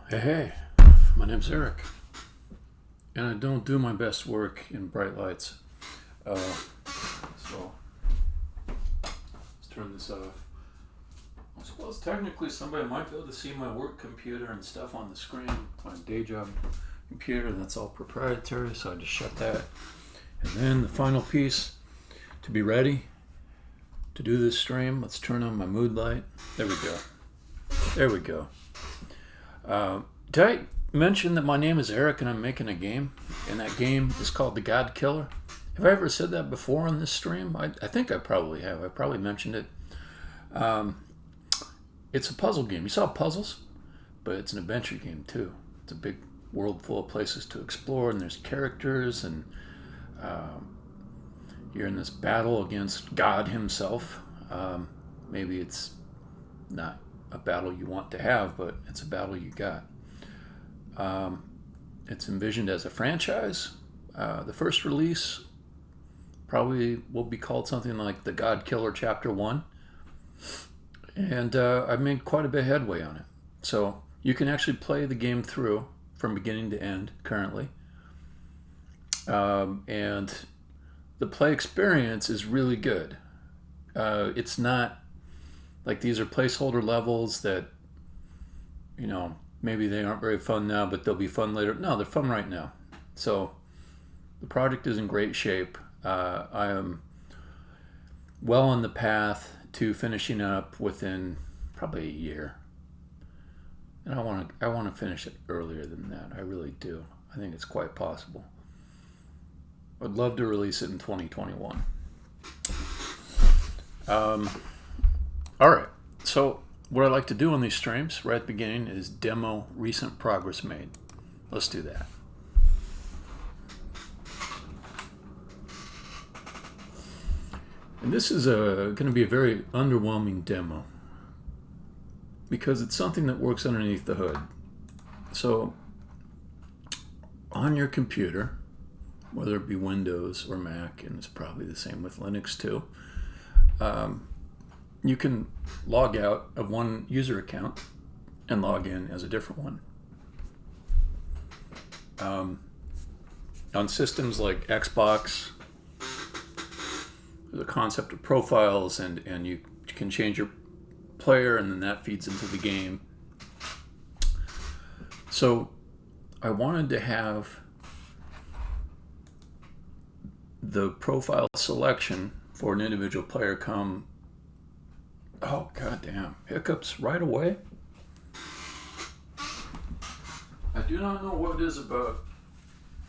Hey, my name's Eric, and I don't do my best work in bright lights. So let's turn this off. I suppose technically somebody might be able to see my work computer and stuff on the screen, my day job computer. That's all proprietary, so I just shut that. And then the final piece to be ready to do this stream. Let's turn on my mood light. There we go. There we go. Did I mention that my name is Eric and I'm making a game? And that game is called the Godkiller? Have I ever said that before on this stream? I think I probably have. I probably mentioned it. It's a puzzle game. You saw puzzles? But it's an adventure game too. It's a big world full of places to explore, and there's characters, and you're in this battle against God himself. Maybe it's not a battle you want to have, but it's a battle you got. It's envisioned as a franchise. The first release probably will be called something like the Godkiller Chapter 1. And I've made quite a bit of headway on it. So you can actually play the game through from beginning to end currently. And the play experience is really good. It's not like these are placeholder levels that, maybe they aren't very fun now, but they'll be fun later. No, they're fun right now. So the project is in great shape. I am well on the path to finishing up within probably a year. And I want to finish it earlier than that. I really do. I think it's quite possible. I'd love to release it in 2021. All right. So what I like to do on these streams right at the beginning is demo recent progress made. Let's do that. And this is going to be a very underwhelming demo because it's something that works underneath the hood. So on your computer, whether it be Windows or Mac, and it's probably the same with Linux too, you can log out of one user account and log in as a different one. On systems like Xbox, the concept of profiles, and you can change your player, and then that feeds into the game. So I wanted to have the profile selection for an individual player come, oh goddamn, hiccups right away. I do not know what it is about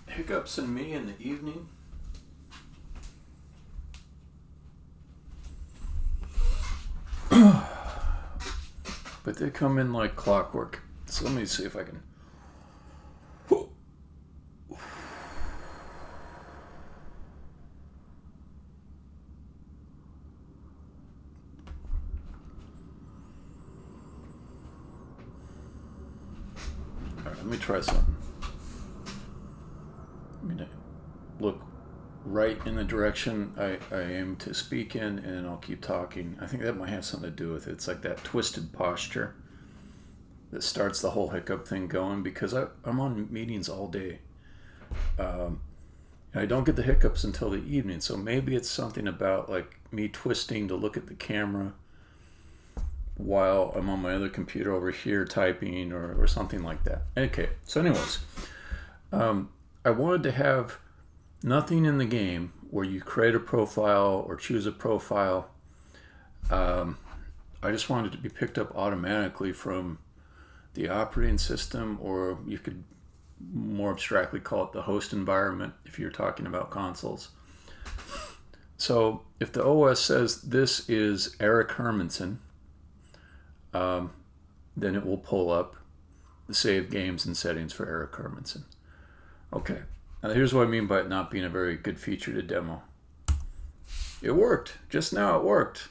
hiccups in me in the evening. But they come in like clockwork. So let me see if I can. Let me try something. I'm going to look right in the direction I aim to speak in, and I'll keep talking. I think that might have something to do with it. It's like that twisted posture that starts the whole hiccup thing going, because I'm on meetings all day. And I don't get the hiccups until the evening, so maybe it's something about like me twisting to look at the camera while I'm on my other computer over here typing or something like that. Okay, so anyways, I wanted to have nothing in the game where you create a profile or choose a profile. I just wanted it to be picked up automatically from the operating system, or you could more abstractly call it the host environment if you're talking about consoles. So if the OS says this is Eric Hermanson, then it will pull up the saved games and settings for Eric Hermanson. Okay, now here's what I mean by it not being a very good feature to demo. It worked. Just now it worked.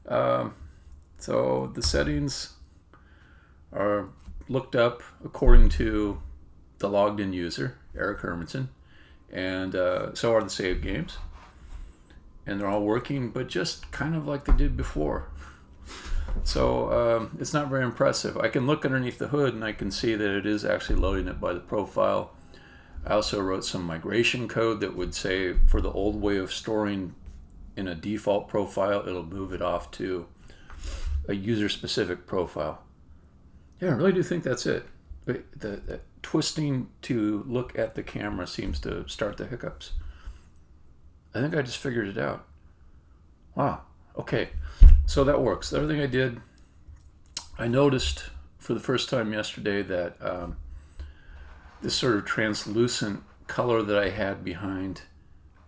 So the settings are looked up according to the logged in user, Eric Hermanson, and so are the saved games. And they're all working, but just kind of like they did before. So it's not very impressive. I can look underneath the hood and I can see that it is actually loading it by the profile. I also wrote some migration code that would say for the old way of storing in a default profile, it'll move it off to a user-specific profile. Yeah, I really do think that's it. The twisting to look at the camera seems to start the hiccups. I think I just figured it out. Wow. Okay. So that works. The other thing I did, I noticed for the first time yesterday that this sort of translucent color that I had behind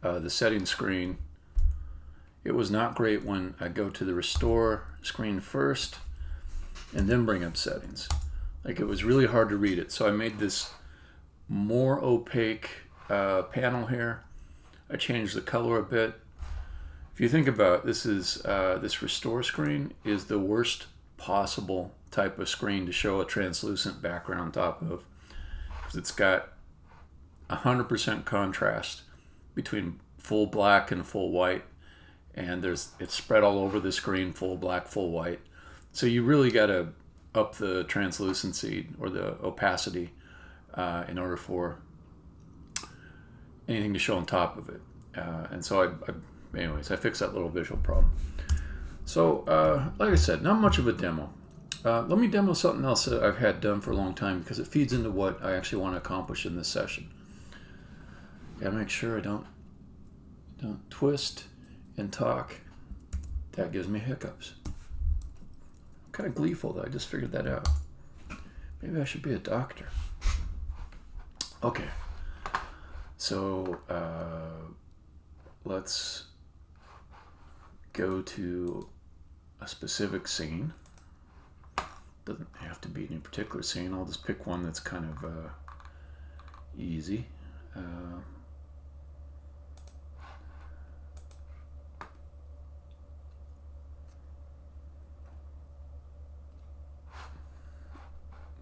the setting screen, it was not great when I go to the restore screen first and then bring up settings. Like, it was really hard to read it. So I made this more opaque panel here. I changed the color a bit. If you think about it, this restore screen is the worst possible type of screen to show a translucent background on top of, because it's got 100% contrast between full black and full white, and it's spread all over the screen, full black, full white. So you really got to up the translucency or the opacity in order for anything to show on top of it. And so anyways, I fixed that little visual problem. So, like I said, not much of a demo. Let me demo something else that I've had done for a long time, because it feeds into what I actually want to accomplish in this session. Gotta make sure I don't twist and talk. That gives me hiccups. I'm kind of gleeful that I just figured that out. Maybe I should be a doctor. Okay. So, let's go to a specific scene. Doesn't have to be any particular scene. I'll just pick one that's kind of easy.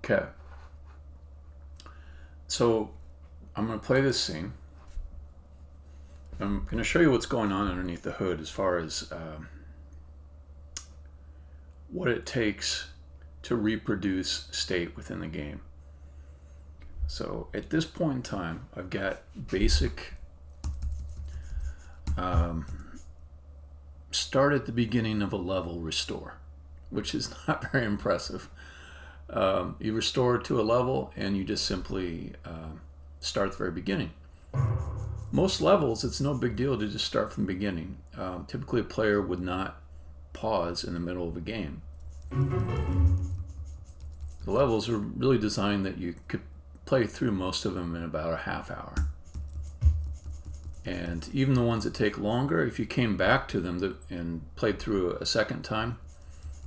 Okay. So I'm going to play this scene. I'm going to show you what's going on underneath the hood as far as what it takes to reproduce state within the game. So at this point in time, I've got basic start at the beginning of a level restore, which is not very impressive. You restore to a level and you just simply start at the very beginning. Most levels, it's no big deal to just start from the beginning. Typically, a player would not pause in the middle of a game. The levels are really designed that you could play through most of them in about a half hour. And even the ones that take longer, if you came back to them and played through a second time,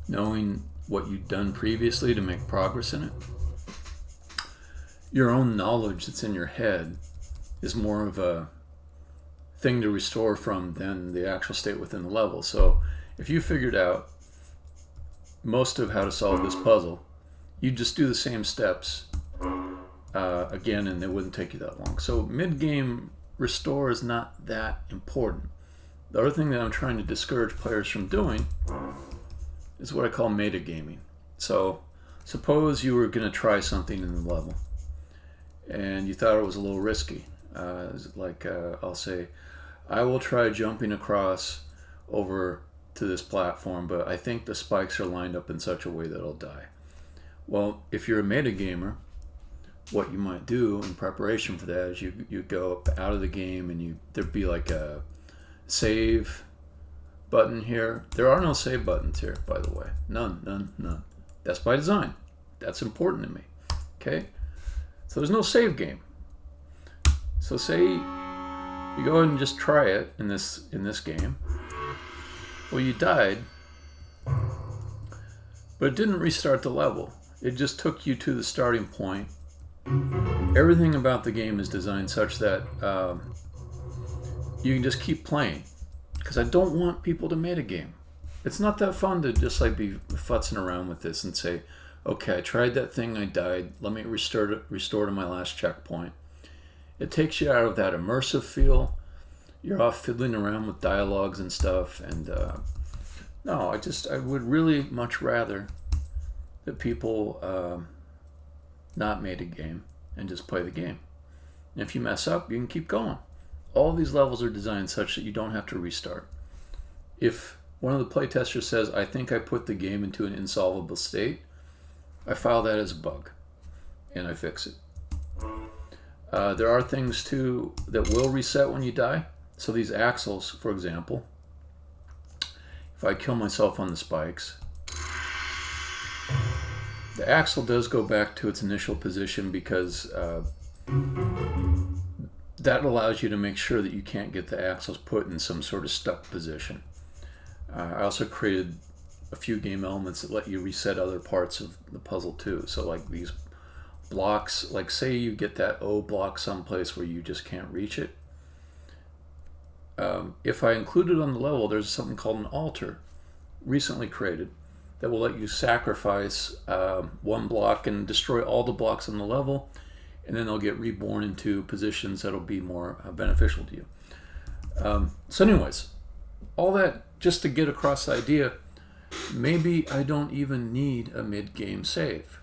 knowing what you'd done previously to make progress in it, your own knowledge that's in your head is more of a thing to restore from than the actual state within the level. So if you figured out most of how to solve this puzzle, you just do the same steps again, and it wouldn't take you that long. So mid-game restore is not that important. The other thing that I'm trying to discourage players from doing is what I call metagaming. So suppose you were going to try something in the level and you thought it was a little risky. I'll say, I will try jumping across over to this platform, but I think the spikes are lined up in such a way that I'll die. Well, if you're a metagamer, what you might do in preparation for that is you go out of the game and there'd be like a save button here. There are no save buttons here, by the way. None. That's by design. That's important to me. Okay? So there's no save game. So say you go ahead and just try it in this game. Well, you died, but it didn't restart the level. It just took you to the starting point. Everything about the game is designed such that you can just keep playing. Because I don't want people to metagame. It's not that fun to just like be futzing around with this and say, okay, I tried that thing, I died, let me restore to my last checkpoint. It takes you out of that immersive feel. You're off fiddling around with dialogues and stuff, and No, I would really much rather that people not made a game and just play the game. And if you mess up, you can keep going. All these levels are designed such that you don't have to restart. If one of the playtesters says, I think I put the game into an insolvable state, I file that as a bug and I fix it. There are things too that will reset when you die. So these axles, for example, if I kill myself on the spikes, the axle does go back to its initial position because that allows you to make sure that you can't get the axles put in some sort of stuck position. I also created a few game elements that let you reset other parts of the puzzle too. So like these blocks, like say you get that O block someplace where you just can't reach it. If I include it on the level, there's something called an altar, recently created, that will let you sacrifice one block and destroy all the blocks on the level, and then they'll get reborn into positions that'll be more beneficial to you. So anyways, all that just to get across the idea, maybe I don't even need a mid-game save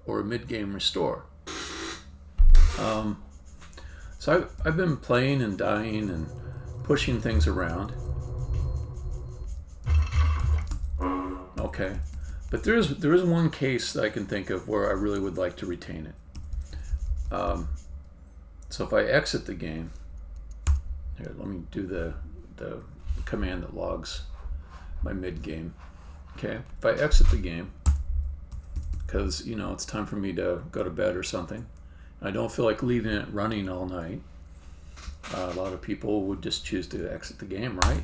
or a mid-game restore. So I've been playing and dying and pushing things around. Okay, but there is one case that I can think of where I really would like to retain it. So if I exit the game, here, let me do the command that logs my mid-game. Okay, if I exit the game, because it's time for me to go to bed or something, and I don't feel like leaving it running all night. A lot of people would just choose to exit the game, right?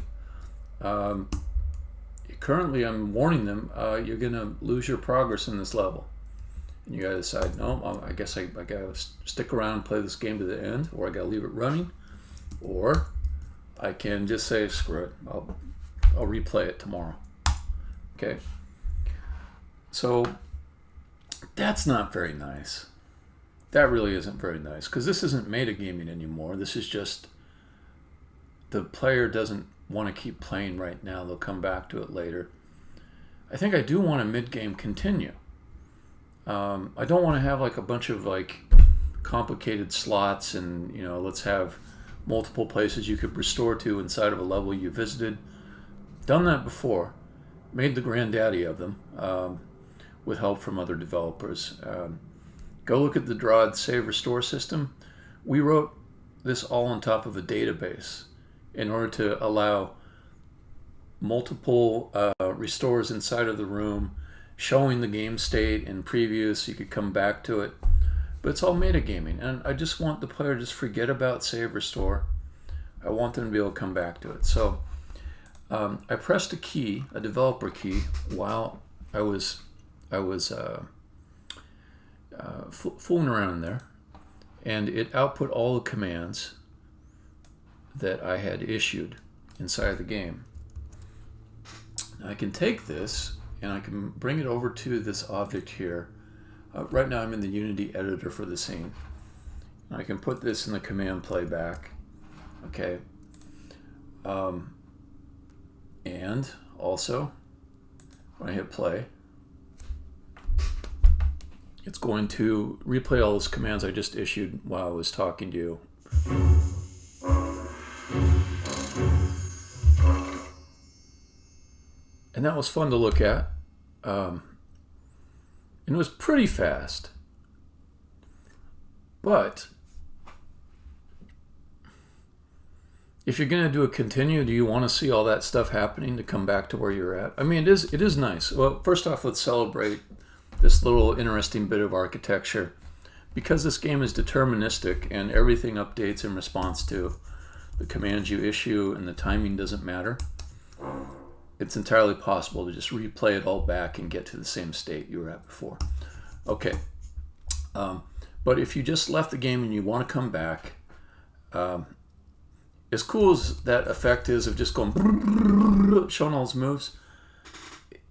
Currently, I'm warning them, you're going to lose your progress in this level. And you got to decide, no, I guess I got to stick around and play this game to the end, or I got to leave it running, or I can just say, screw it, I'll replay it tomorrow. Okay? So, that's not very nice. That really isn't very nice, because this isn't metagaming anymore. This is just the player doesn't want to keep playing right now. They'll come back to it later. I think I do want a mid-game continue. I don't want to have like a bunch of like complicated slots and let's have multiple places you could restore to inside of a level you visited. Done that before. Made the granddaddy of them with help from other developers. Go look at the Drod Save Restore system. We wrote this all on top of a database in order to allow multiple restores inside of the room, showing the game state in previews so you could come back to it. But it's all metagaming, and I just want the player to just forget about Save Restore. I want them to be able to come back to it. So I pressed a key, a developer key, while I was fooling around in there, and it output all the commands that I had issued inside the game. Now I can take this and I can bring it over to this object here. Right now I'm in the Unity editor for the scene. And I can put this in the command playback. Okay. And also, when I hit play, it's going to replay all those commands I just issued while I was talking to you. And that was fun to look at. And it was pretty fast. But if you're going to do a continue, do you want to see all that stuff happening to come back to where you're at? I mean, it is nice. Well, first off, let's celebrate this little interesting bit of architecture. Because this game is deterministic and everything updates in response to the commands you issue and the timing doesn't matter, it's entirely possible to just replay it all back and get to the same state you were at before. Okay. But if you just left the game and you want to come back, as cool as that effect is of just going showing all those moves,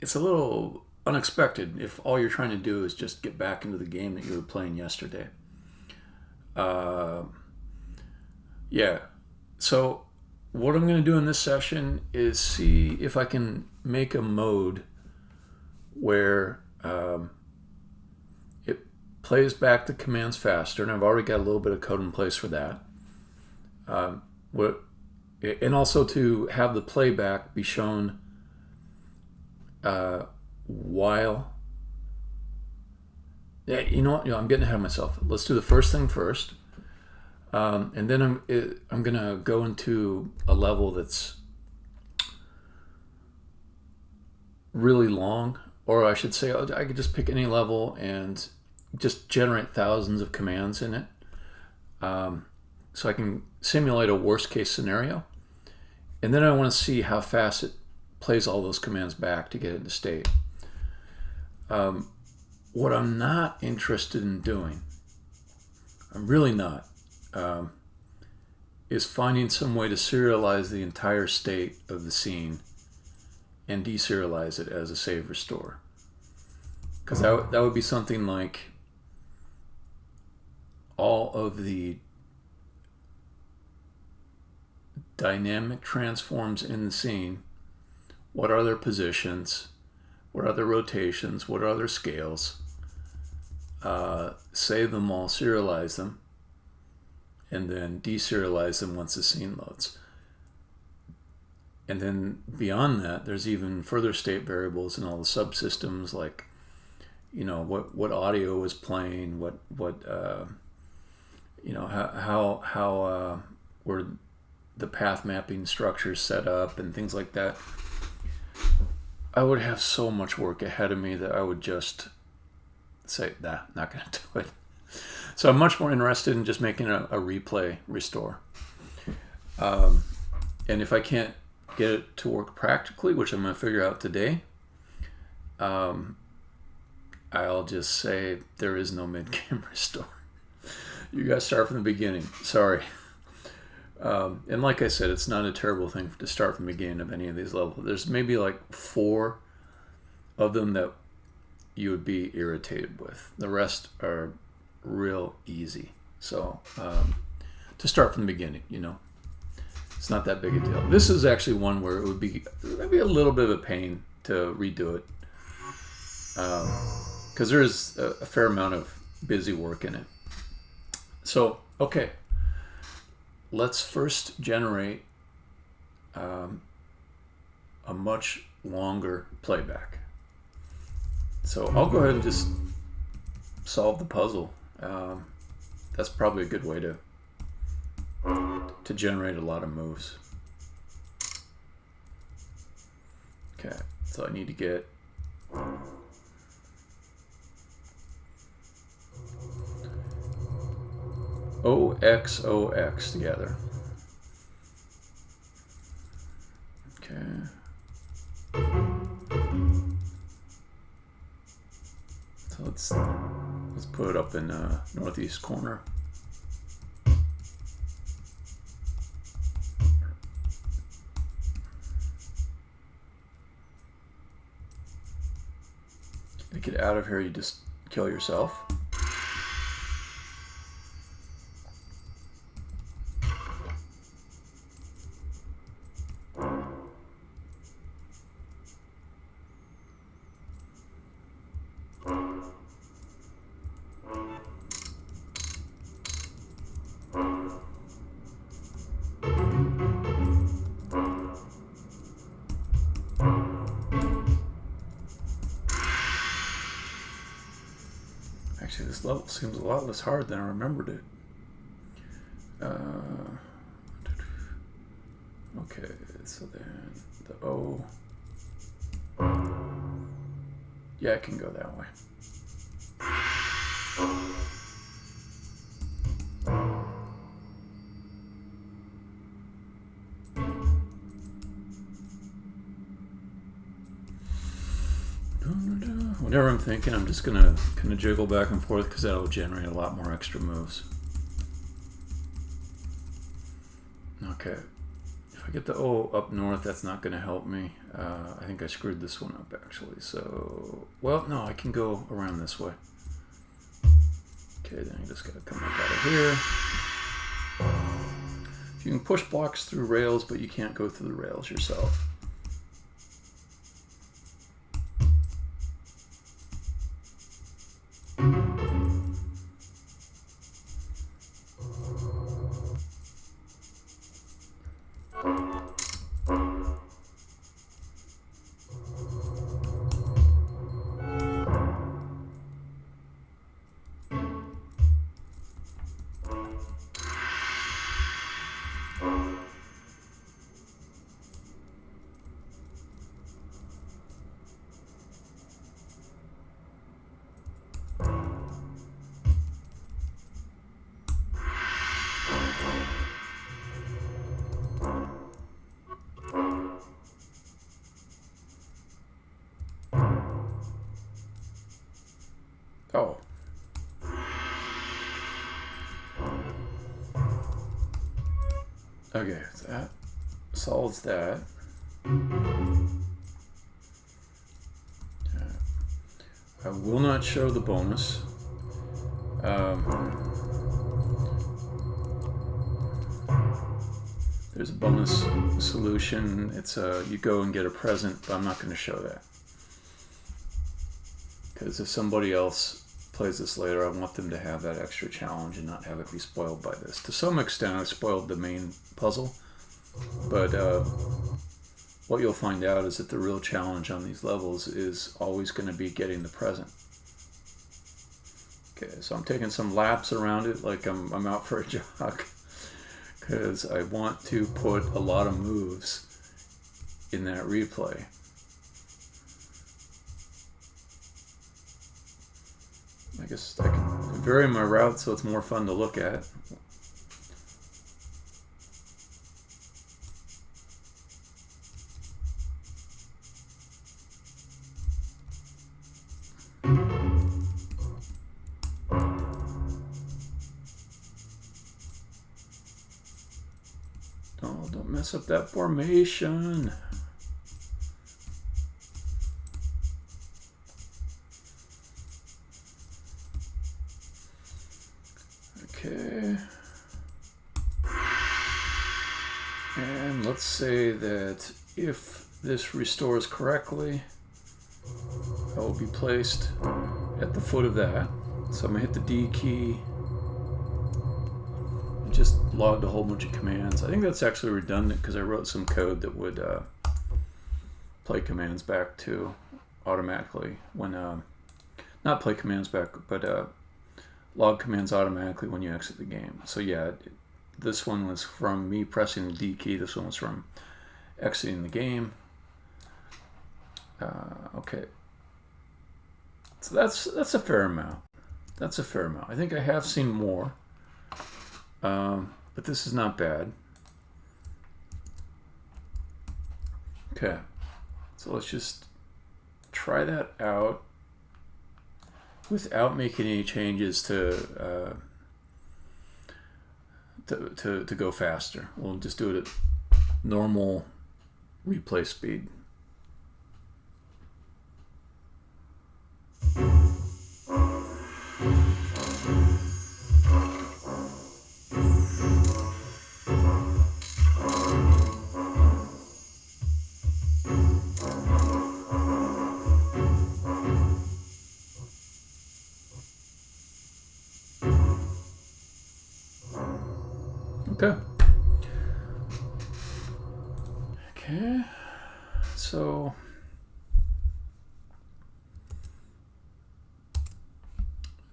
it's a little unexpected if all you're trying to do is just get back into the game that you were playing yesterday. Yeah. So what I'm going to do in this session is see if I can make a mode where it plays back the commands faster, and I've already got a little bit of code in place for that. And also to have the playback be shown while... Yeah, you know what? I'm getting ahead of myself. Let's do the first thing first. And then I'm going to go into a level that's really long, or I should say I could just pick any level and just generate thousands of commands in it. So I can simulate a worst case scenario. And then I want to see how fast it plays all those commands back to get into state. What I'm not interested in doing, I'm really not, is finding some way to serialize the entire state of the scene and deserialize it as a save restore. Because that would be something like all of the dynamic transforms in the scene. What are their positions? What are their rotations? What are their scales? Save them all, serialize them, and then deserialize them once the scene loads. And then beyond that, there's even further state variables in all the subsystems, like, you know, what audio is playing, how were the path mapping structures set up, and things like that. I would have so much work ahead of me that I would just say, nah, not going to do it. So I'm much more interested in just making a replay restore. And if I can't get it to work practically, which I'm going to figure out today, I'll just say there is no mid-game restore. You guys start from the beginning. Sorry. And like I said, it's not a terrible thing to start from the beginning of any of these levels. There's maybe like 4 of them that you would be irritated with. The rest are real easy. So to start from the beginning, you know, it's not that big a deal. This is actually one where it would be maybe a little bit of a pain to redo it, because there is a fair amount of busy work in it. So, okay. Let's first generate a much longer playback. So I'll go ahead and just solve the puzzle. That's probably a good way to generate a lot of moves. Okay, so I need to get OXOX together. Okay. So let's put it up in northeast corner. To get out of here, you just kill yourself. Actually, this level seems a lot less hard than I remembered it. Okay, so then the O. Yeah, I can go that way. Whenever I'm thinking, I'm just gonna kind of jiggle back and forth because that'll generate a lot more extra moves. Okay, if I get the O up north, that's not gonna help me. I think I screwed this one up actually. So, well, no, I can go around this way. Okay, then I just gotta come up out of here. You can push blocks through rails, but you can't go through the rails yourself. Oh. Okay, that solves that. I will not show the bonus. There's a bonus solution. It's you go and get a present, but I'm not going to show that. Because if somebody else plays this later, I want them to have that extra challenge and not have it be spoiled by this. To some extent, I spoiled the main puzzle, but what you'll find out is that the real challenge on these levels is always going to be getting the present. Okay, so I'm taking some laps around it like I'm out for a jog, because I want to put a lot of moves in that replay. I guess I can vary my route so it's more fun to look at. Oh, don't mess up that formation. Okay. And let's say that if this restores correctly, I will be placed at the foot of that. So I'm going to hit the D key and just logged a whole bunch of commands. I think that's actually redundant because I wrote some code that would play commands back to automatically when, not play commands back, but log commands automatically when you exit the game. So yeah, this one was from me pressing the D key. This one was from exiting the game. Okay. So that's a fair amount. That's a fair amount. I think I have seen more, but this is not bad. Okay, so let's just try that out without making any changes to go faster. We'll just do it at normal replay speed. Okay, so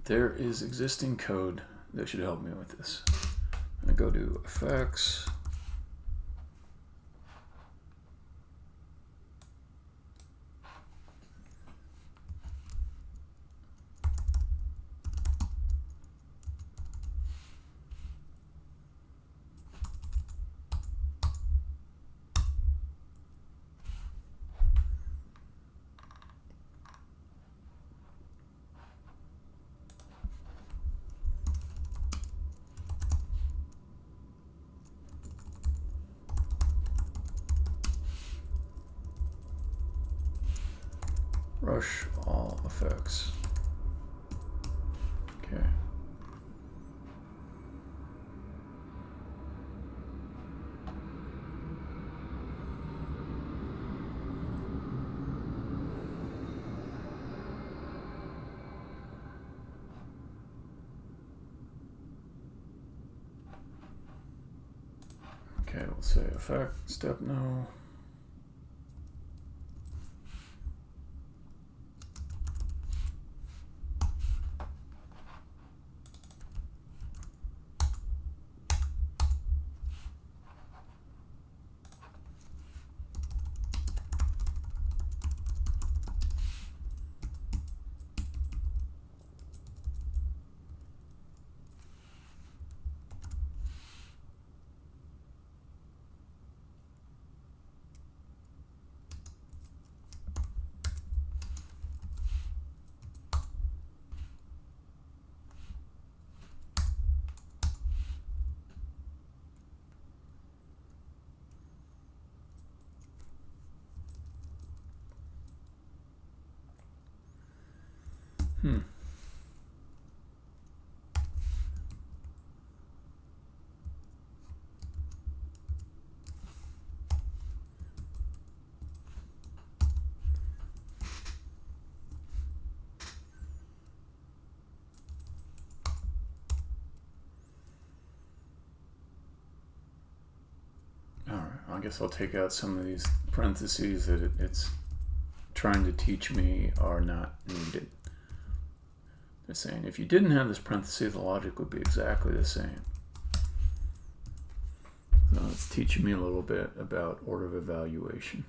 there is existing code that should help me with this. I'm going to go to Effects, Rush all effects. Okay. let's say effect, step no. I guess I'll take out some of these parentheses that it's trying to teach me are not needed. They're saying if you didn't have this parenthesis, the logic would be exactly the same. So it's teaching me a little bit about order of evaluation.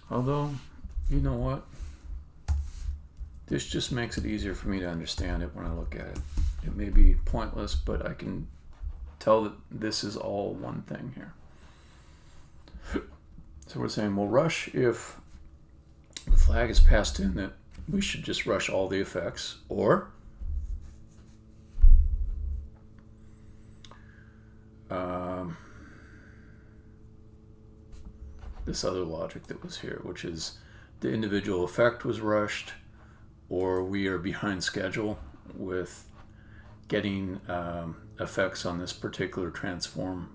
Although, you know what? This just makes it easier for me to understand it when I look at it. It may be pointless, but I can tell that this is all one thing here. So we're saying we'll rush if the flag is passed in that we should just rush all the effects, or this other logic that was here, which is the individual effect was rushed, or we are behind schedule with getting effects on this particular transform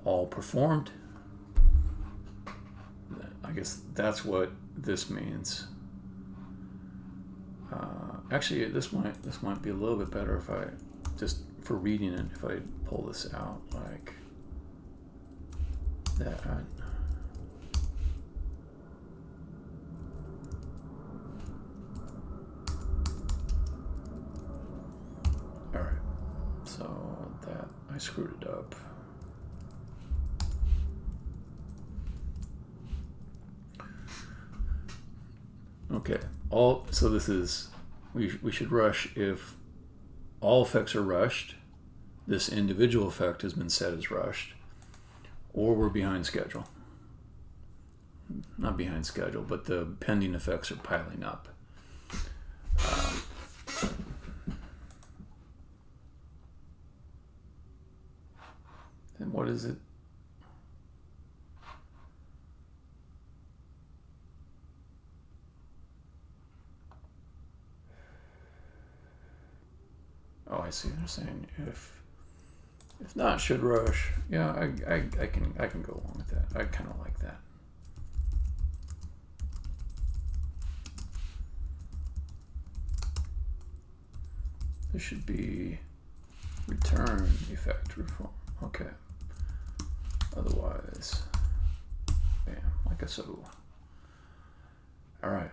all performed. I guess that's what this means. Actually, this might be a little bit better if I just, for reading it, if I pull this out like that. All right, so that I screwed it up. Okay, so this is, we should rush if all effects are rushed, this individual effect has been set as rushed, or we're behind schedule. Not behind schedule, but the pending effects are piling up. Then what is it? Oh, I see. They're saying if not, should rush. Yeah, I can go along with that. I kind of like that. This should be return effect reform. Okay. Otherwise, bam, like a so. All right.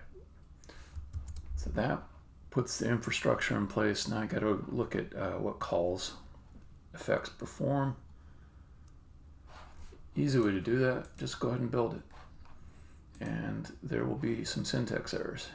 So that puts the infrastructure in place. Now I got to look at what calls effects perform. Easy way to do that, just go ahead and build it. And there will be some syntax errors.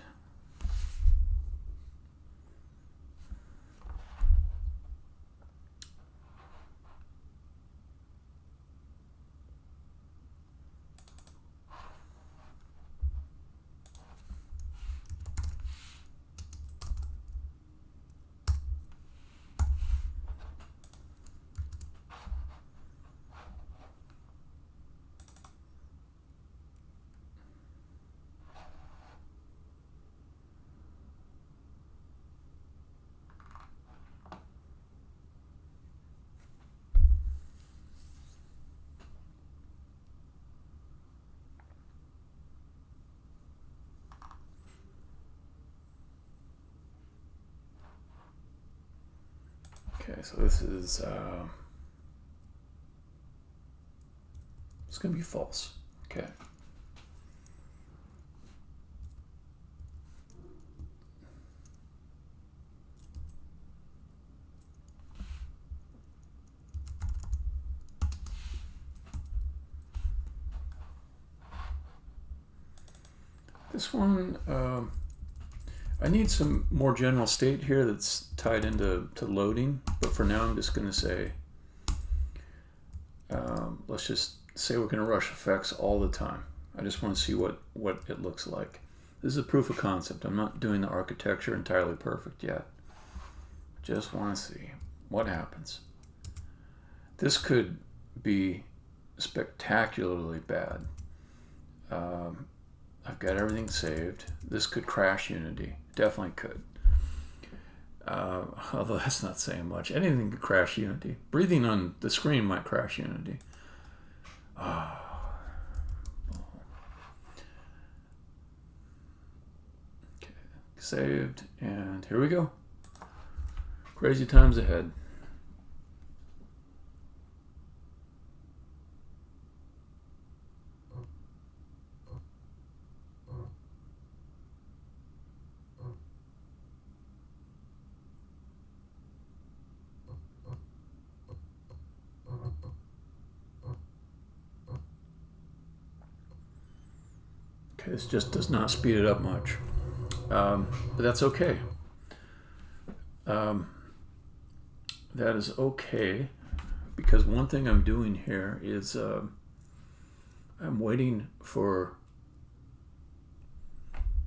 Okay, so this is it's going to be false. Okay. This one, I need some more general state here that's tied into loading, but for now I'm just going to say, let's just say we're going to rush effects all the time. I just want to see what it looks like. This is a proof of concept. I'm not doing the architecture entirely perfect yet. Just want to see what happens. This could be spectacularly bad. I've got everything saved. This could crash Unity. Definitely could. Although that's not saying much. Anything could crash Unity. Breathing on the screen might crash Unity. Okay. Saved, and here we go. Crazy times ahead. Okay, this just does not speed it up much, but that's okay. That is okay, because one thing I'm doing here is I'm waiting for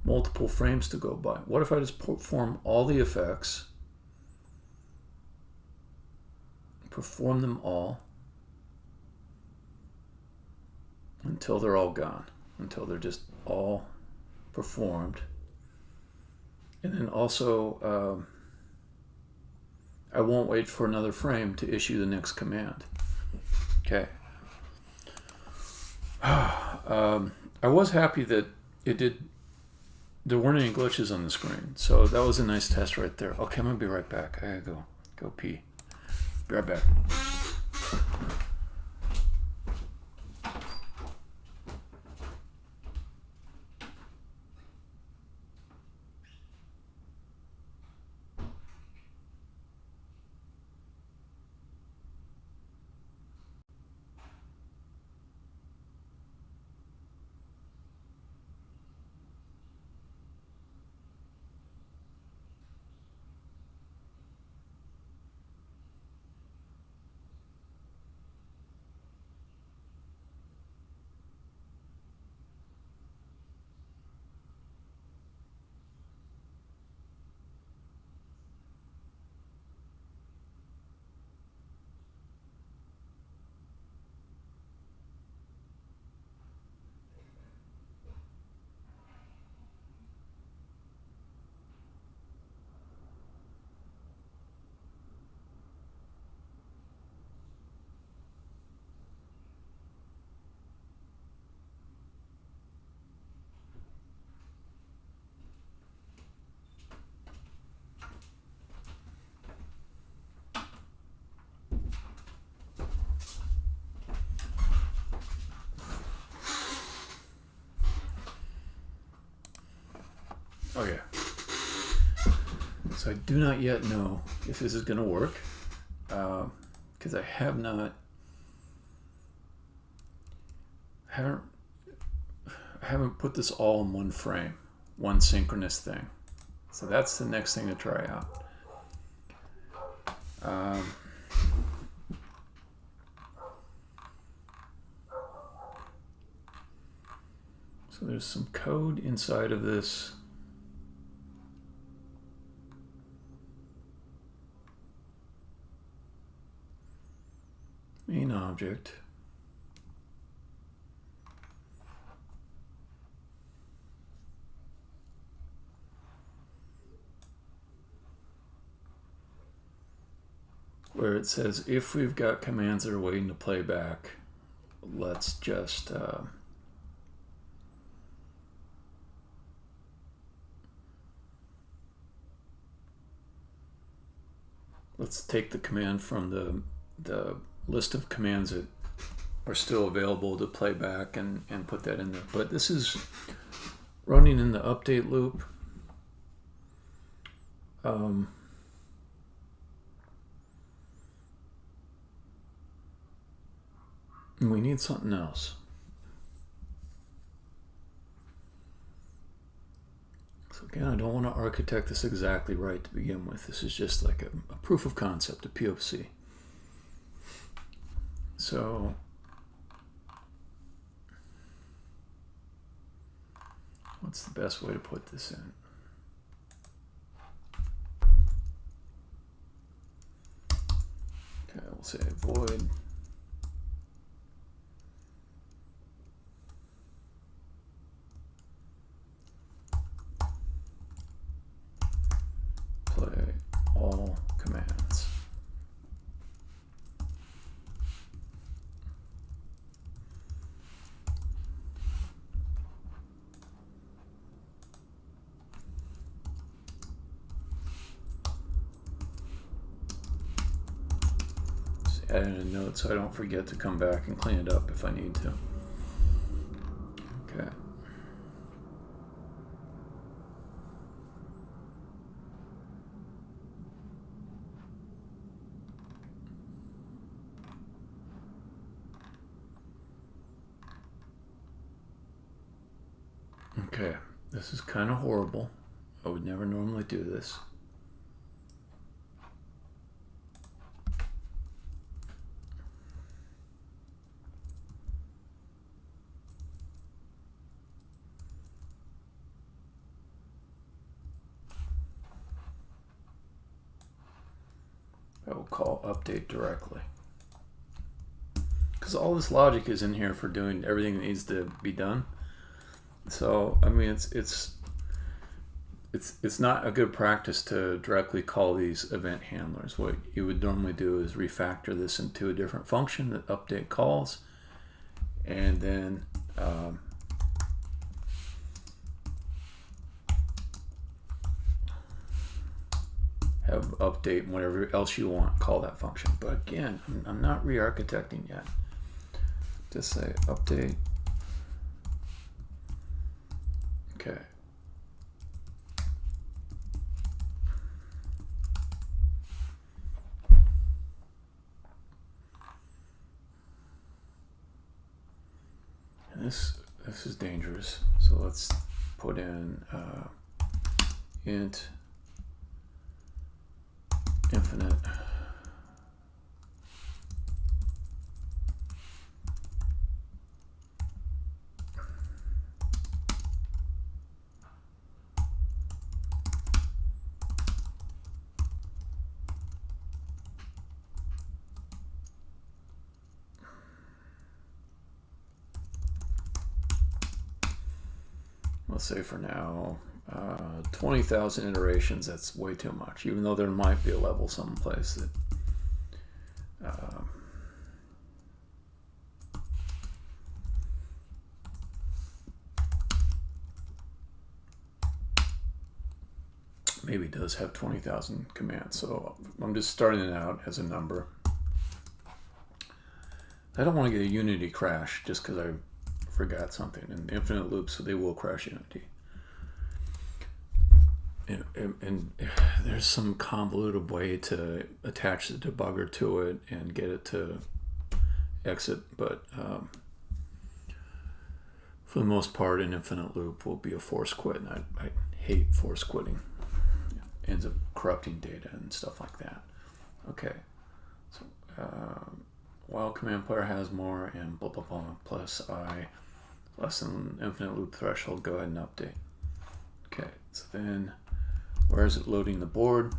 multiple frames to go by. What if I just perform all the effects, perform them all until they're all gone, until they're just all performed. And then also I won't wait for another frame to issue the next command. Okay. I was happy that there weren't any glitches on the screen, so that was a nice test right there. Okay, I'm gonna be right back. I gotta go pee. Be right back. Okay. So I do not yet know if this is going to work, because I haven't put this all in one frame, one synchronous thing. So that's the next thing to try out. So there's some code inside of this. Main object. Where it says if we've got commands that are waiting to play back, let's just let's take the command from the list of commands that are still available to play back and put that in there. But this is running in the update loop. And we need something else. So again, I don't want to architect this exactly right to begin with. This is just like a proof of concept, a POC. So what's the best way to put this in? Okay, we'll say void play all commands. Just add in a note so I don't forget to come back and clean it up if I need to. Okay. Okay, this is kind of horrible. I would never normally do this. I will call update directly. Because all this logic is in here for doing everything that needs to be done. So, I mean, it's not a good practice to directly call these event handlers. What you would normally do is refactor this into a different function that update calls, and then have update and whatever else you want, call that function. But again, I'm not re-architecting yet. Just say update. Okay. And this is dangerous. So let's put in int infinite let's say for now 20,000 iterations. That's way too much, even though there might be a level someplace that maybe does have 20,000 commands. So I'm just starting it out as a number. I don't want to get a Unity crash just because I forgot something. And infinite loops, so they will crash Unity. And there's some convoluted way to attach the debugger to it and get it to exit, but for the most part, an infinite loop will be a force quit, and I hate force quitting. It ends up corrupting data and stuff like that. Okay, so while command player has more and blah blah blah plus I less than infinite loop threshold, go ahead and update. Okay, so then where is it loading the board?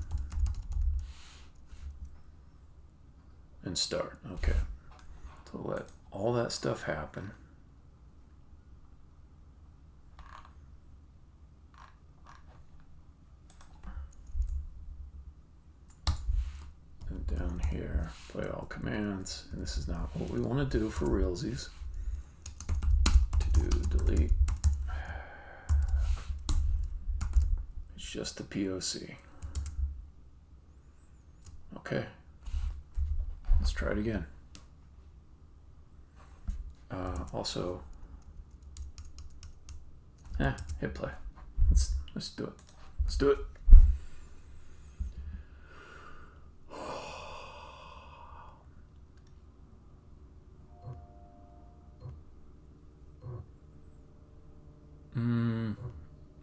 And start. Okay, so let all that stuff happen. And down here, play all commands, and this is not what we want to do for realsies. To do delete. It's just the POC. Okay. Let's try it again. Also, hit play. Let's do it. Let's do it.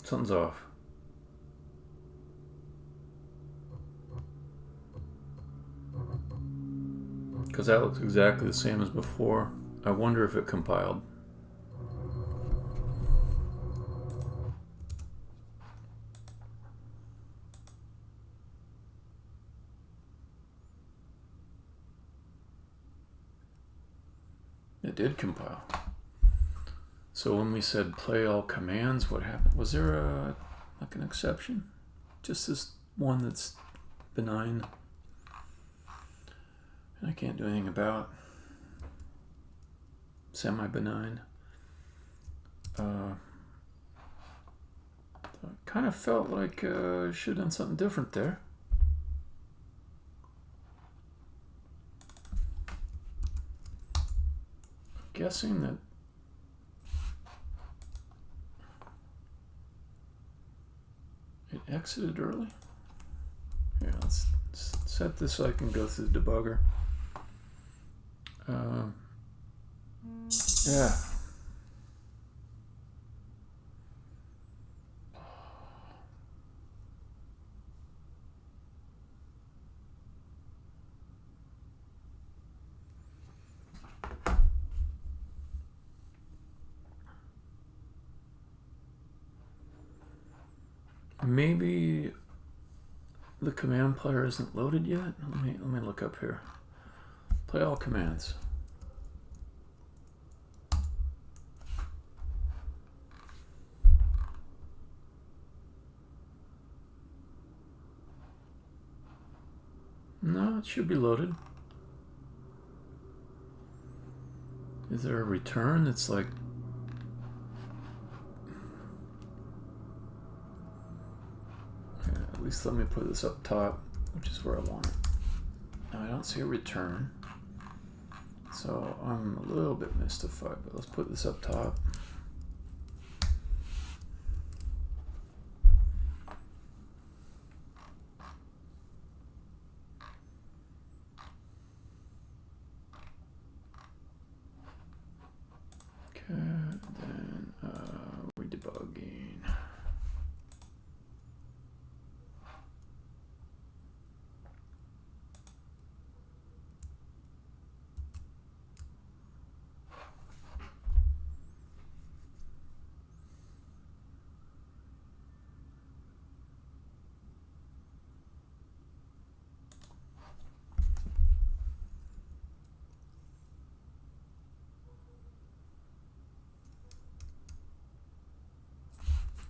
Something's off. Because that looks exactly the same as before. I wonder if it compiled. It did compile. So when we said play all commands, what happened? Was there an exception? Just this one that's benign and I can't do anything about. Semi-benign. I kind of felt like I should have done something different there. I'm guessing that it exited early. Here, let's set this so I can go through the debugger. Yeah. Maybe the command player isn't loaded yet. Let me look up here. Play all commands. No, it should be loaded. Is there a return that's like... Okay, at least let me put this up top, which is where I want it. Now I don't see a return. So I'm a little bit mystified, but let's put this up top. Okay, then we're debugging.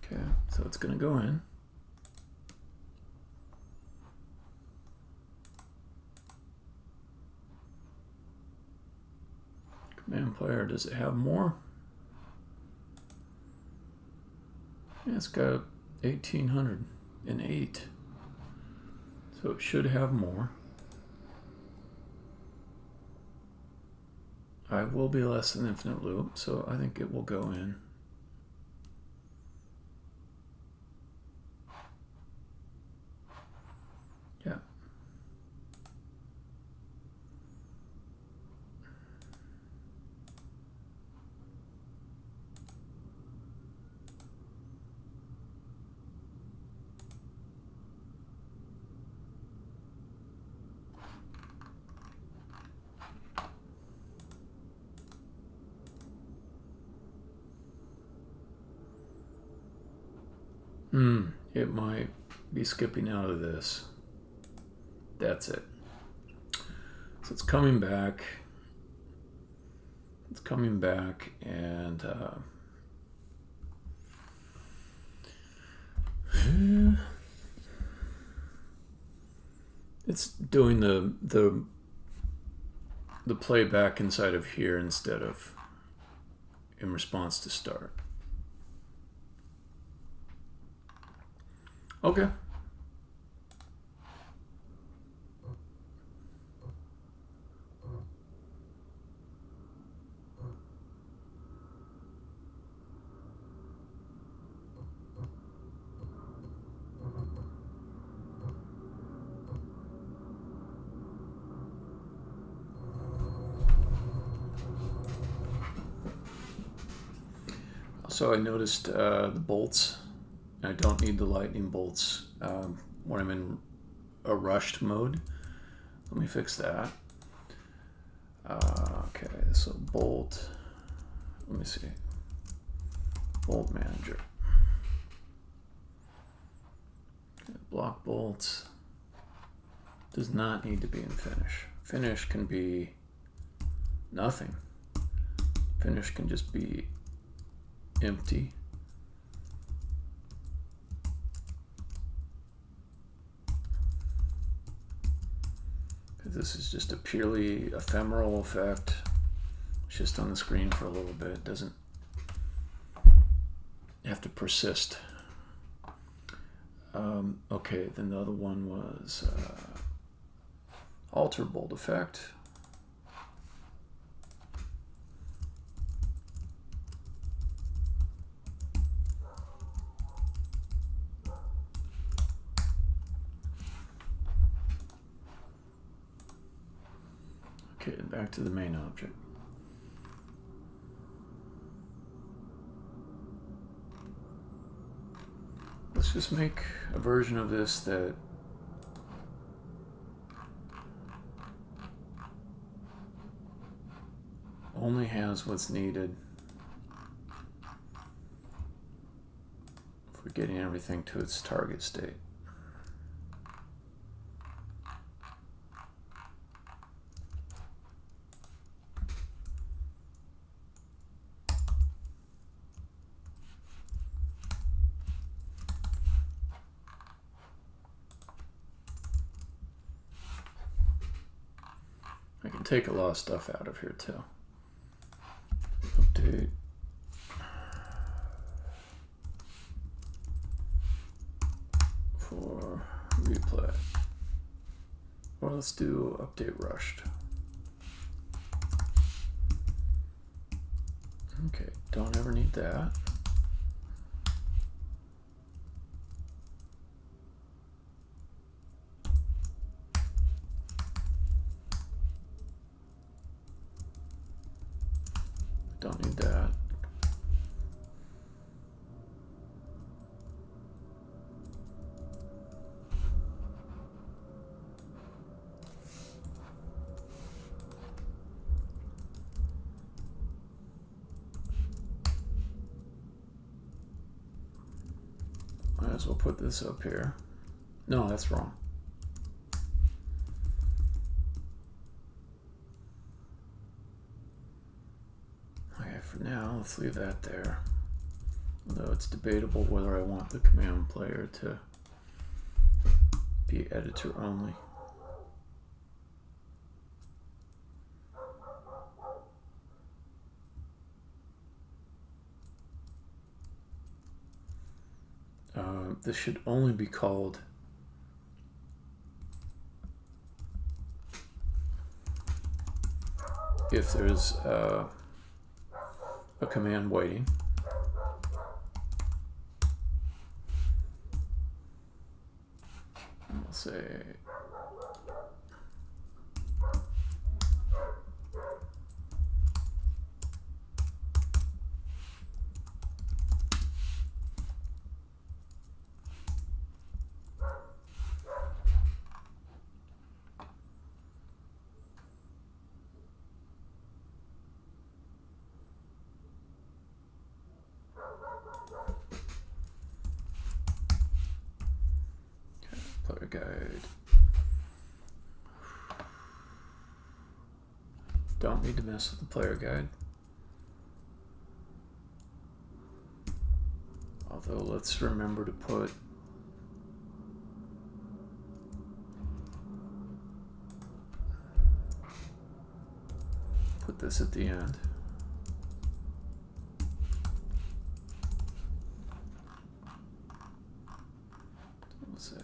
Okay, so it's going to go in. Command player, does it have more? Yeah, it's got 1808. So it should have more. I will be less than infinite loop, so I think it will go in. Yeah. It might be skipping out of this. That's it. So it's coming back. It's coming back, and it's doing the playback inside of here instead of in response to start. Okay. So I noticed the bolts. I don't need the lightning bolts when I'm in a rushed mode. Let me fix that. Okay, so bolt. Let me see. Bolt manager. Okay, block bolts. Does not need to be in finish. Finish can be nothing. Finish can just be empty. This is just a purely ephemeral effect. It's just on the screen for a little bit. It doesn't have to persist. Okay, then the other one was alter bolt effect. Okay, back to the main object. Let's just make a version of this that only has what's needed for getting everything to its target state. I can take a lot of stuff out of here too. Update. For replay. Or let's do update rushed. Okay, don't ever need that. Don't need that. Might as well put this up here. No, that's wrong. Okay, for now, let's leave that there. Although it's debatable whether I want the command player to be editor only. This should only be called if there's a command waiting. And we'll say player guide. Don't need to mess with the player guide. Although let's remember to put this at the end. Let's say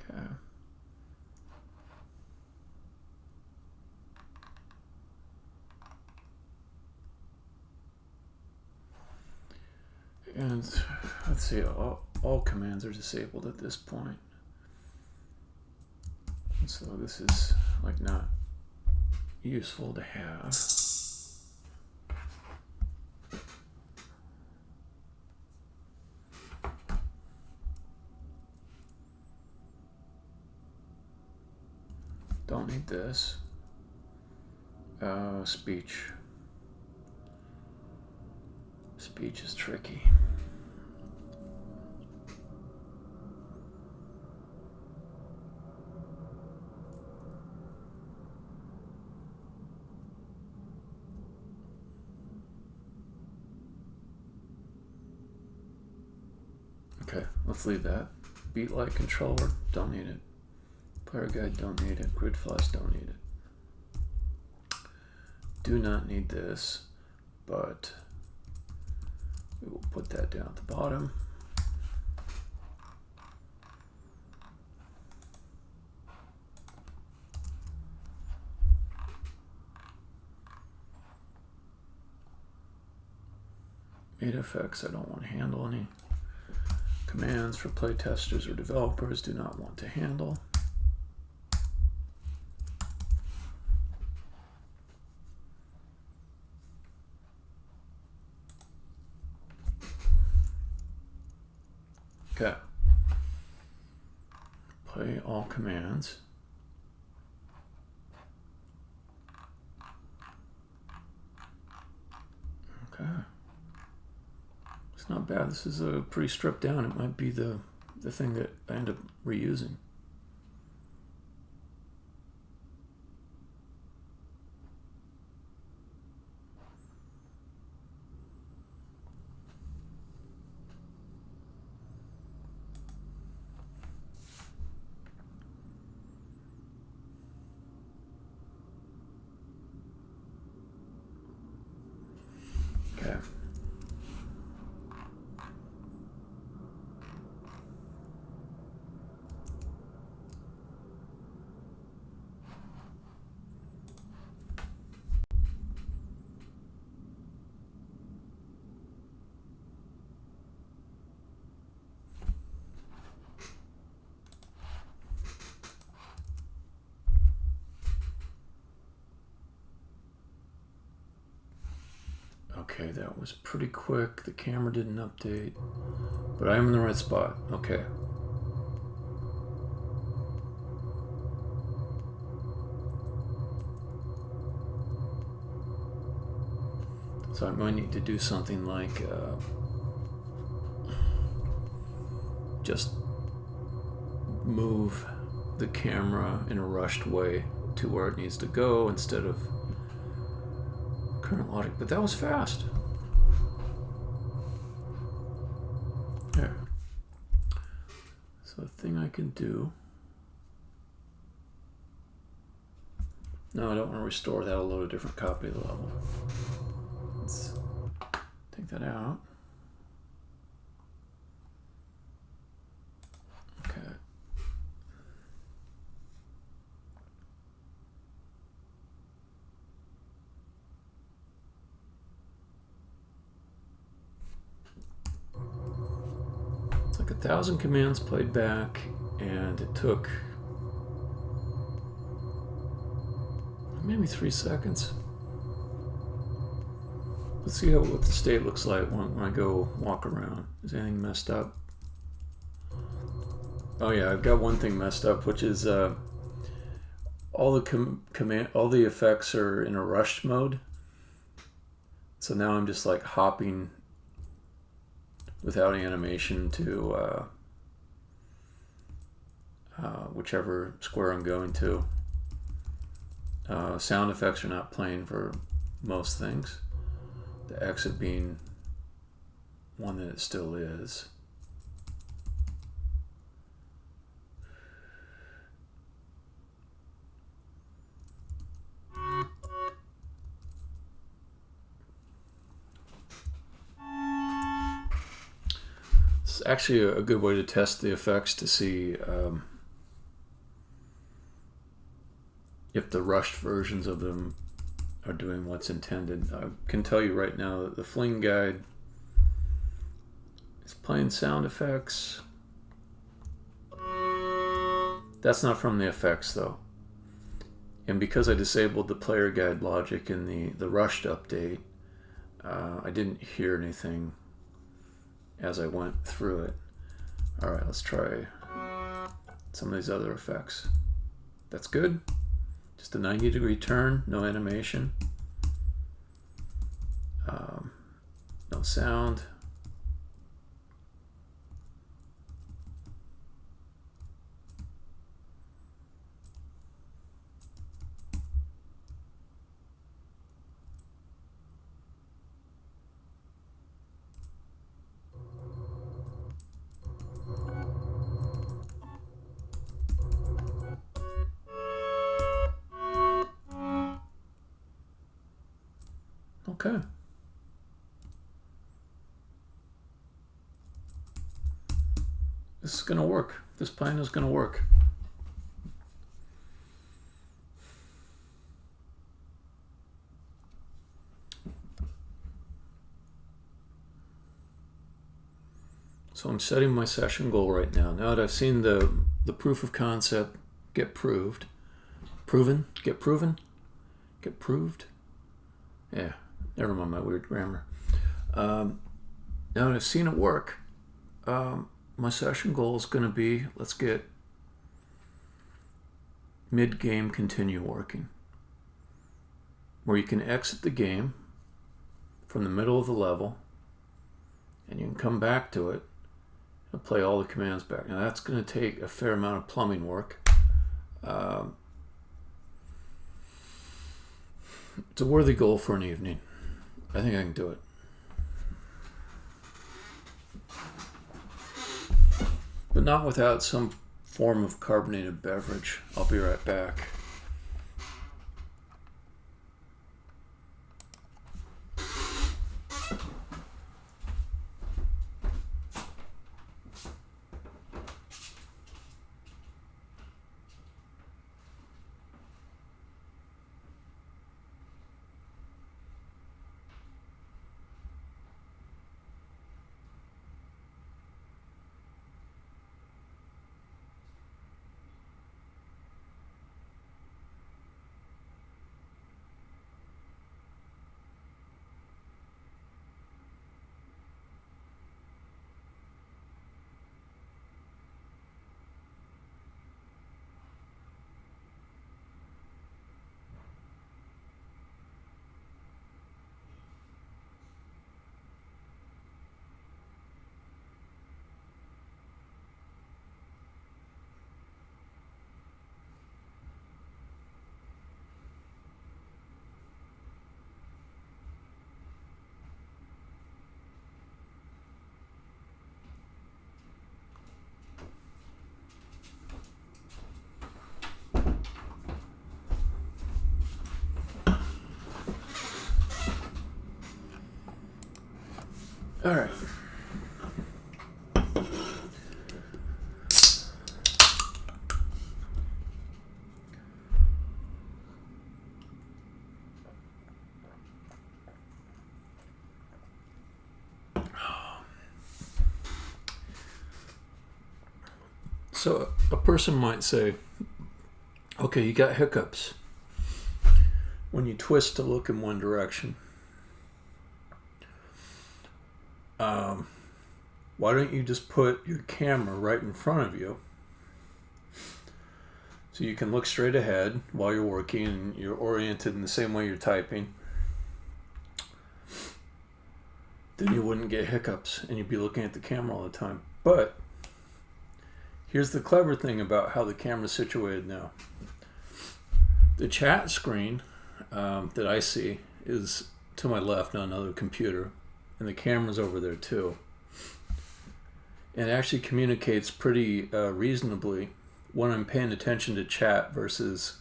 okay. let's see, all commands are disabled at this point. So this is like not useful to have. Don't need this. Speech. Speech is tricky. Okay, let's leave that. Beat light controller, don't need it. Player guide, don't need it. Grid flash, don't need it. Do not need this, but we will put that down at the bottom. Made effects, I don't want to handle any. Commands for playtesters or developers, do not want to handle. Okay. Play all commands. Okay. It's not bad. This is a pretty stripped down. It might be the thing that I end up reusing. Okay. Okay, that was pretty quick. The camera didn't update, but I am in the right spot. Okay. So I might need to do something like just move the camera in a rushed way to where it needs to go instead of current logic, but that was fast. There. So a thing I can do. No, I don't want to restore. That'll load a different copy of the level. Let's take that out. Okay. It's like 1,000 commands played back, and it took maybe 3 seconds. Let's see what the state looks like when I go walk around. Is anything messed up? Oh yeah, I've got one thing messed up, which is all the effects are in a rushed mode. So now I'm just like hopping without animation to whichever square I'm going to. Sound effects are not playing for most things. The exit being one that it still is. It's actually a good way to test the effects to see if the rushed versions of them are doing what's intended. I can tell you right now that the fling guide It's playing sound effects. That's not from the effects though. And because I disabled the player guide logic in the rushed update, I didn't hear anything as I went through it. Alright, let's try some of these other effects. That's good. Just a 90-degree turn, no animation. No sound. Okay. This is going to work. This plan is going to work. So I'm setting my session goal right now. Now that I've seen the proof of concept get proved. Proven? Get proven? Get proved? Yeah, never mind my weird grammar. Now that I've seen it work, my session goal is going to be, let's get mid-game continue working. Where you can exit the game from the middle of the level and you can come back to it and play all the commands back. Now that's going to take a fair amount of plumbing work. It's a worthy goal for an evening. I think I can do it. But not without some form of carbonated beverage. I'll be right back. All right. So a person might say, okay, you got hiccups when you twist to look in one direction. Why don't you just put your camera right in front of you so you can look straight ahead while you're working and you're oriented in the same way you're typing? Then you wouldn't get hiccups and you'd be looking at the camera all the time. But here's the clever thing about how the camera's situated now. The chat screen that I see is to my left on another computer, and the camera's over there too. And it actually communicates pretty reasonably when I'm paying attention to chat versus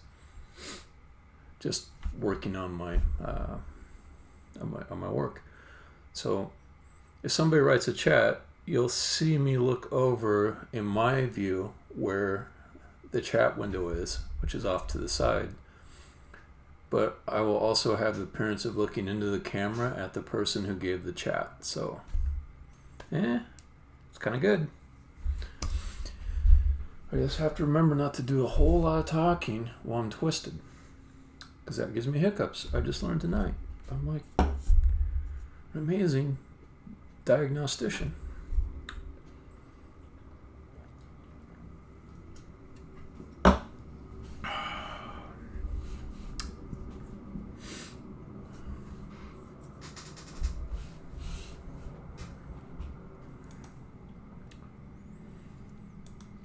just working on my work. So if somebody writes a chat, you'll see me look over in my view where the chat window is, which is off to the side. But I will also have the appearance of looking into the camera at the person who gave the chat. So, It's kind of good. I just have to remember not to do a whole lot of talking while I'm twisted, because that gives me hiccups. I just learned tonight. I'm like an amazing diagnostician.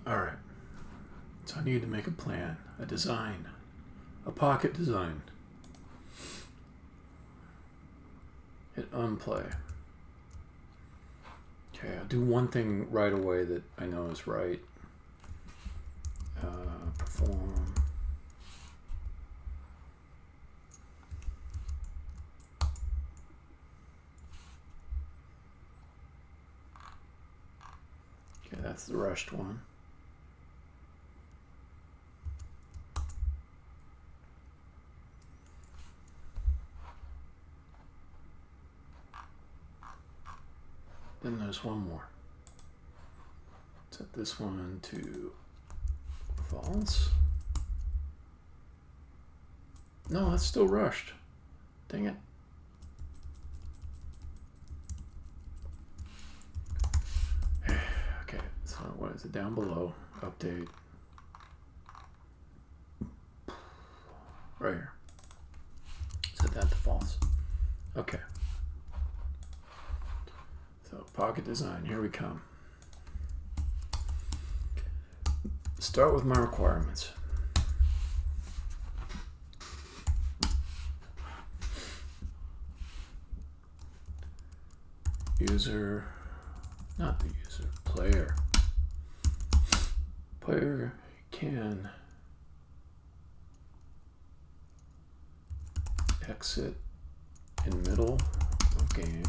All right. So I need to make a plan, a design, a pocket design. Hit unplay. Okay, I'll do one thing right away that I know is right. Perform. Okay, that's the rushed one. Then there's one more. Set this one to false. No, that's still rushed. Dang it. Okay, so what is it? Down below. Update. Right here. Set that to false. Okay. So pocket design, here we come. Start with my requirements. User, not the user, player. Player can exit in middle of game.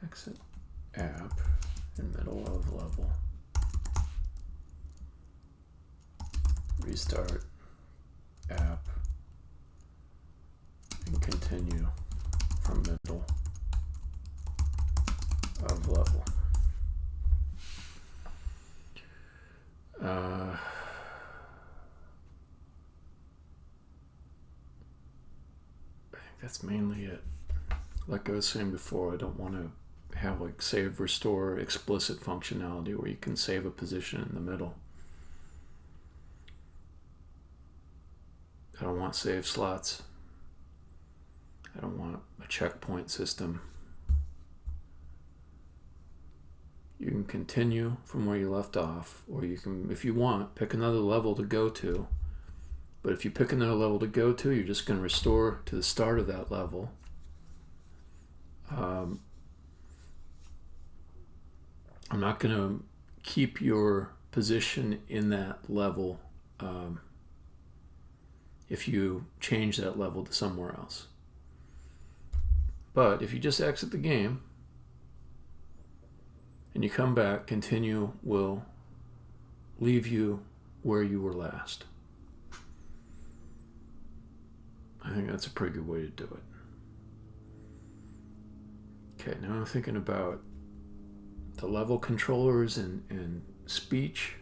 Exit app in middle of level. Restart app and continue from middle of level. I think that's mainly it. Like I was saying before, I don't want to have like save restore explicit functionality where you can save a position in the middle. I don't want save slots. I don't want a checkpoint system. You can continue from where you left off, or you can, if you want, pick another level to go to. But if you pick another level to go to, you're just going to restore to the start of that level. I'm not going to keep your position in that level if you change that level to somewhere else. But if you just exit the game and you come back, continue will leave you where you were last. I think that's a pretty good way to do it. Okay, now I'm thinking about the level controllers and speech.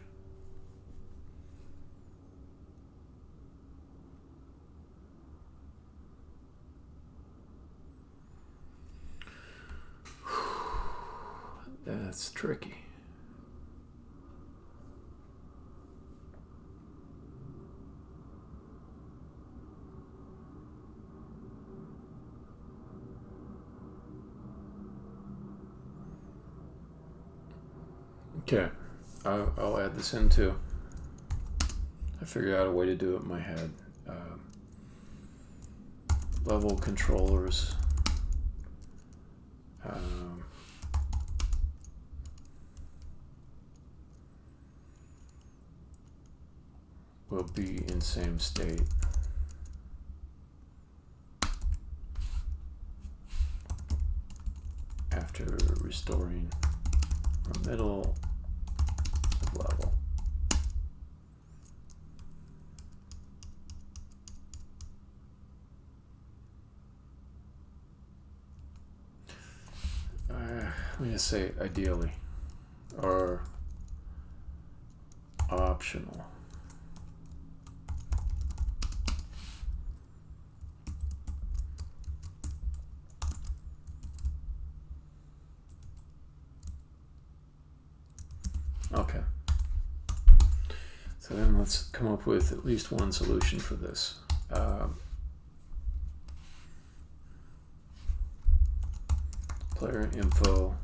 That's tricky. Okay, I'll add this in too. I figured out a way to do it in my head. Level controllers. Will be in same state. After restoring from middle of level. me just say ideally or optional. Okay. So then let's come up with at least one solution for this. Player info.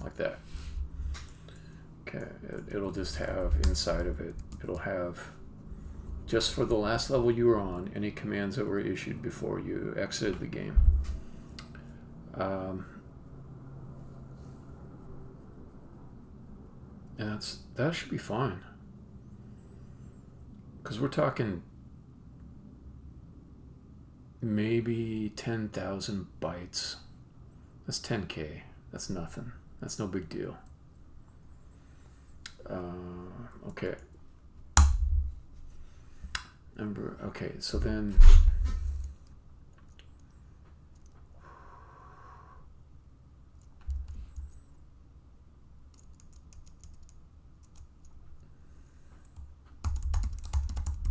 Like that. Okay, it'll just have inside of it, it'll have just for the last level you were on, any commands that were issued before you exited the game. And that should be fine. Because we're talking maybe 10,000 bytes. That's 10K. That's nothing. That's no big deal. Okay. Okay, so then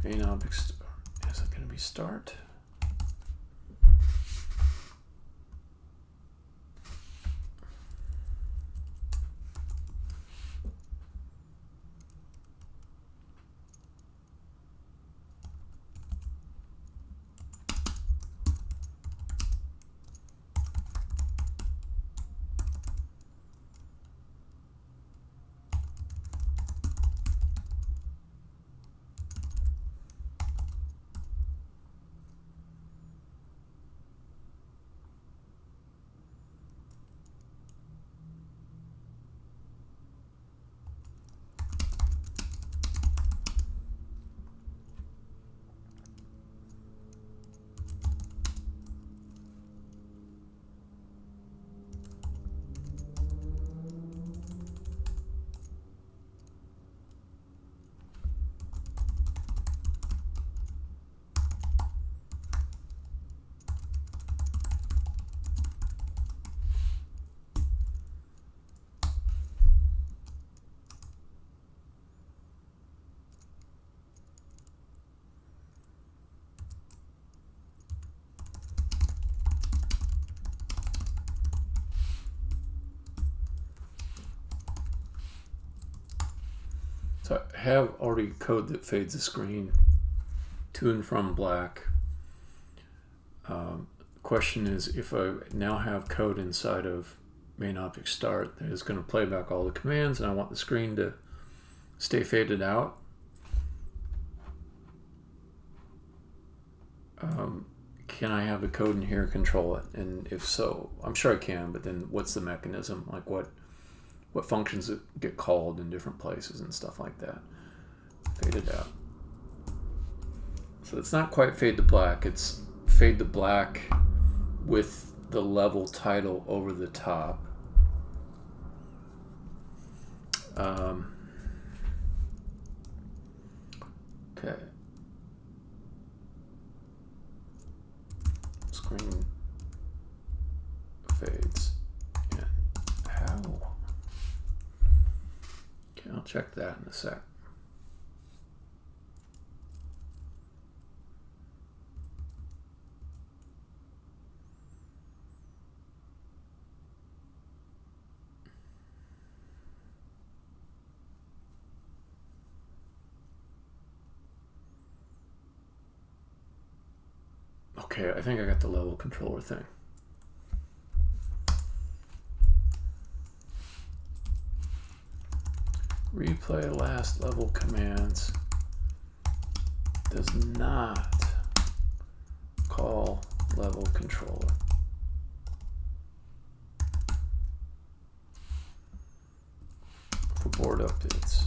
main object is it going to be start? So I have already code that fades the screen to and from black. Question is, if I now have code inside of main object start that is going to play back all the commands, and I want the screen to stay faded out, can I have the code in here control it? And if so, I'm sure I can, but then what's the mechanism? Like what functions get called in different places and stuff like that. Faded out. So it's not quite fade to black, it's fade to black with the level title over the top. Okay. Screen fades in. How? Okay, I'll check that in a sec. Okay, I think I got the level controller thing. Replay last level commands does not call level controller. For board updates.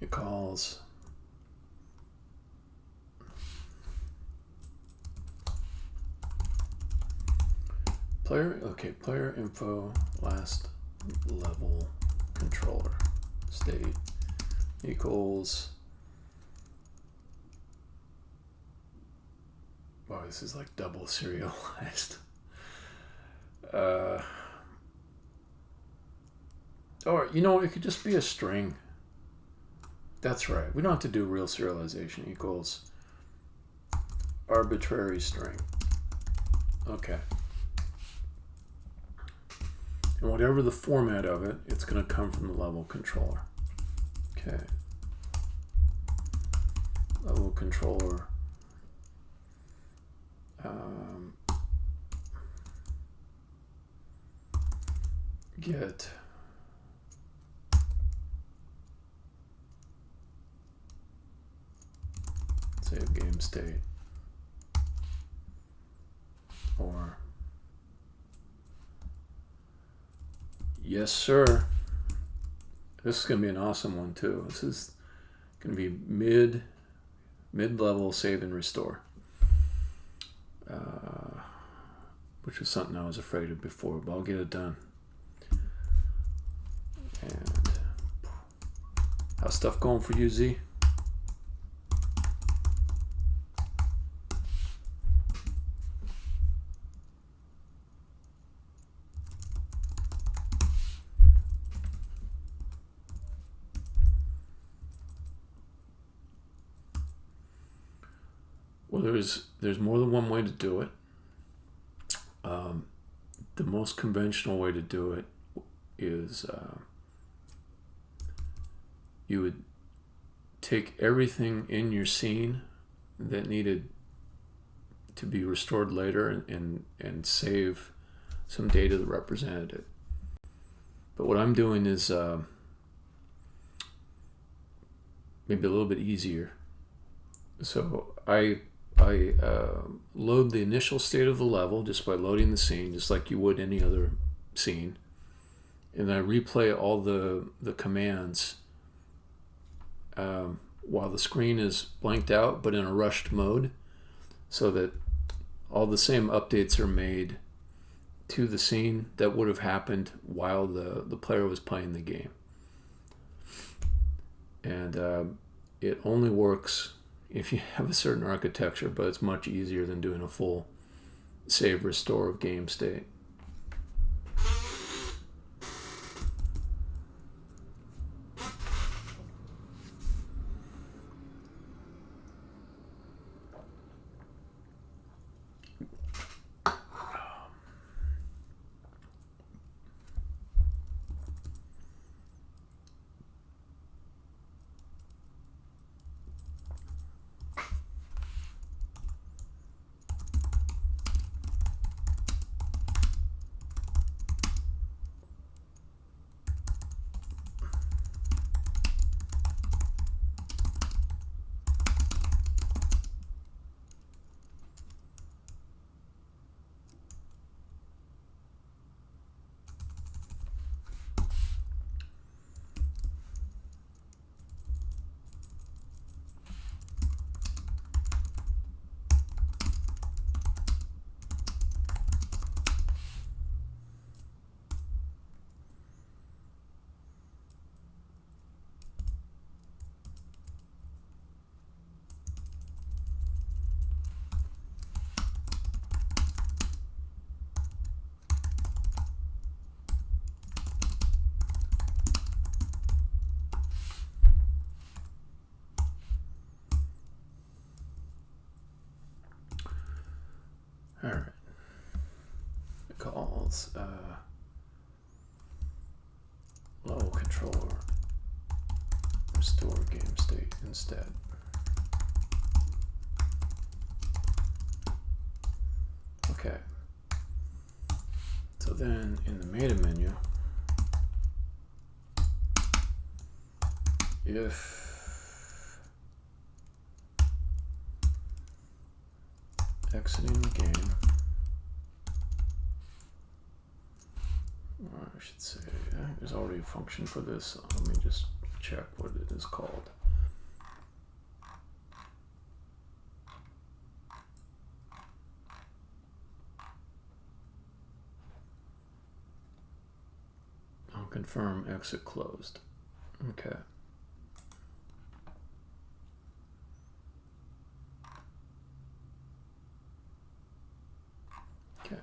it calls player info last level controller state equals, wow, this is like double serialized. Or, you know, it could just be a string. That's right. We don't have to do real serialization. Equals arbitrary string. Okay. And whatever the format of it, it's going to come from the level controller. Okay. Level controller. Get save game state, or yes sir, this is going to be an awesome one too. This is going to be mid-level save and restore, which was something I was afraid of before, but I'll get it done. And how's stuff going for you, Z? Well, there's more than one way to do it. The most conventional way to do it is you would take everything in your scene that needed to be restored later and save some data that represented it. But what I'm doing is maybe a little bit easier. So I load the initial state of the level just by loading the scene, just like you would any other scene. And I replay all the commands while the screen is blanked out, but in a rushed mode, so that all the same updates are made to the scene that would have happened while the player was playing the game. And it only works if you have a certain architecture, but it's much easier than doing a full save restore of game state. All right. It calls level controller restore game state instead. Okay. So then in the meta menu, if exiting the game, or I should say, there's already a function for this. So let me just check what it is called. I'll confirm exit closed. Okay. Okay.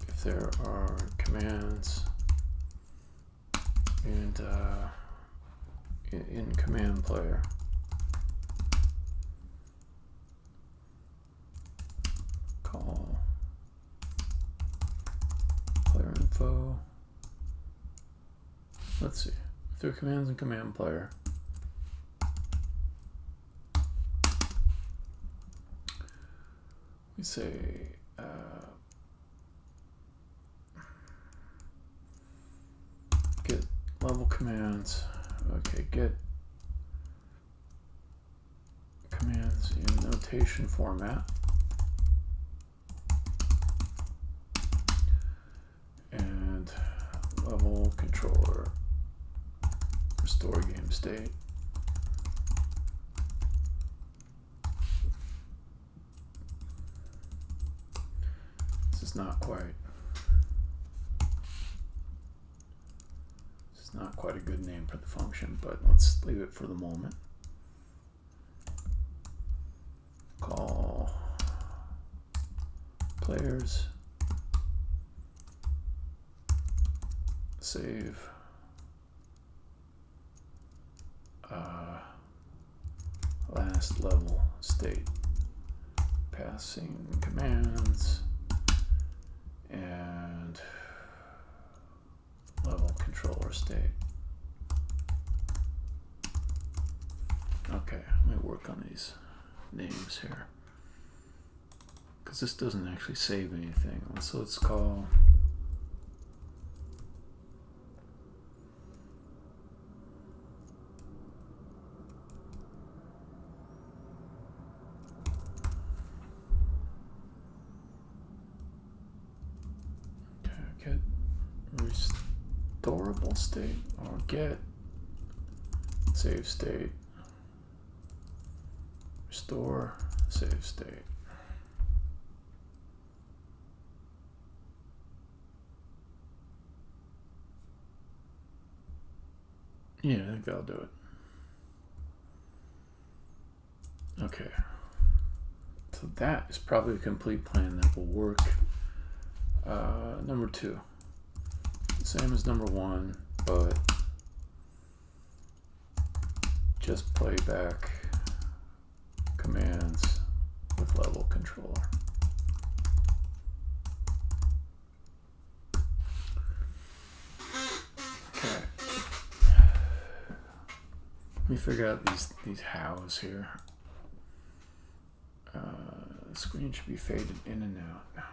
If there are commands and in command player, call player info. Let's see if there are commands in command player. We say get level commands. Okay, get commands in notation format. And level controller restore game state. This is not quite a good name for the function, but let's leave it for the moment. Call players, save last level state, passing commands, and level controller state. Okay, let me work on these names here, because this doesn't actually save anything. So let's call get restorable state, or get save state, restore save state. Yeah, I think that'll do it. Okay, so that is probably a complete plan that will work. Number 2, same as number 1, but just play back commands with level controller. Okay, let me figure out these hows here. The screen should be faded in and out.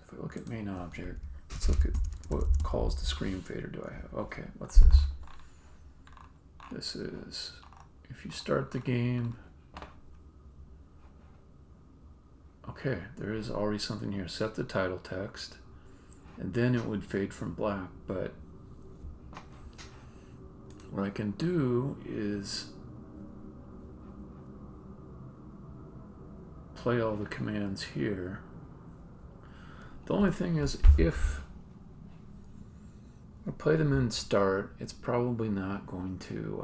If we look at main object, let's look at what calls the screen fader do I have. Okay, what's this? This is if you start the game. Okay, there is already something here. Set the title text, and then it would fade from black. But what I can do is play all the commands here. The only thing is, if I play them in start, it's probably not going to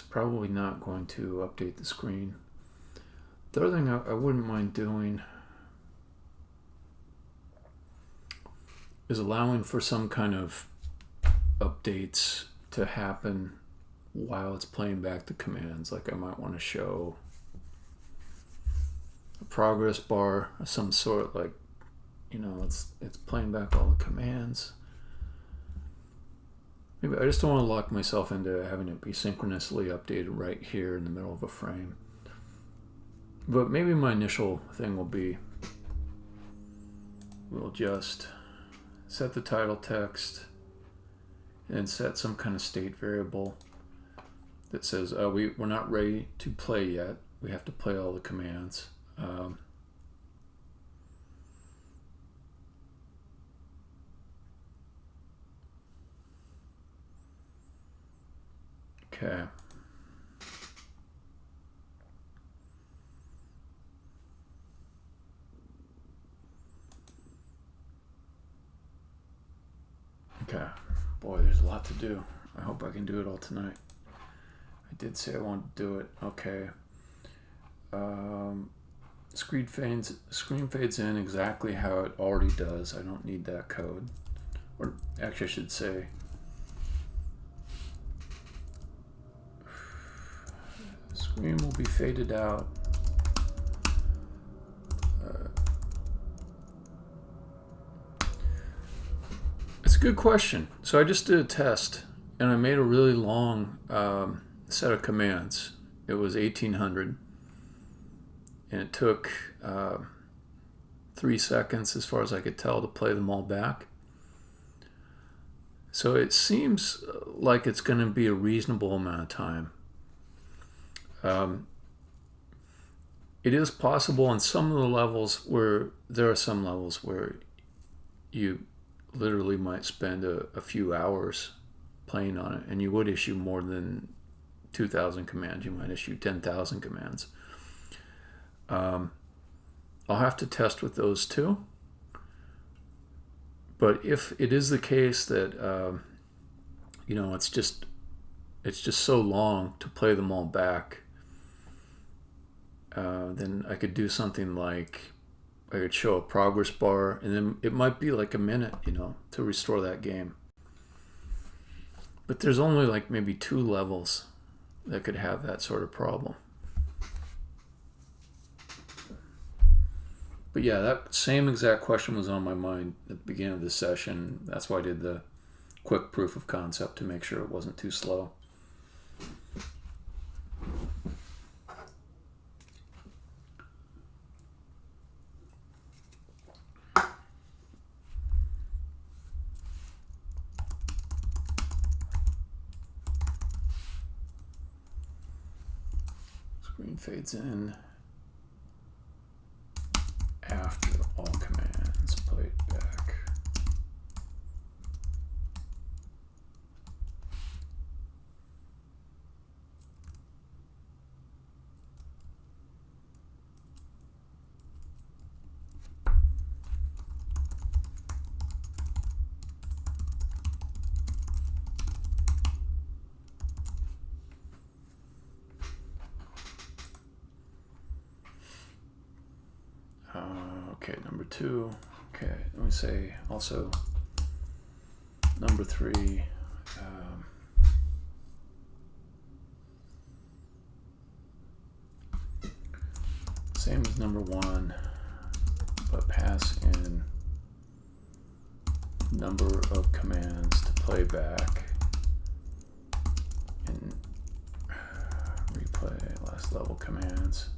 update the screen. The other thing I wouldn't mind doing is allowing for some kind of updates to happen while it's playing back the commands. Like I might want to show a progress bar of some sort, like, you know, it's playing back all the commands. Maybe I just don't want to lock myself into having it be synchronously updated right here in the middle of a frame. But maybe my initial thing will be, we'll just set the title text and set some kind of state variable that says we're not ready to play yet. We have to play all the commands. Okay. Okay. Boy, there's a lot to do. I hope I can do it all tonight. I did say I wanted to do it. Okay. Screen fades in exactly how it already does. I don't need that code. Or actually I should say, screen will be faded out. It's a good question. So I just did a test and I made a really long set of commands. It was 1800 and it took 3 seconds as far as I could tell to play them all back. So it seems like it's going to be a reasonable amount of time. It is possible on some of the levels where there are some levels where you literally might spend a few hours playing on it, and you would issue more than 2,000 commands. You might issue 10,000 commands. I'll have to test with those too. But if it is the case that you know, it's just so long to play them all back, then I could do something like I could show a progress bar, and then it might be like a minute, you know, to restore that game. But there's only like maybe 2 levels that could have that sort of problem. But yeah, that same exact question was on my mind at the beginning of this session. That's why I did the quick proof of concept to make sure it wasn't too slow. Screen fades in after all commands played back. Okay, number 2. Okay, let me say also number 3. Same as number 1, but pass in number of commands to play back and replay last level commands.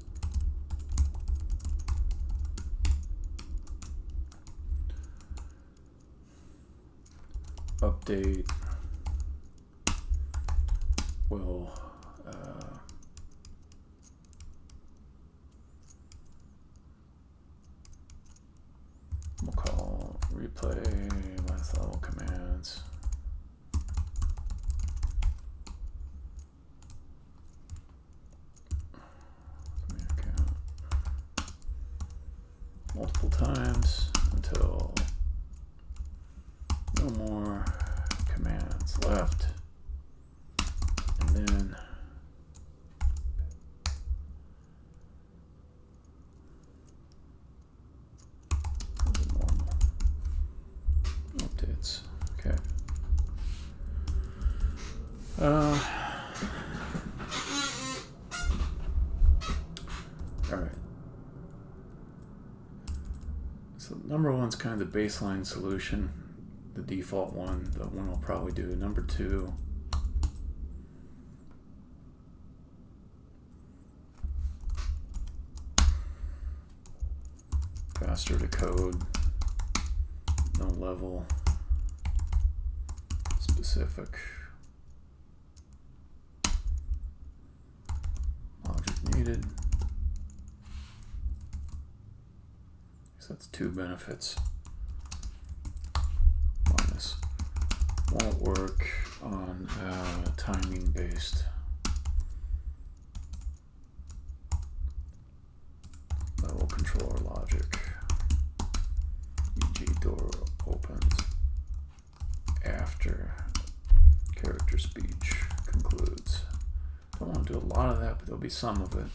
Update will we'll call replay last level commands. Multiple times until no more commands left, and then normal updates. Okay. All right. So number one's kind of the baseline solution, the default one, the one I'll probably do. Number two, faster to code, no level specific, logic needed. So that's two benefits. Minus won't work on timing based. Level controller logic. E.g. door opens after character speech concludes. Don't want to do a lot of that, but there'll be some of it.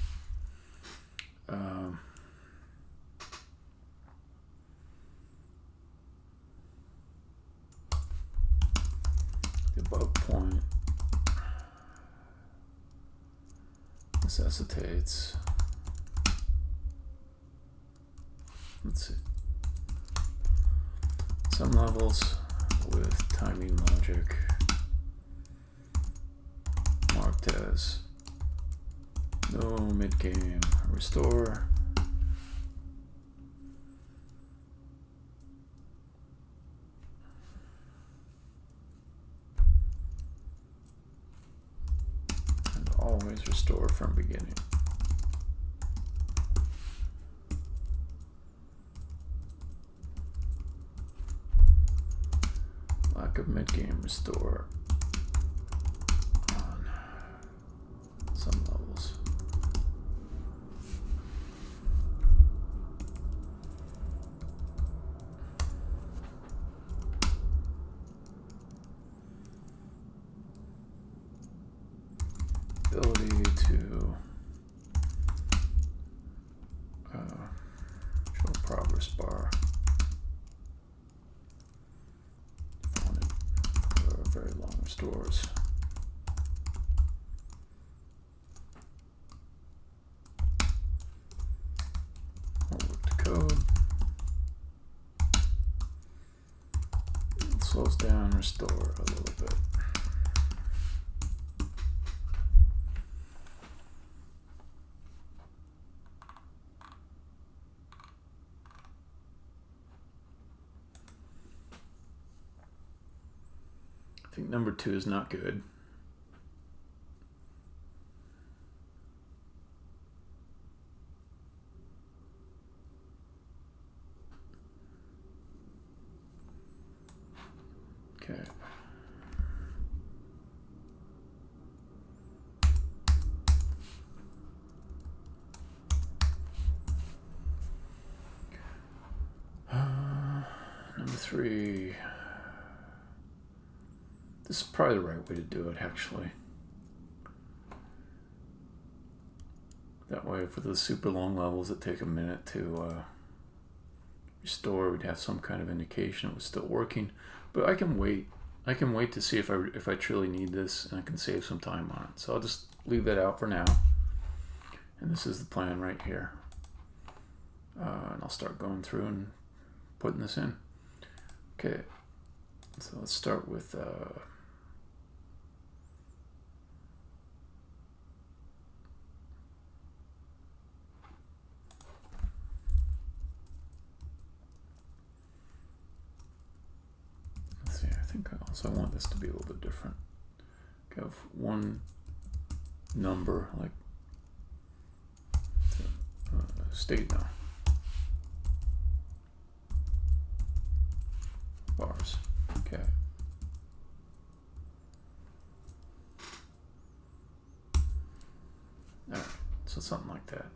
Debug point necessitates, let's see, some levels with timing logic marked as no mid-game restore. And always restore from beginning. Lack of mid-game restore on some levels. Ability to show progress bar. Very long restores. Won't work to code. It slows down restore a little bit. I think number two is not good. Okay. Number three. This is probably the right way to do it, actually. That way, for the super long levels that take a minute to restore, we'd have some kind of indication it was still working. But I can wait. I can wait to see if I truly need this, and I can save some time on it. So I'll just leave that out for now. And this is the plan right here. And I'll start going through and putting this in. Okay. So let's start with I think I also want this to be a little bit different. Have one number, like state now. Bars. Okay. Alright, so something like that.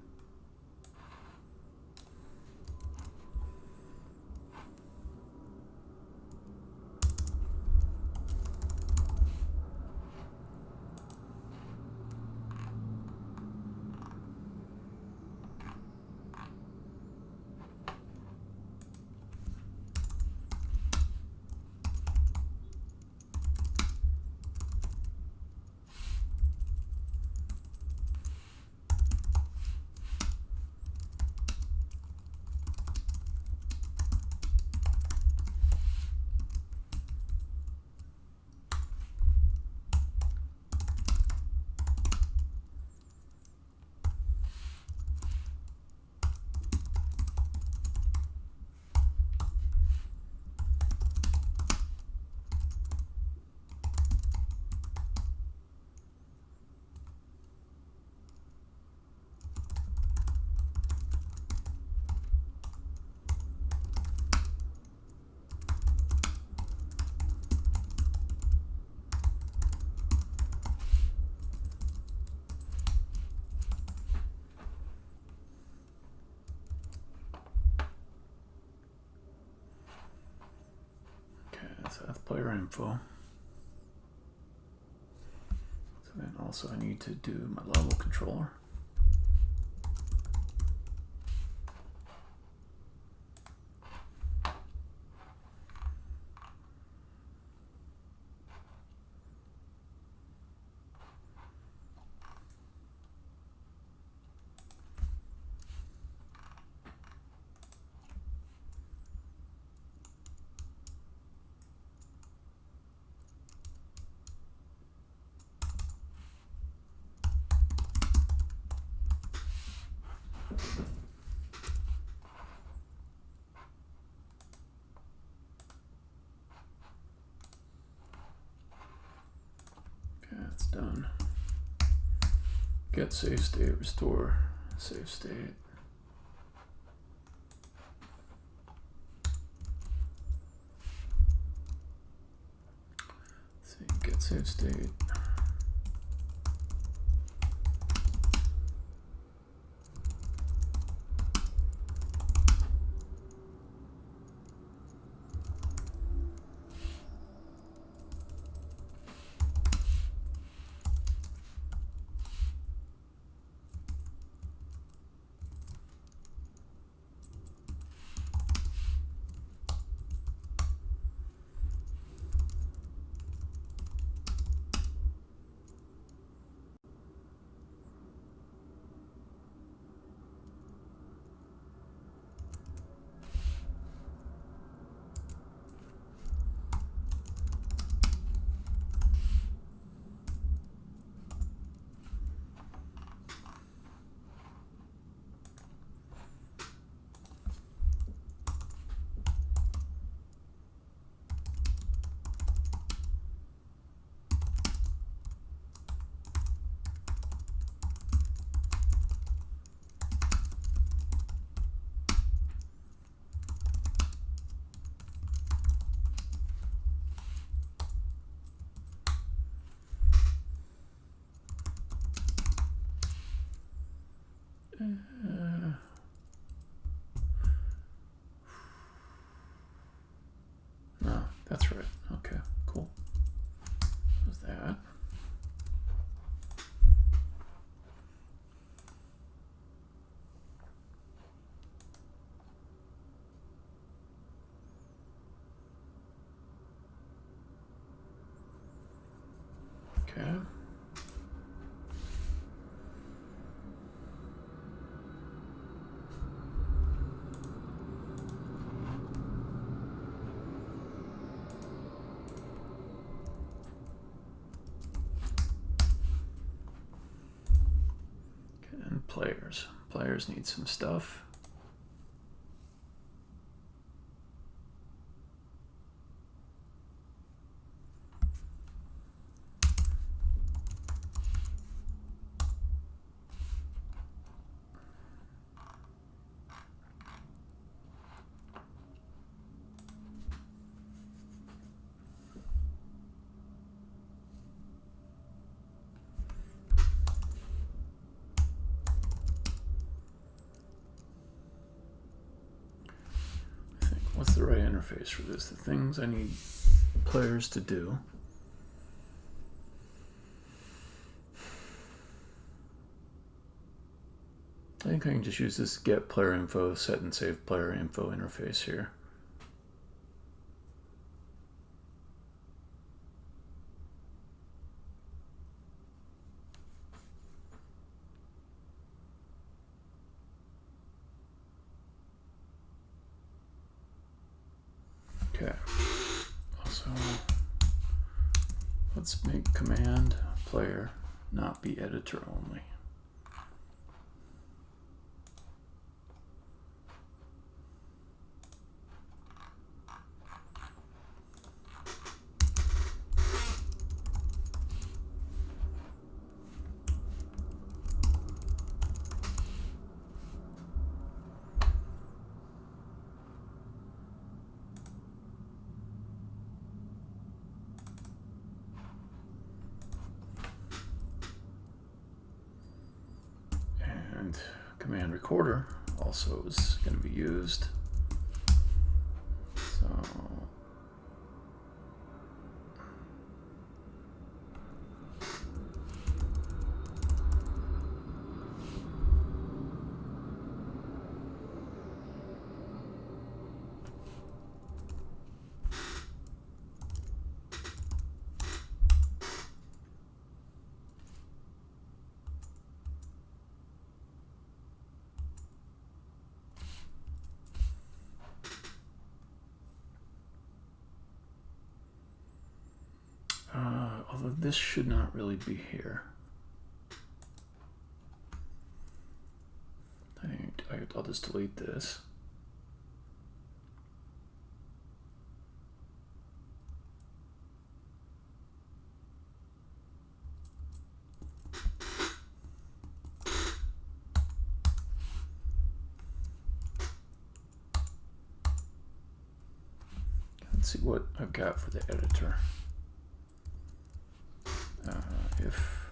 Path player info. So then also I need to do my level controller. That's done. Get save state, restore save state. Let's see, get save state. No, that's right. Okay, cool. There's that. Okay. And players. Players need some stuff. What's the right interface for this? The things I need players to do. I think I can just use this get player info, set and save player info interface here. Okay. Also, let's make command player not be editor only. Command recorder also is going to be used. So Although this should not really be here. I'll just delete this. Let's see what I've got for the editor. If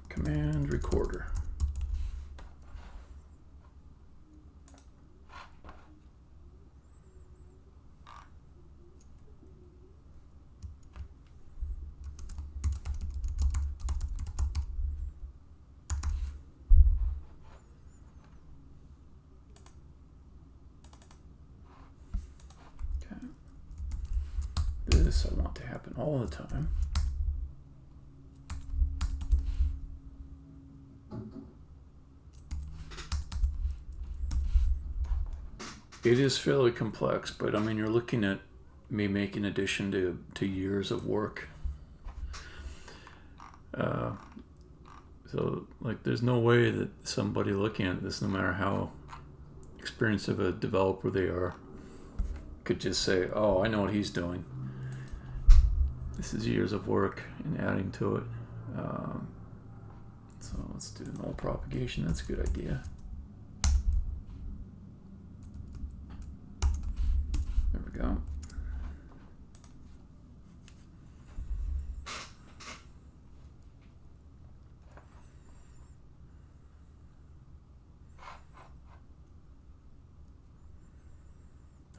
command recorder. Okay. This I want to happen all the time. It is fairly complex, but I mean, you're looking at me making addition to years of work. So, like, there's no way that somebody looking at this, no matter how experienced of a developer they are, could just say, oh, I know what he's doing. This is years of work and adding to it. So let's do null propagation. That's a good idea. There we go.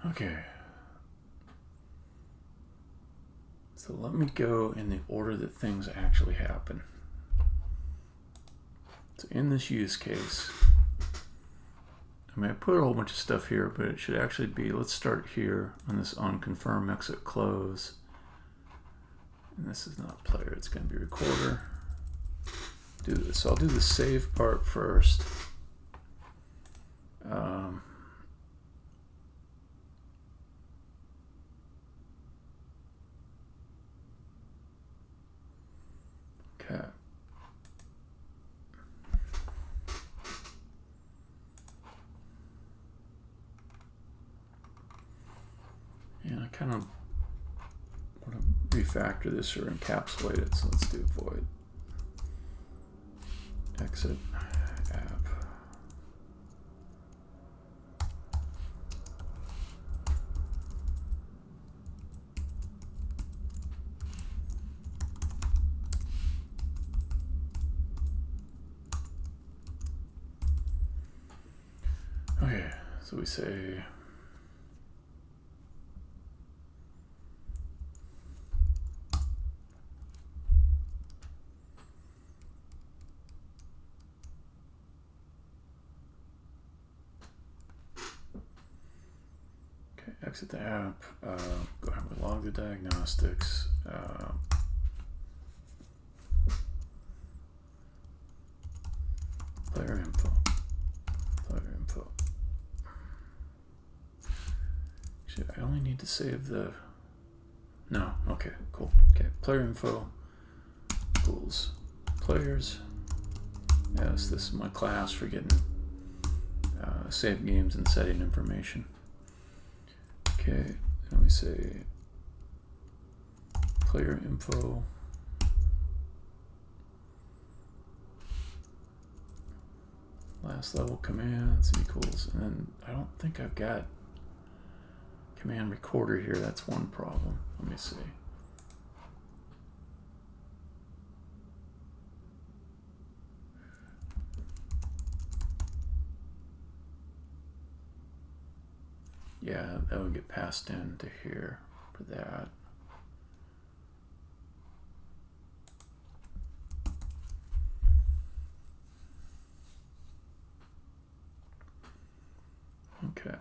Okay. So let me go in the order that things actually happen. So in this use case, I mean, I put a whole bunch of stuff here, but it should actually be, let's start here on this onConfirm exit close. And this is not player, it's going to be recorder. Do this. So I'll do the save part first. Okay. And I kind of want to refactor this or encapsulate it, so let's do void exit app. Okay, so we say exit the app, go ahead and log the diagnostics, player info. Actually, I only need to save the, no, okay, cool. Okay, player info equals players. Yes, this is my class for getting save games and setting information. Okay, let me say player info last level commands equals, and then I don't think I've got command recorder here. That's one problem. Let me see. Yeah, that would get passed into here for that. Okay.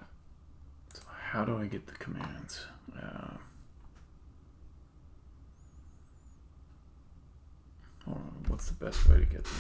So how do I get the commands? What's the best way to get them?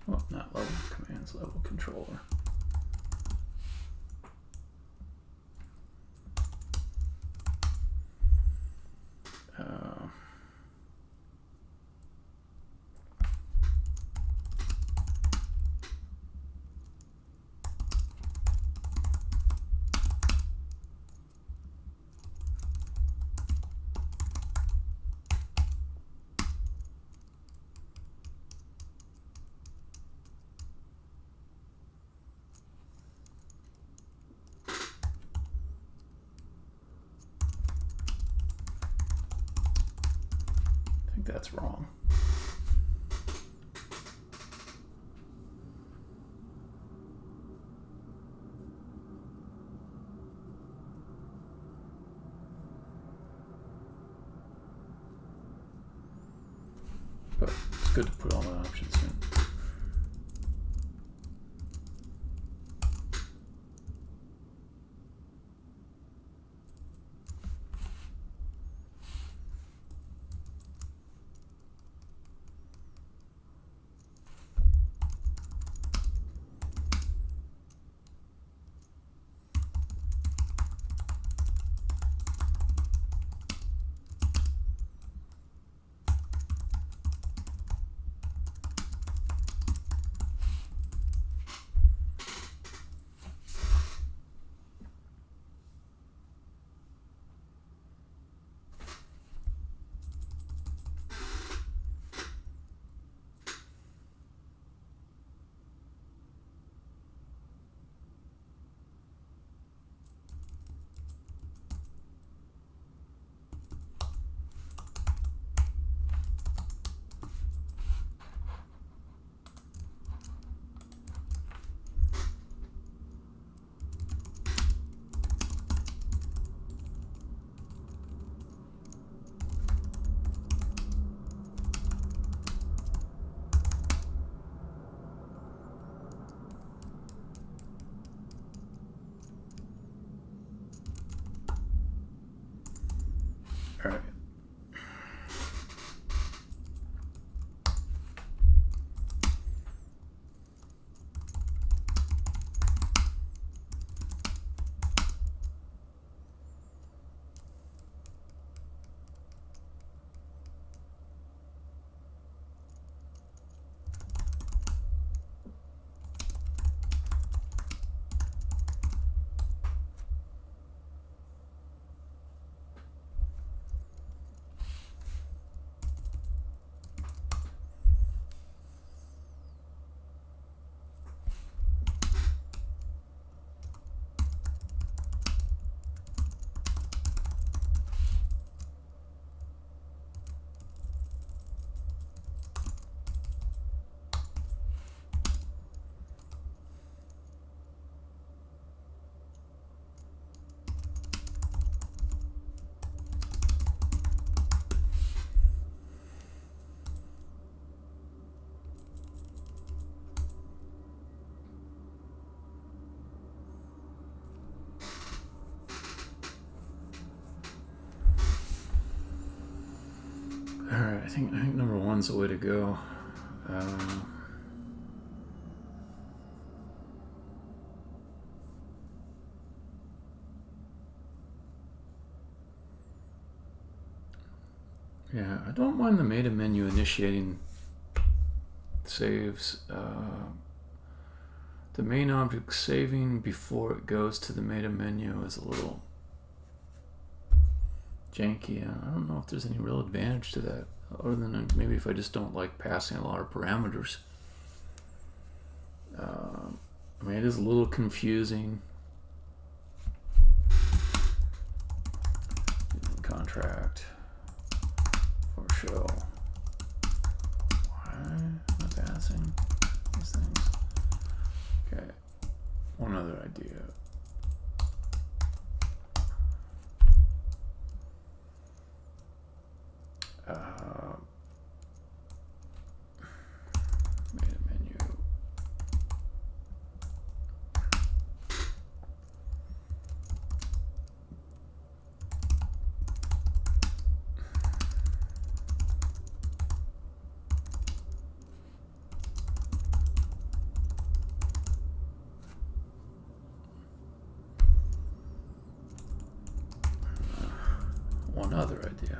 Well, not level commands, level controller. I think that's wrong. But it's good to put all the options in. All right. All right, I think number one's the way to go. Yeah, I don't mind the meta menu initiating saves. The main object saving before it goes to the meta menu is a little janky. I don't know if there's any real advantage to that, other than maybe if I just don't like passing a lot of parameters. I mean, it is a little confusing. Contract for show. Why am I passing these things? Okay, one other idea. Meta menu. One other idea.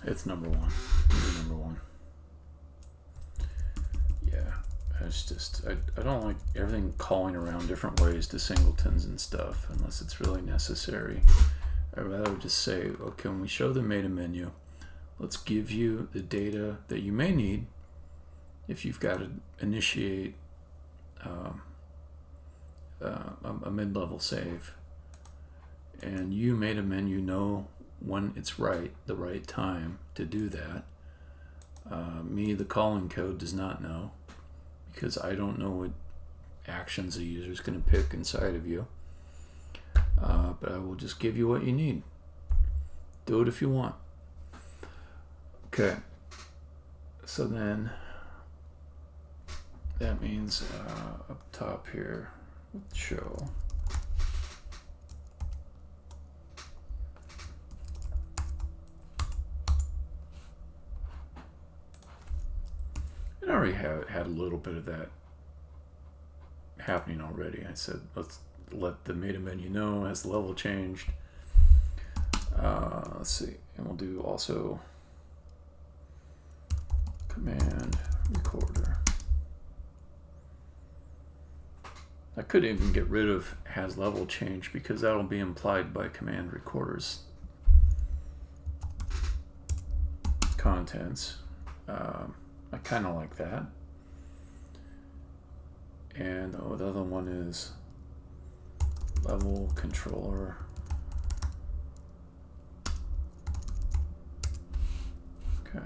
It's number one. Number one. Yeah, it's just I don't like everything calling around different ways to singletons and stuff unless it's really necessary. I'd rather just say, okay, when we show the meta menu, let's give you the data that you may need if you've got to initiate a mid-level save, and you meta menu know when it's the right time to do that. Me, the calling code, does not know, because I don't know what actions the user is going to pick inside of you. But I will just give you what you need. Do it if you want. Okay. So then that means up top here, show. I already had a little bit of that happening already. I said, let's let the meta menu know as the level changed. Let's see, and we'll do also command recorder. I could even get rid of has level change because that'll be implied by command recorder's contents. I kind of like that. And the other one is level controller. Okay.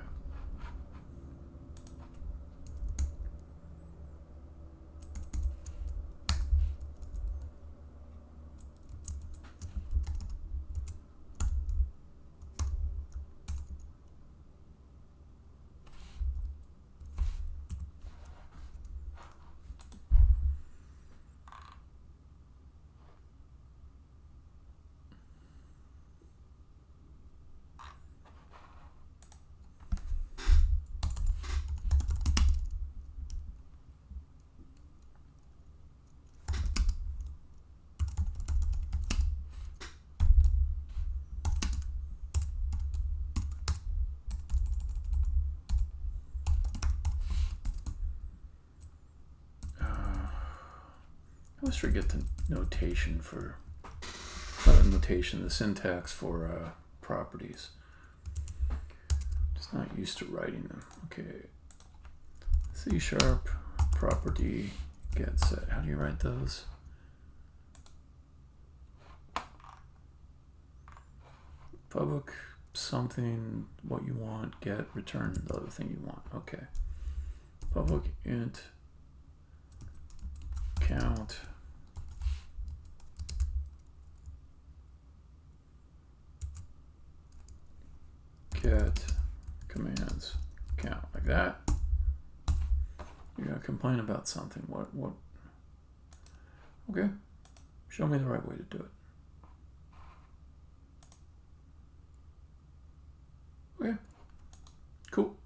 I always forget the notation for, not the notation, the syntax for properties. Just not used to writing them. Okay. C# property get set. How do you write those? Public something, what you want, get, return the other thing you want. Okay. Public int count. get commands count like that. You're gonna complain about something. What? Okay, show me the right way to do it. Okay, cool.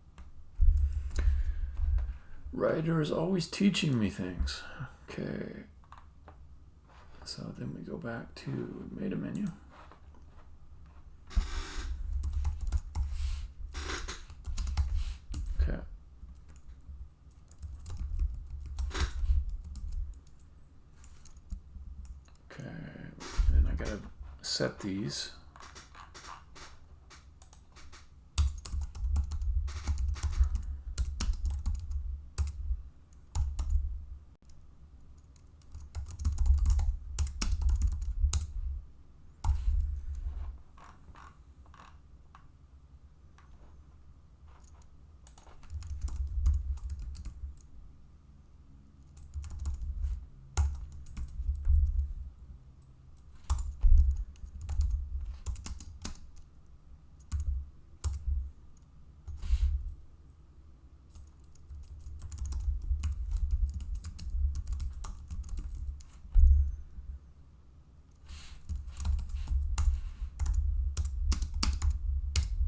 Writer is always teaching me things. Okay, so then we go back to meta menu. Okay. Okay, then I gotta set these.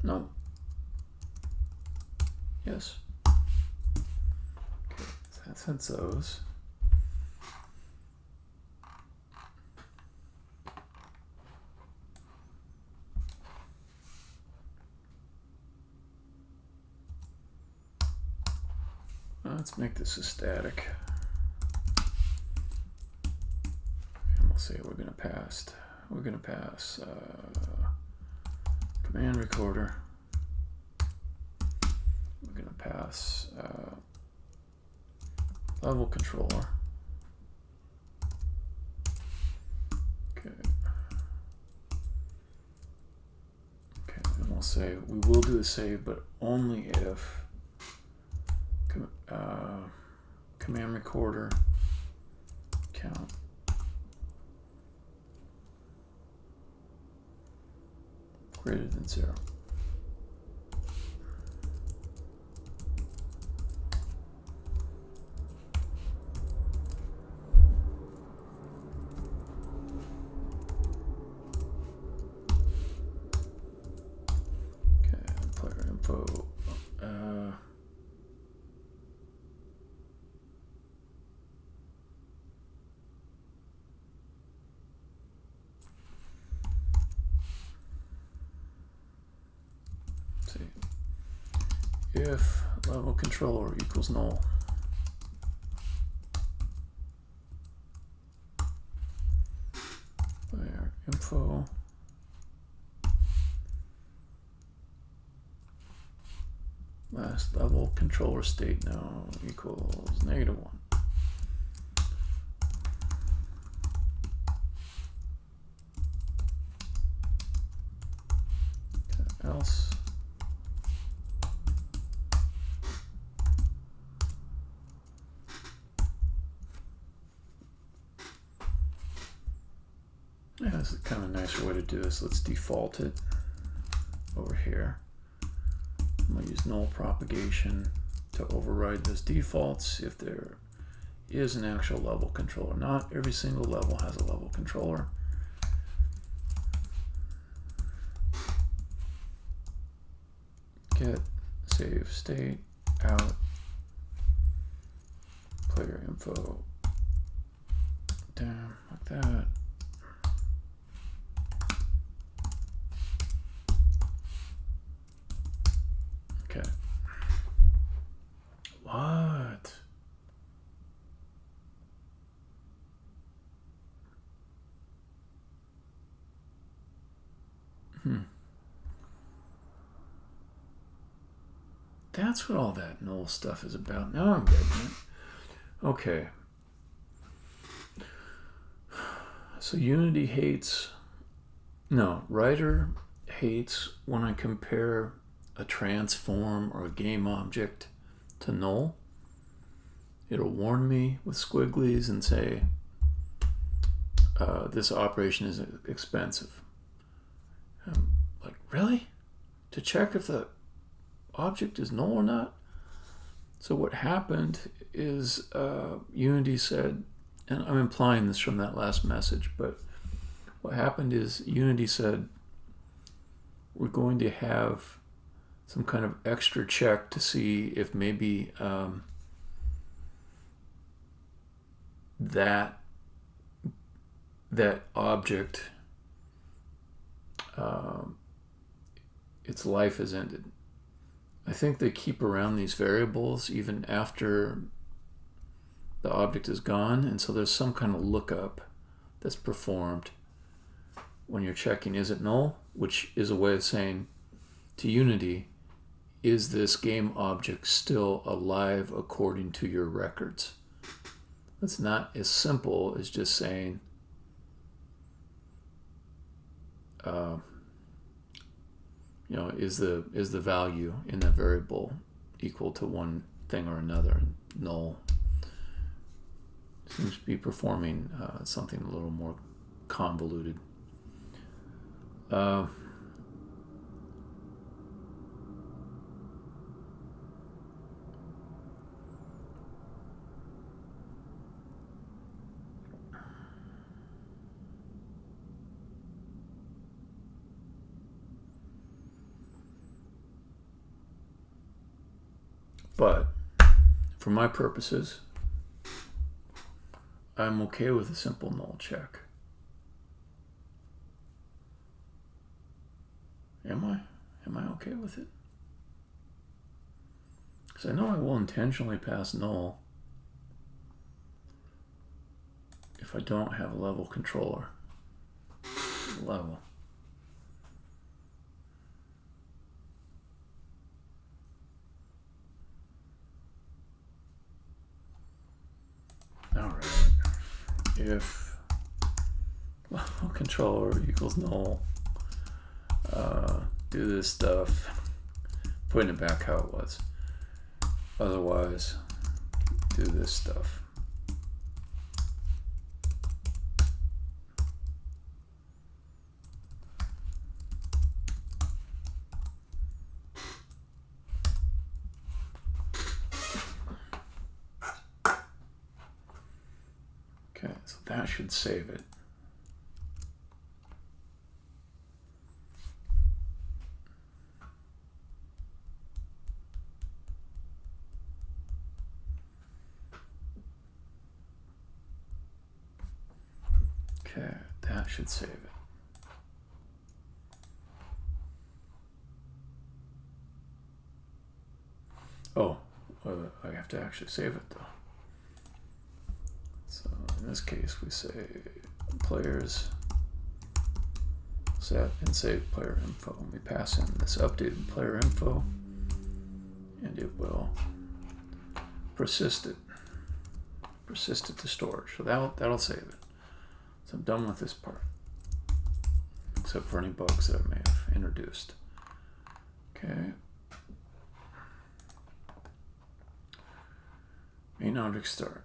No. Yes. Okay, so that sets those. Let's make this a static. And we'll say we're gonna pass. Command recorder. We're going to pass level controller. Okay. Okay, and we'll say we will do a save, but only if command recorder count greater than 0. Okay, player info. If level controller equals null, player info last level controller state now equals -1. Okay, else. Yeah, this is kind of a nicer way to do this. Let's default it over here. I'm going to use null propagation to override those defaults if there is an actual level controller. Not every single level has a level controller. Get save state out player info down like that. Okay. What? That's what all that null stuff is about. Now I'm getting it. Okay. So Unity hates, no, Writer hates when I compare a transform or a game object to null. It'll warn me with squigglies and say, this operation is expensive. I'm like, really? to check if the object is null or not. So what happened is Unity said, and I'm implying this from that last message, but what happened is Unity said, we're going to have some kind of extra check to see if maybe that object, its life has ended. I think they keep around these variables even after the object is gone, and so there's some kind of lookup that's performed when you're checking, is it null? Which is a way of saying to Unity, is this game object still alive according to your records? It's not as simple as just saying, is the value in that variable equal to one thing or another? Null seems to be performing something a little more convoluted. But for my purposes, I'm okay with a simple null check. Am I? Am I okay with it? Because I know I will intentionally pass null if I don't have a level controller. Level. Alright. If level controller equals null, do this stuff, putting it back how it was. Otherwise, do this stuff. Okay, so that should save it. Okay, that should save it. Oh, I have to actually save it though. So in this case, we say players set and save player info. And we pass in this updated player info, and it will persist it to storage. So that'll save it. So I'm done with this part, except for any bugs that I may have introduced. Okay. Main object start.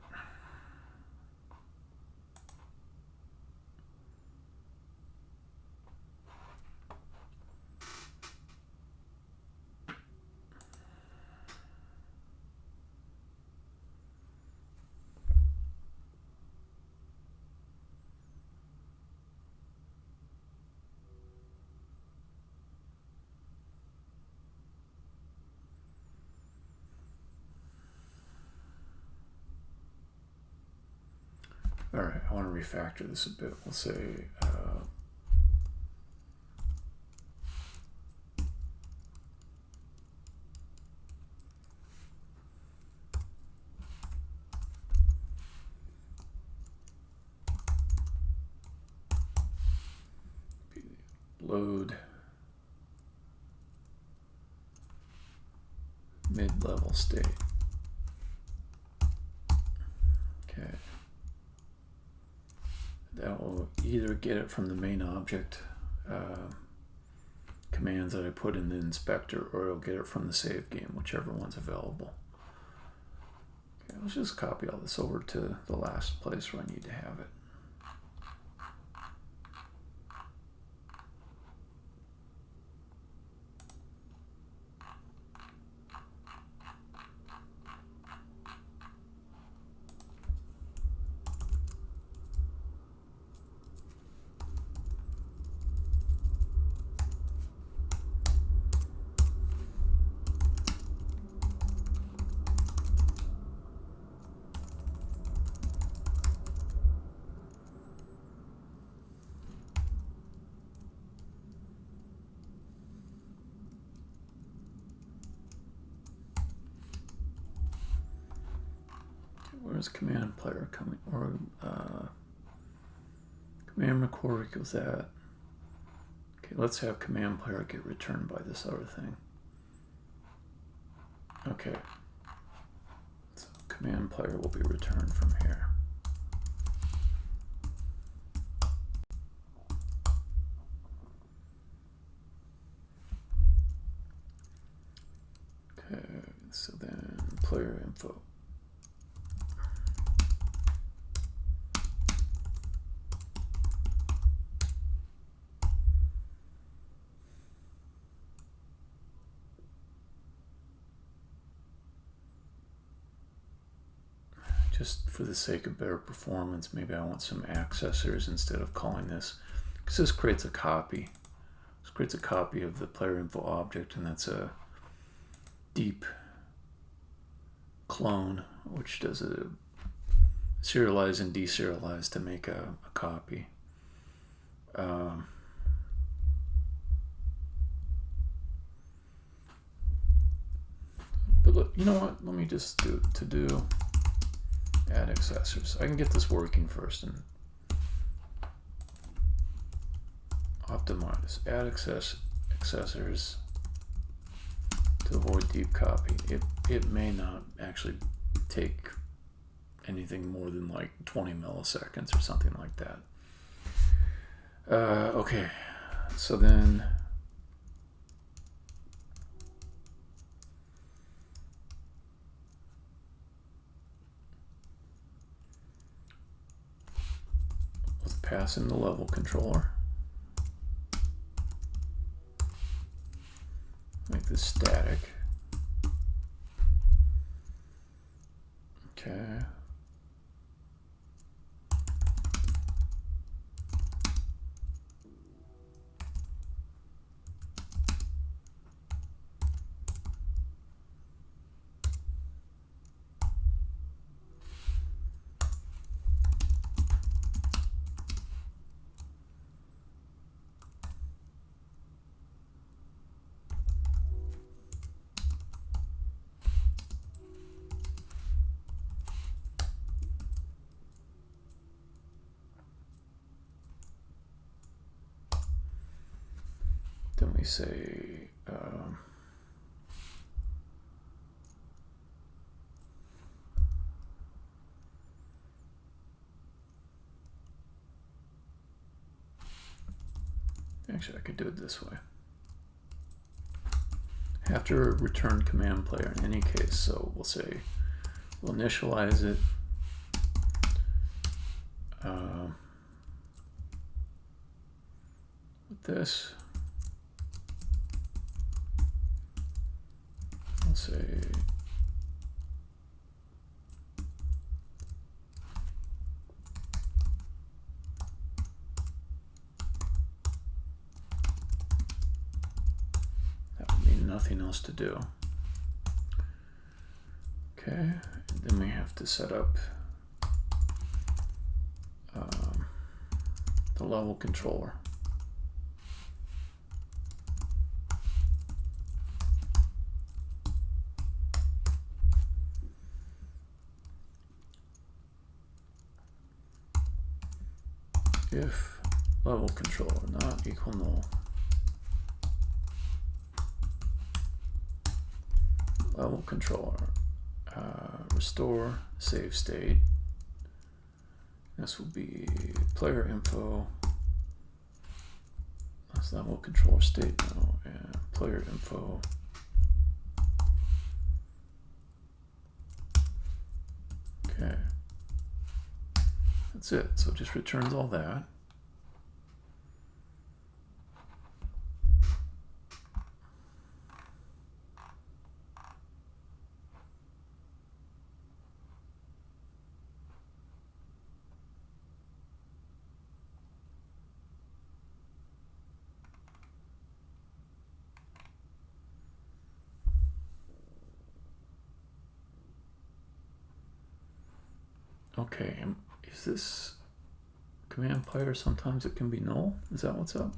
All right, I want to refactor this a bit. We'll say load mid-level state. Okay. That will either get it from the main object commands that I put in the inspector, or it'll get it from the save game, whichever one's available. Okay, let's just copy all this over to the last place where I need to have it. Where's command player coming? Or command recorder equals that. Okay, let's have command player get returned by this other thing. Okay. So command player will be returned from here. Okay, so then player info. Just for the sake of better performance, maybe I want some accessors instead of calling this, because this creates a copy. This creates a copy of the player info object, and that's a deep clone, which does a serialize and deserialize to make a copy. But look, you know what? Let me just do add accessors. I can get this working first and optimize. Add accessors to avoid deep copy. It may not actually take anything more than like 20 milliseconds or something like that. Okay, so then let's pass in the level controller. Make this static. Okay. Then we say actually I could do it this way. Have to return command player in any case, so we'll say we'll initialize it. With this, we'll say that would mean nothing else to do. Okay, and then we have to set up the level controller. If level controller not equal null, level controller restore save state. This will be player info. That's level controller state now, and player info. Okay. That's it. So it just returns all that. Okay, is this command player? Sometimes it can be null. Is that what's up?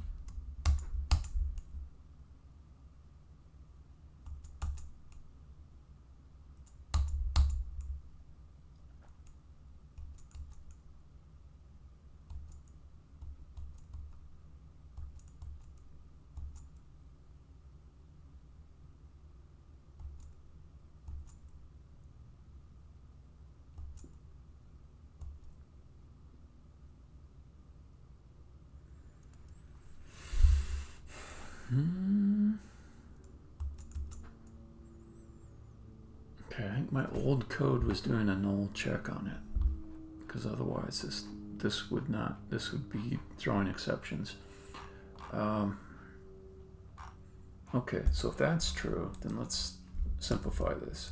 Okay, I think my old code was doing a null check on it, because otherwise this would be throwing exceptions. Okay, so if that's true, then let's simplify this.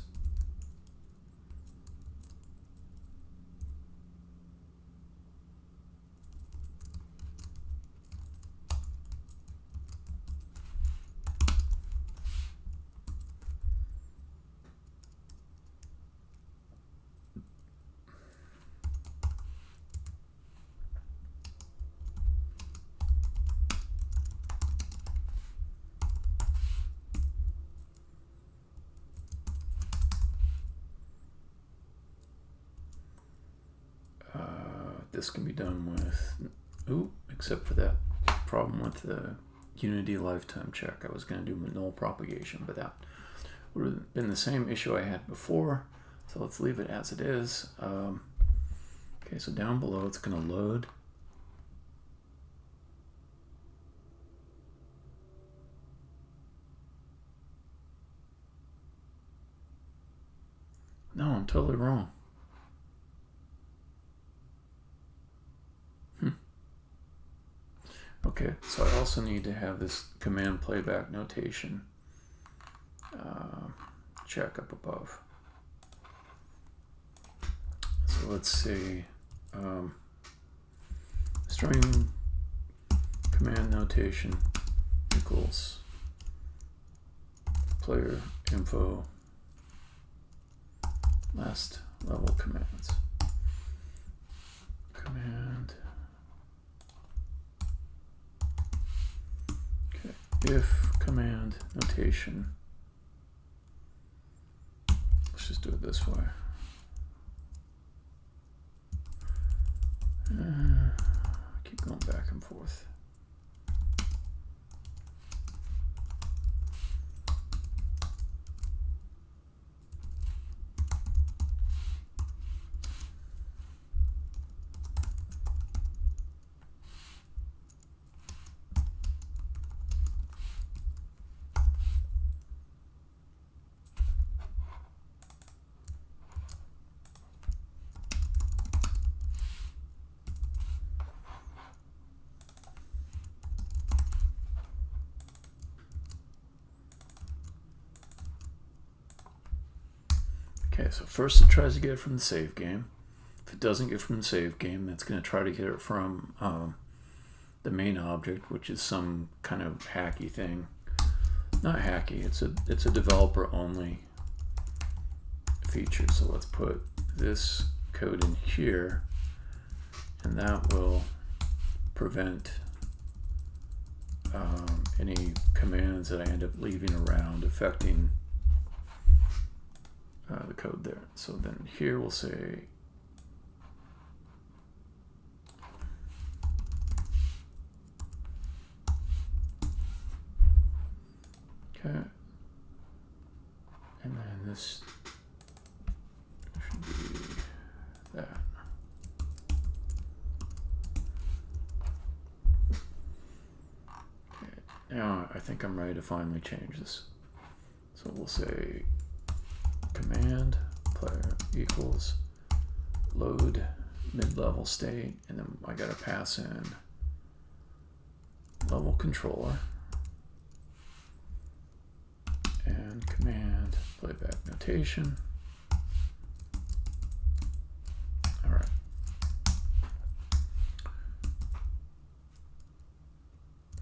This can be done with, except for that problem with the Unity lifetime check. I was going to do null propagation, but that would have been the same issue I had before. So let's leave it as it is. Okay, so down below it's going to load. No, I'm totally wrong. Okay, so I also need to have this command playback notation check up above. So let's say string command notation equals player info last level commands. Command. Okay, if command notation. Let's just do it this way. Keep going back and forth. Okay, so first it tries to get it from the save game. If it doesn't get from the save game, it's going to try to get it from the main object, which is some kind of hacky thing. Not hacky, it's a developer only feature. So let's put this code in here, and that will prevent any commands that I end up leaving around affecting the code there. So then here we'll say okay, and then this should be that. Okay, now I think I'm ready to finally change this. So we'll say command player equals load mid-level state, and then I gotta pass in level controller and command playback notation. All right.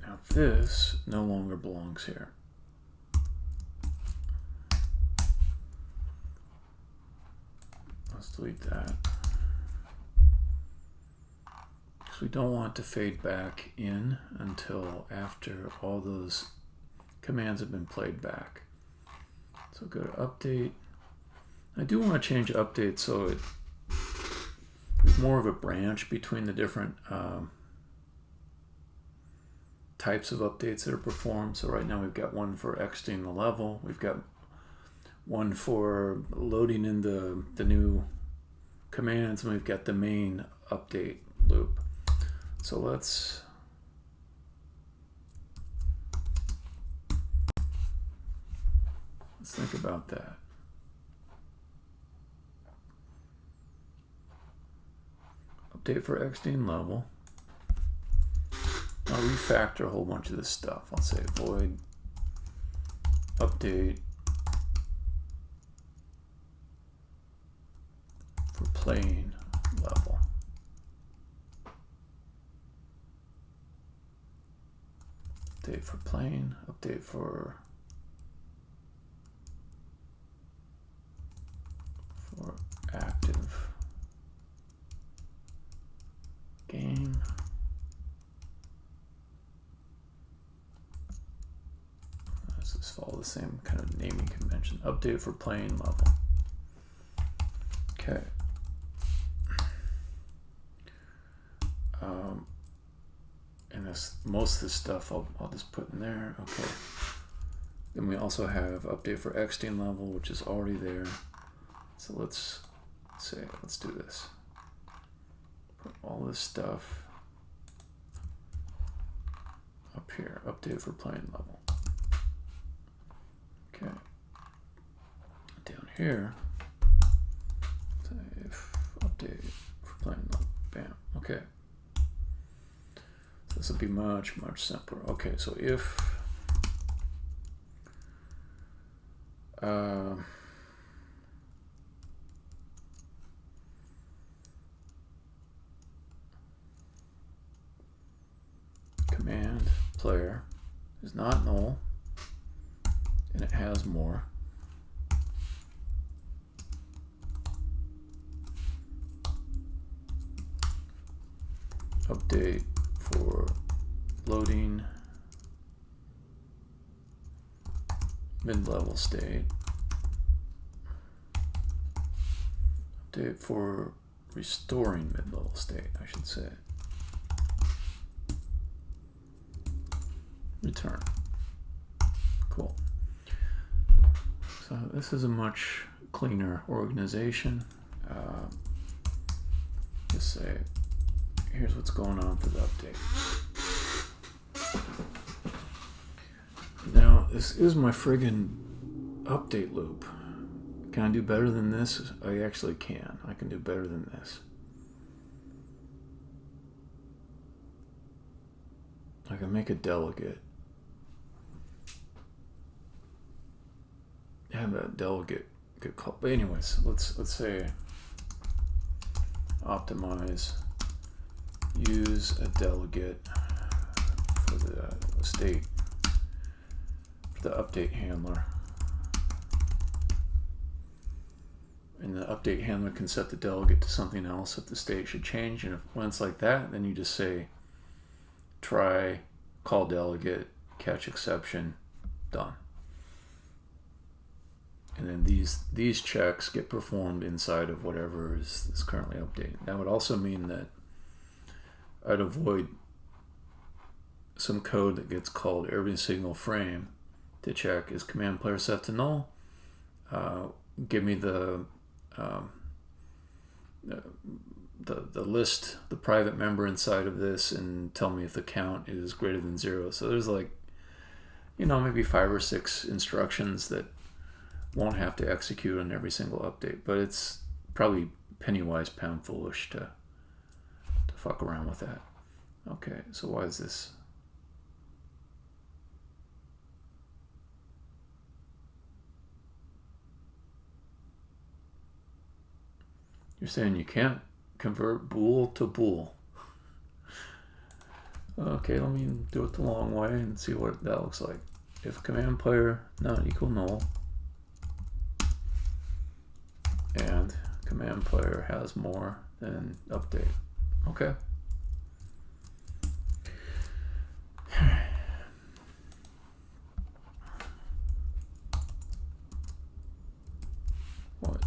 Now this no longer belongs here. Let's delete that. So we don't want to fade back in until after all those commands have been played back. So go to update. I do want to change update so it's more of a branch between the different types of updates that are performed. So right now we've got one for exiting the level. We've got one for loading in the new commands, and we've got the main update loop. So let's Let's think about that. Update for XD level. I'll refactor a whole bunch of this stuff. I'll say void update for plane level. Update for plane, update for active game. Let's just follow the same kind of naming convention. Update for plane level. Okay. And most of this stuff I'll just put in there. Okay. Then we also have update for XD level, which is already there. So let's do this. Put all this stuff up here. Update for plane level. Okay. Down here, say if update for plane level. Bam. Okay. So this will be much simpler. Okay. So if command player is not null and it has more, update for loading mid-level state, update for restoring mid-level state, I should say. Return. Cool. So this is a much cleaner organization. Just say, here's what's going on for the update. Now, this is my friggin' update loop. Can I do better than this? I actually can. I can do better than this. I can make a delegate. Have a delegate get called. But anyways, let's say optimize, use a delegate for the state, for the update handler. And the update handler can set the delegate to something else if the state should change. And when it's like that, then you just say try, call delegate, catch exception, done. And then these checks get performed inside of whatever is currently updating. That would also mean that I'd avoid some code that gets called every single frame to check is command player set to null. Give me the list, the private member inside of this, and tell me if the count is greater than 0. So there's like, maybe 5 or 6 instructions that won't have to execute on every single update, but it's probably penny wise pound foolish to fuck around with that. Okay, so why is this? You're saying you can't convert bool to bool. Okay, let me do it the long way and see what that looks like. If command player not equal null and command player has more than update. Okay. What?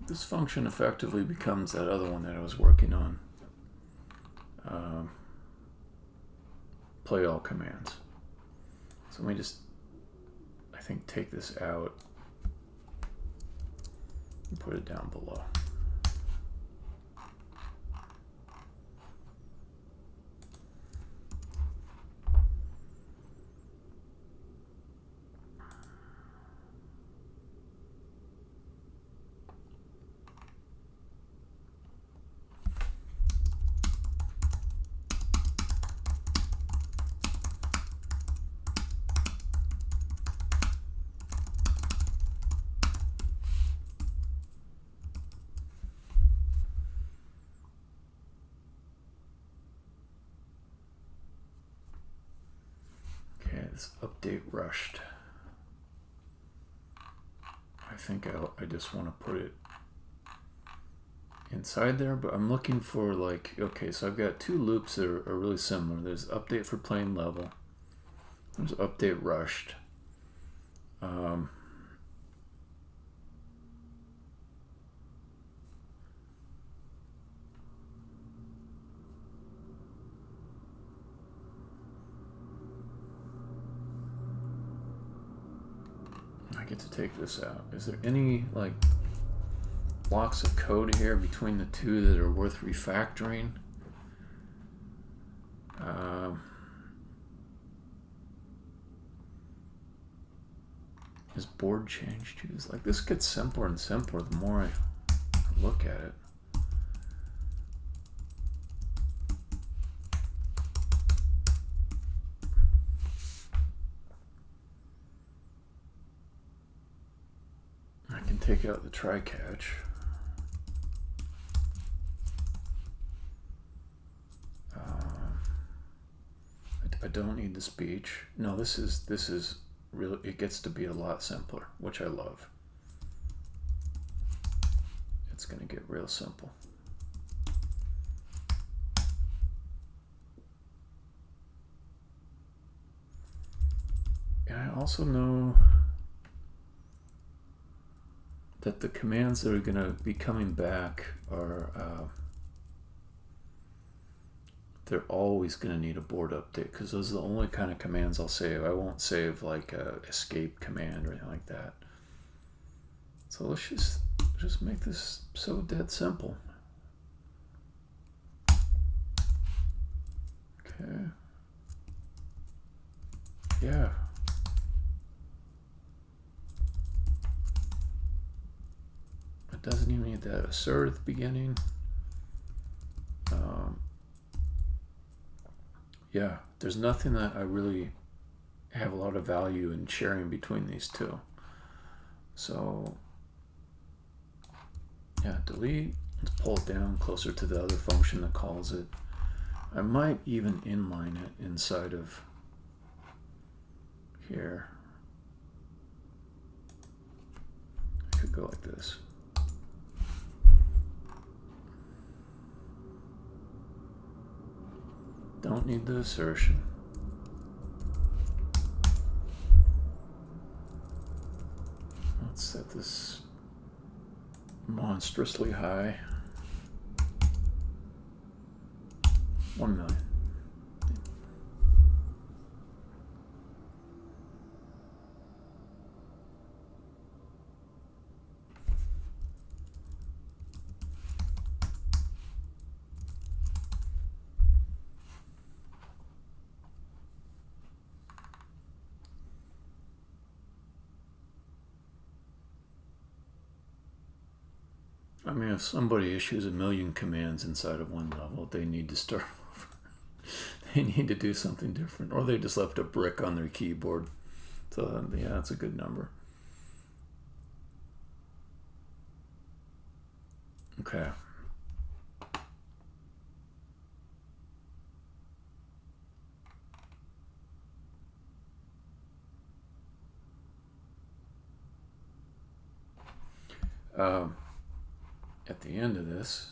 This function effectively becomes that other one that I was working on. Play all commands. So let me just think take this out and put it down below. This update rushed. I think I just want to put it inside there, but I'm looking for like, okay, so I've got two loops that are really similar. There's update for plain level. There's update rushed. I get to take this out. Is there any like blocks of code here between the two that are worth refactoring? Is board change used? Like this gets simpler and simpler the more I look at it. I can take out the try catch. I don't need the speech. No, this is really, it gets to be a lot simpler, which I love. It's going to get real simple. And I also know that the commands that are going to be coming back are they're always going to need a board update, because those are the only kind of commands I'll save. I won't save like a escape command or anything like that. So let's just make this so dead simple. Okay. Yeah. It doesn't even need that assert at the beginning. Yeah, there's nothing that I really have a lot of value in sharing between these two. So, yeah, delete. Let's pull it down closer to the other function that calls it. I might even inline it inside of here. I could go like this. Don't need the assertion. Let's set this monstrously high. 1 million. I mean, if somebody issues 1 million commands inside of one level, they need to start over. They need to do something different, or they just left a brick on their keyboard. So yeah, that's a good number. Okay. At the end of this,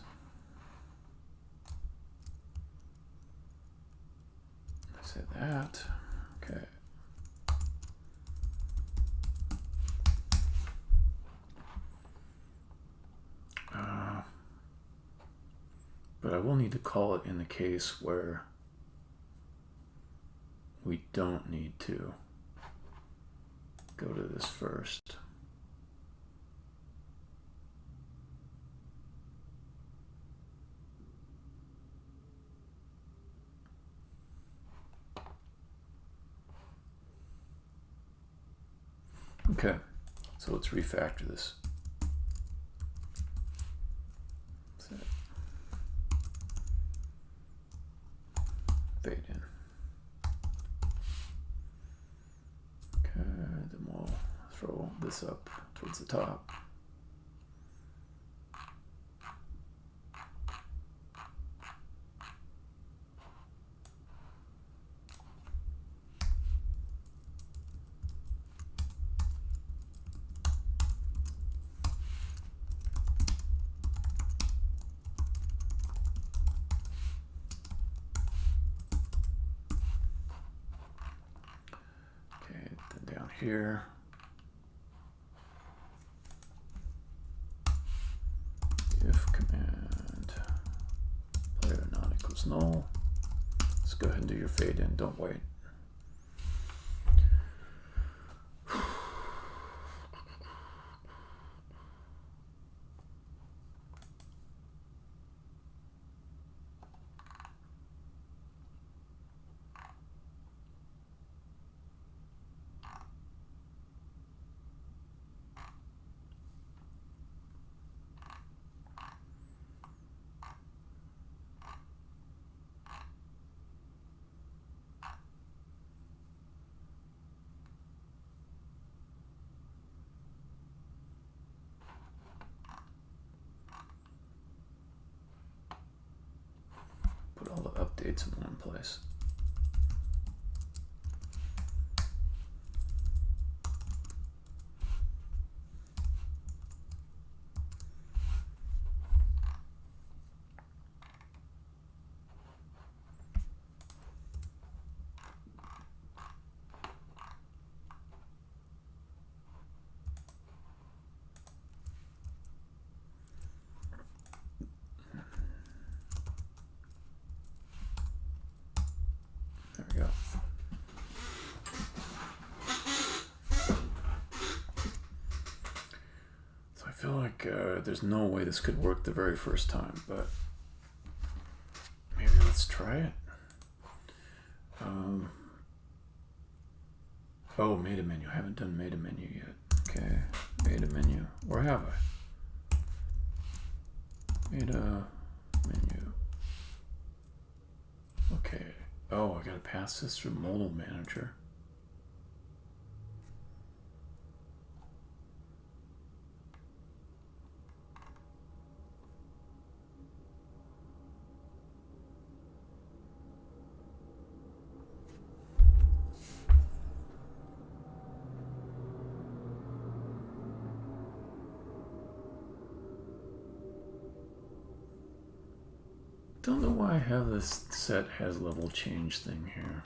say that. Okay. But I will need to call it in the case where we don't need to go to this first. Okay, so let's refactor this. Fade in. Okay, then we'll throw this up towards the top. Here, if command player not equals null, let's go ahead and do your fade in, don't wait. Put all the updates in one place. There we go. So I feel like there's no way this could work the very first time, but maybe let's try it. Oh, meta menu. I haven't done meta menu yet. Okay, meta menu. Or have I? Meta menu. Okay. Oh, I gotta pass this through modal manager. Don't know why I have this set has level change thing here.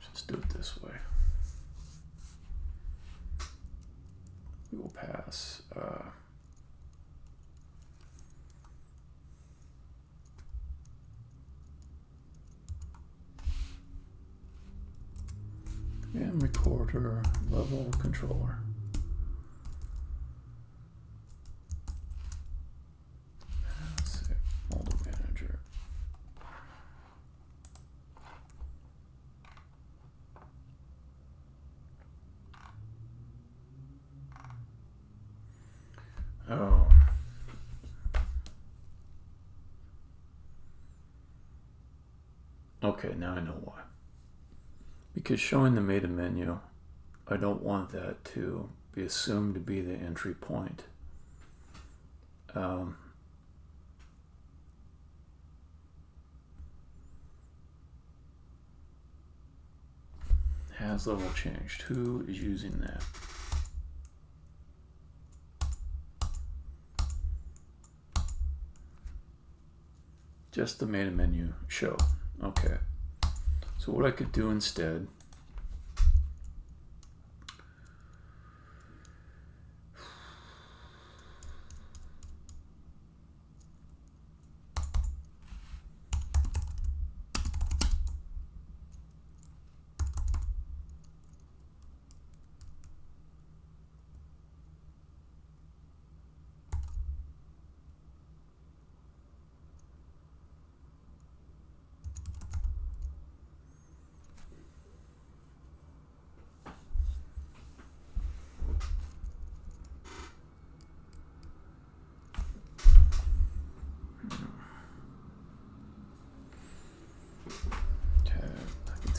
Let's do it this way. We will pass and recorder level controller. Let's see, modal manager. Oh. Okay, now I know why. Because showing the meta menu, I don't want that to be assumed to be the entry point. Has level changed. Who is using that? Just the meta menu show. Okay. So what I could do instead,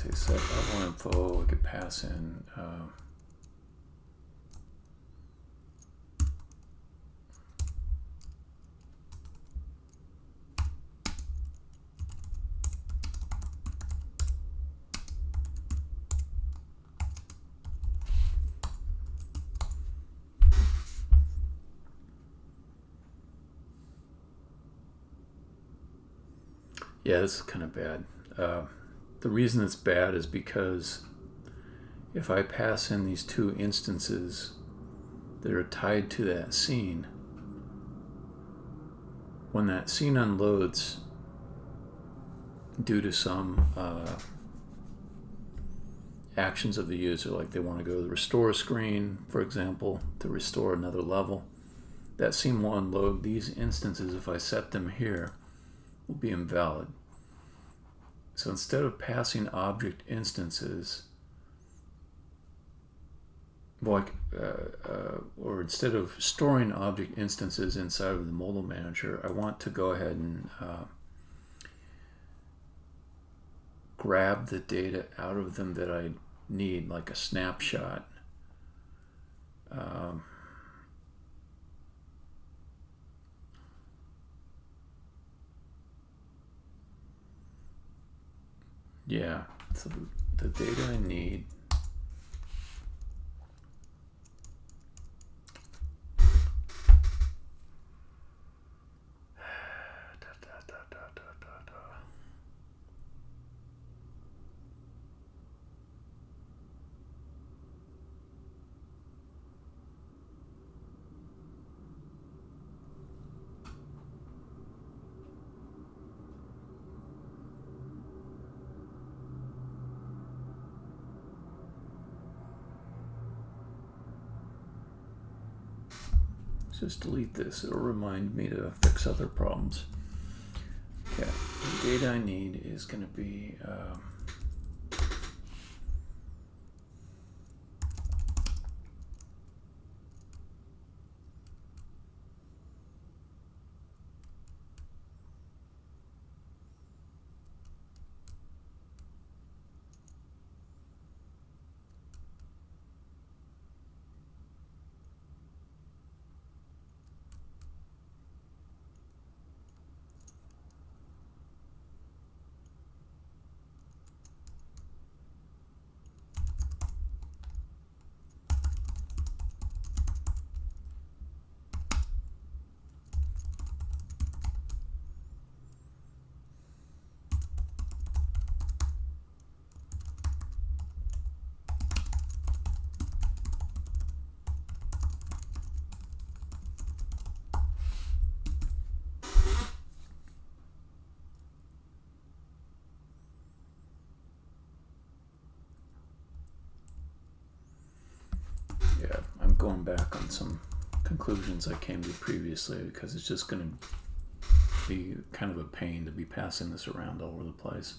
say set level info. We could pass in yeah, this is kind of bad. The reason it's bad is because if I pass in these two instances that are tied to that scene, when that scene unloads due to some actions of the user, like they want to go to the restore screen, for example, to restore another level, that scene will unload. These instances, if I set them here, will be invalid. So instead of passing object instances, like, or instead of storing object instances inside of the modal manager, I want to go ahead and grab the data out of them that I need, like a snapshot. Yeah, so the data I need. Just delete this. It'll remind me to fix other problems. Okay, the data I need is going to be going back on some conclusions I came to previously, because it's just going to be kind of a pain to be passing this around all over the place.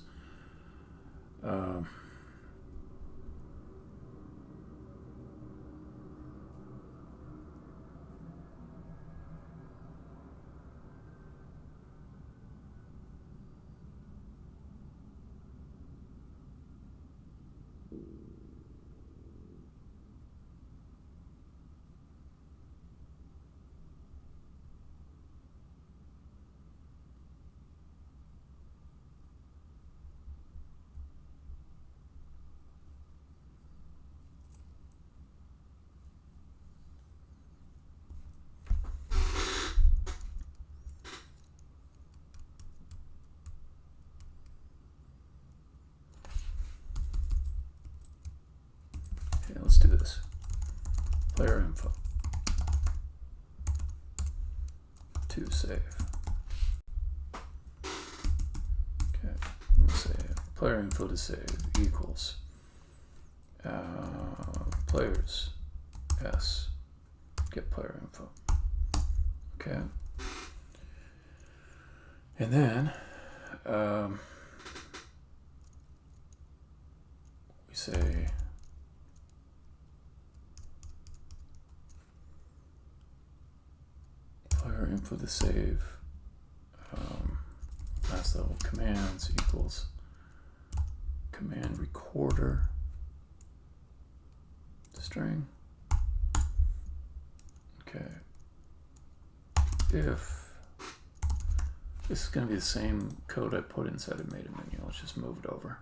Let's do this. Player info to save. Okay, let's say player info to save equals players s get player info. Okay, and then we say player info to save last level commands equals command recorder string. Okay. If this is going to be the same code I put inside of meta menu, let's just move it over.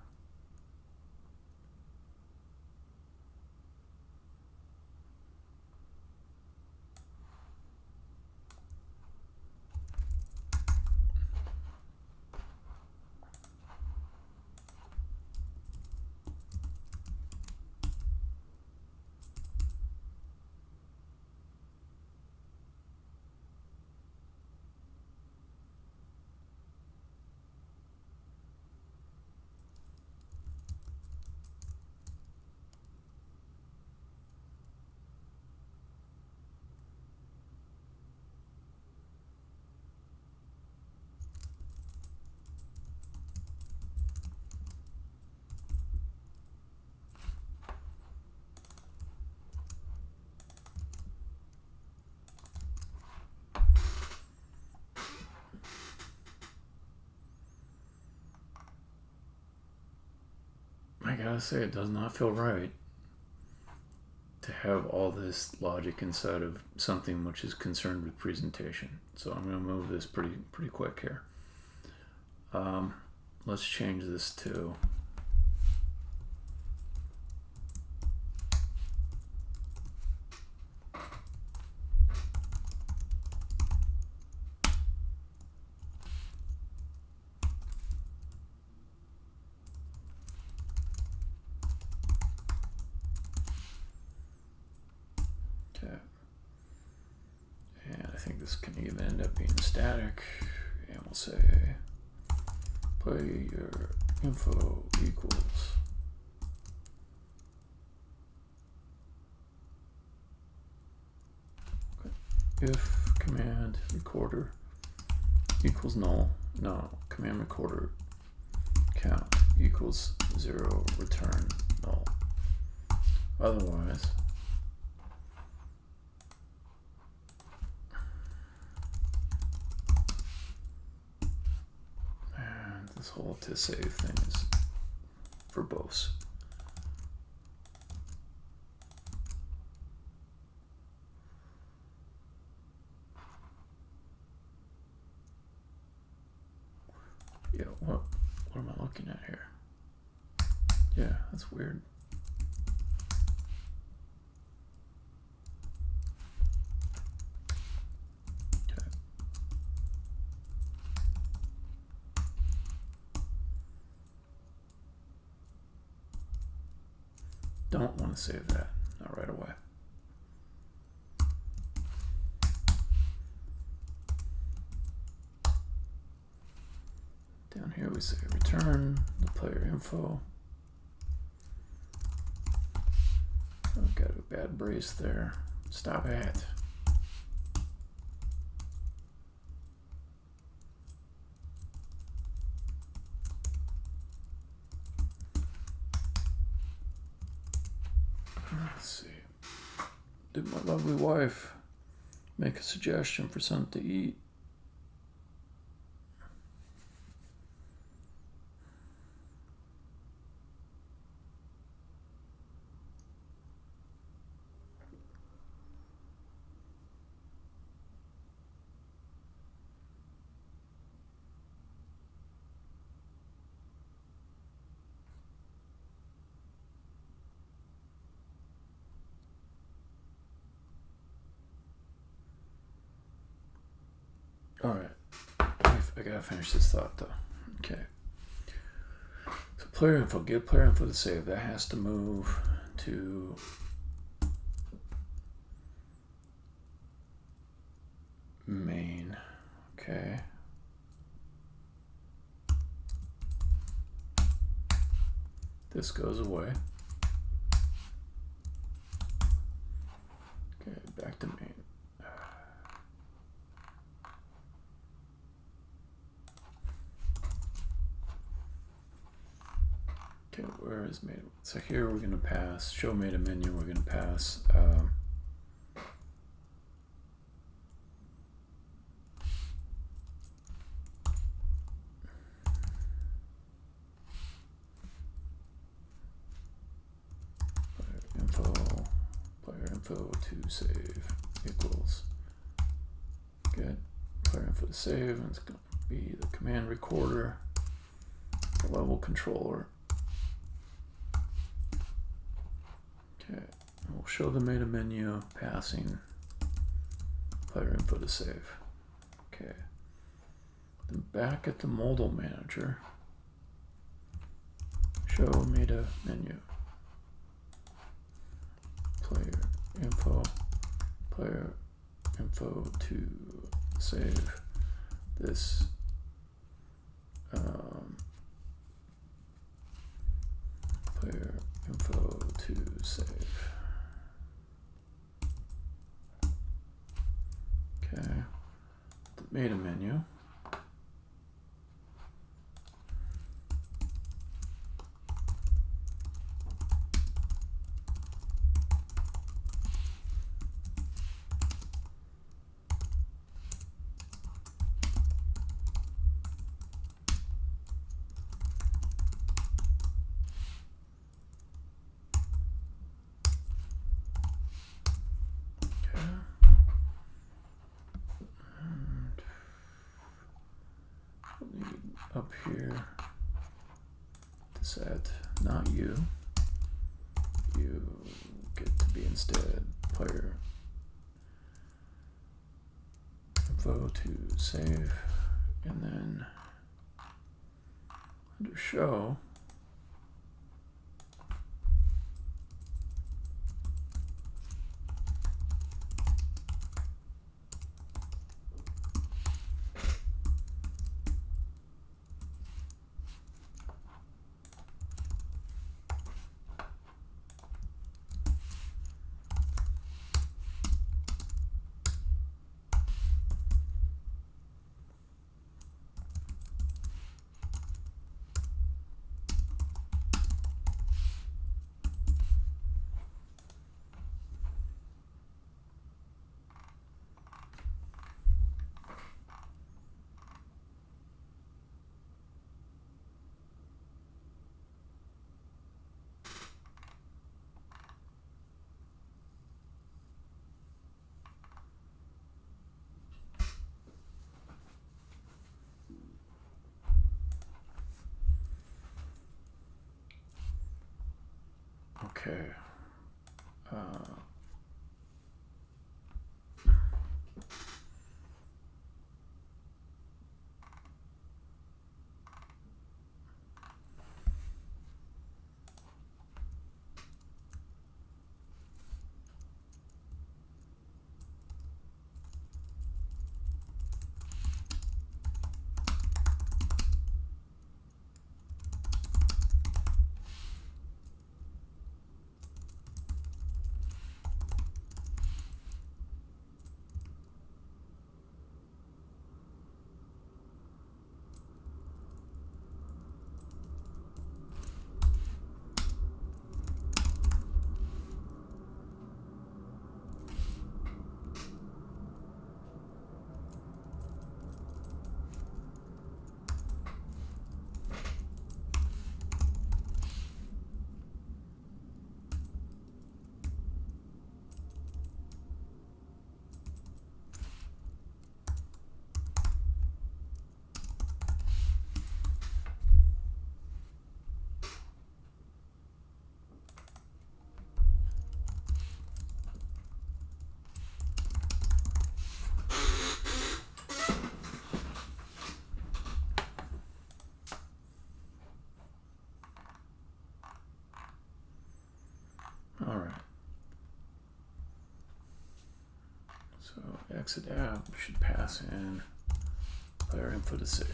I gotta say, it does not feel right to have all this logic inside of something which is concerned with presentation. So I'm going to move this pretty quick here. Let's change this to this can even end up being static, and we'll say player info equals if command recorder equals null, no, command recorder count equals 0, return null. Otherwise, this whole to save thing is verbose. Yeah, what am I looking at here? Yeah, that's weird. Don't want to save that, not right away. Down here we say return the player info. I've got a bad brace there. Stop it. Let's see. Did my lovely wife make a suggestion for something to eat? All right, I gotta finish this thought though. Okay. So player info, get player info to save. That has to move to main. Okay. This goes away. Okay, back to main. Okay, where is meta? So here we're going to pass show meta menu. We're going to pass info to save equals get player info to save, and it's going to be the command recorder, the level controller. Okay, and we'll show the meta menu passing player info to save. Okay, then back at the modal manager, show meta menu, player info to save this player info to save. Okay, the meta menu. Up here to set not you get to be instead player info to save, and then under show okay. All right. So exit app should pass in player info to save.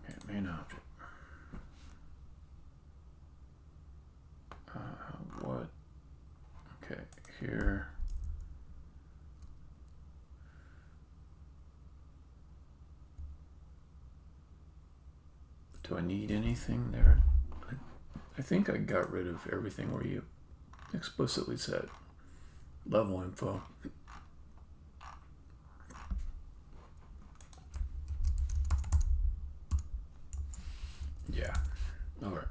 Okay, main object. What? Okay, Do I need anything there? I think I got rid of everything where you explicitly said level info. Yeah. All right.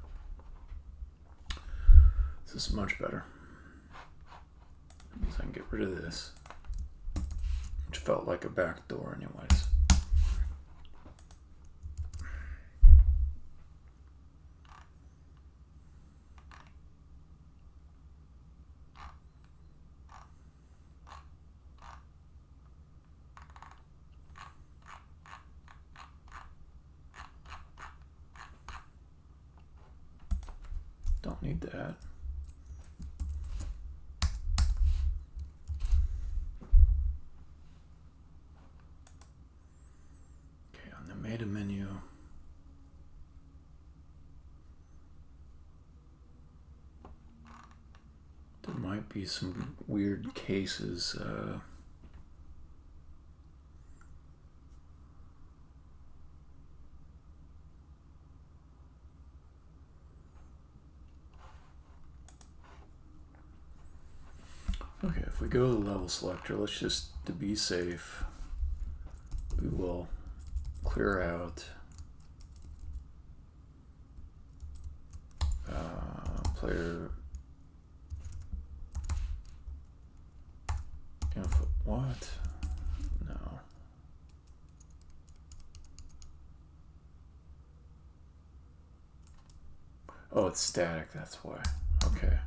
This is much better. That means I can get rid of this, which felt like a back door anyways. Don't need that. Okay, on the meta menu, there might be some weird cases. Okay, if we go to the level selector, let's just, to be safe, we will clear out player info. What? No. Oh, it's static, that's why. Okay.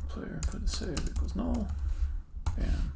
Player input save equals null. Bam.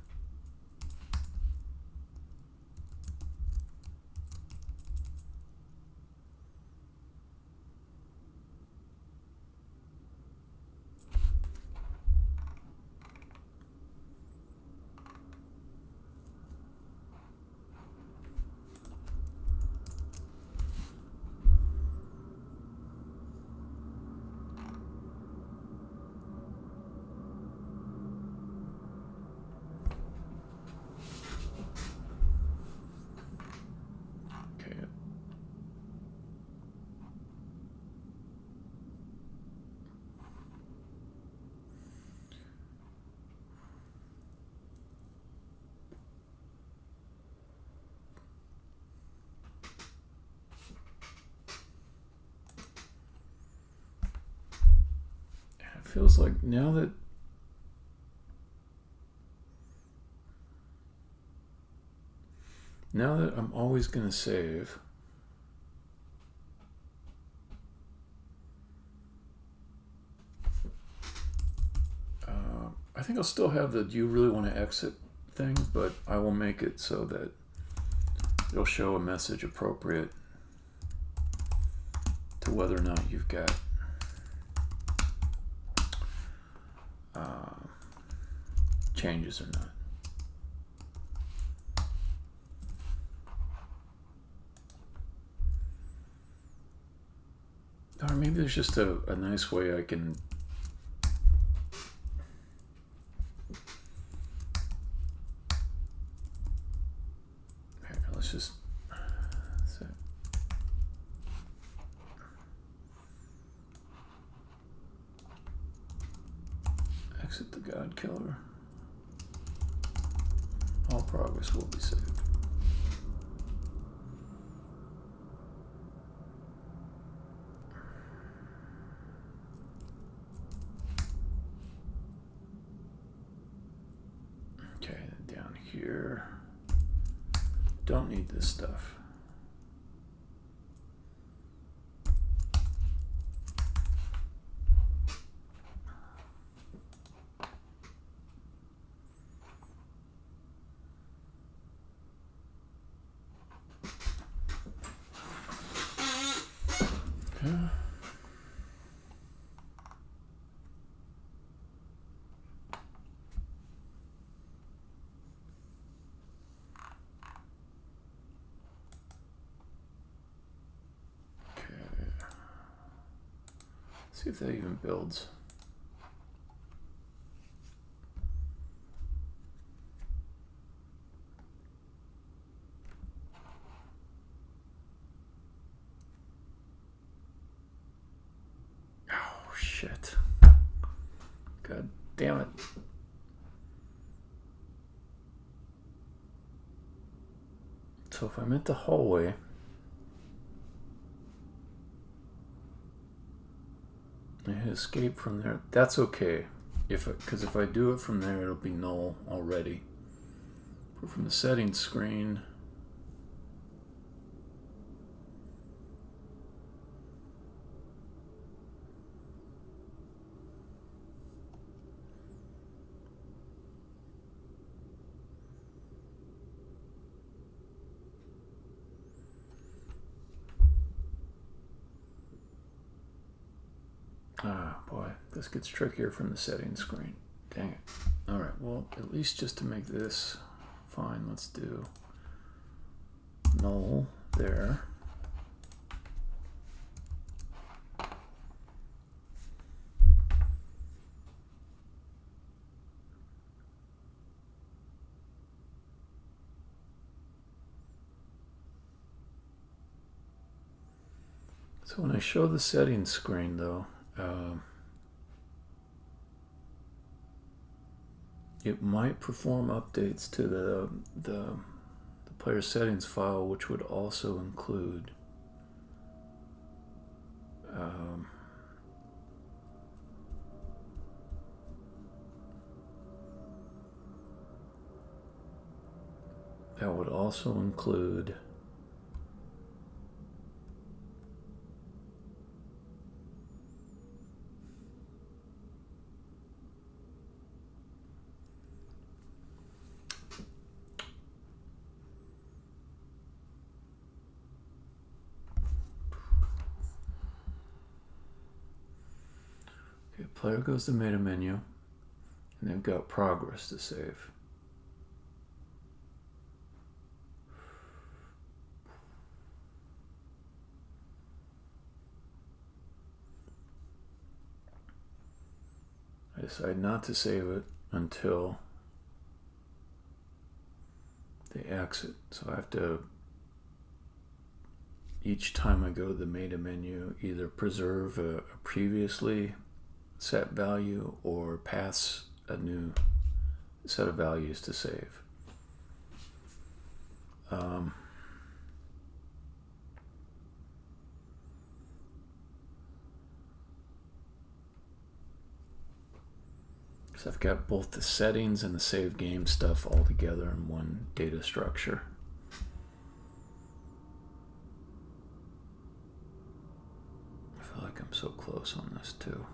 Feels like now that I'm always going to save, I think I'll still have the do you really want to exit thing, but I will make it so that it'll show a message appropriate to whether or not you've got changes or not. Or maybe there's just a nice way I can here, let's just exit the Godkiller. All progress will be saved. Okay, down here. Don't need this stuff. See if that even builds. shit. God damn it. So if I'm at the hallway, I hit escape from there. That's okay. Because if I do it from there, it'll be null already. But from the settings screen, boy, this gets trickier from the settings screen. Dang it. Alright, well, at least just to make this fine, let's do null there. So when I show the settings screen, though, it might perform updates to the player settings file, which would also include that would also include player goes to meta menu, and they've got progress to save. I decide not to save it until they exit. So I have to, each time I go to the meta menu, either preserve a previously set value or pass a new set of values to save. So I've got both the settings and the save game stuff all together in one data structure. I feel like I'm so close on this too.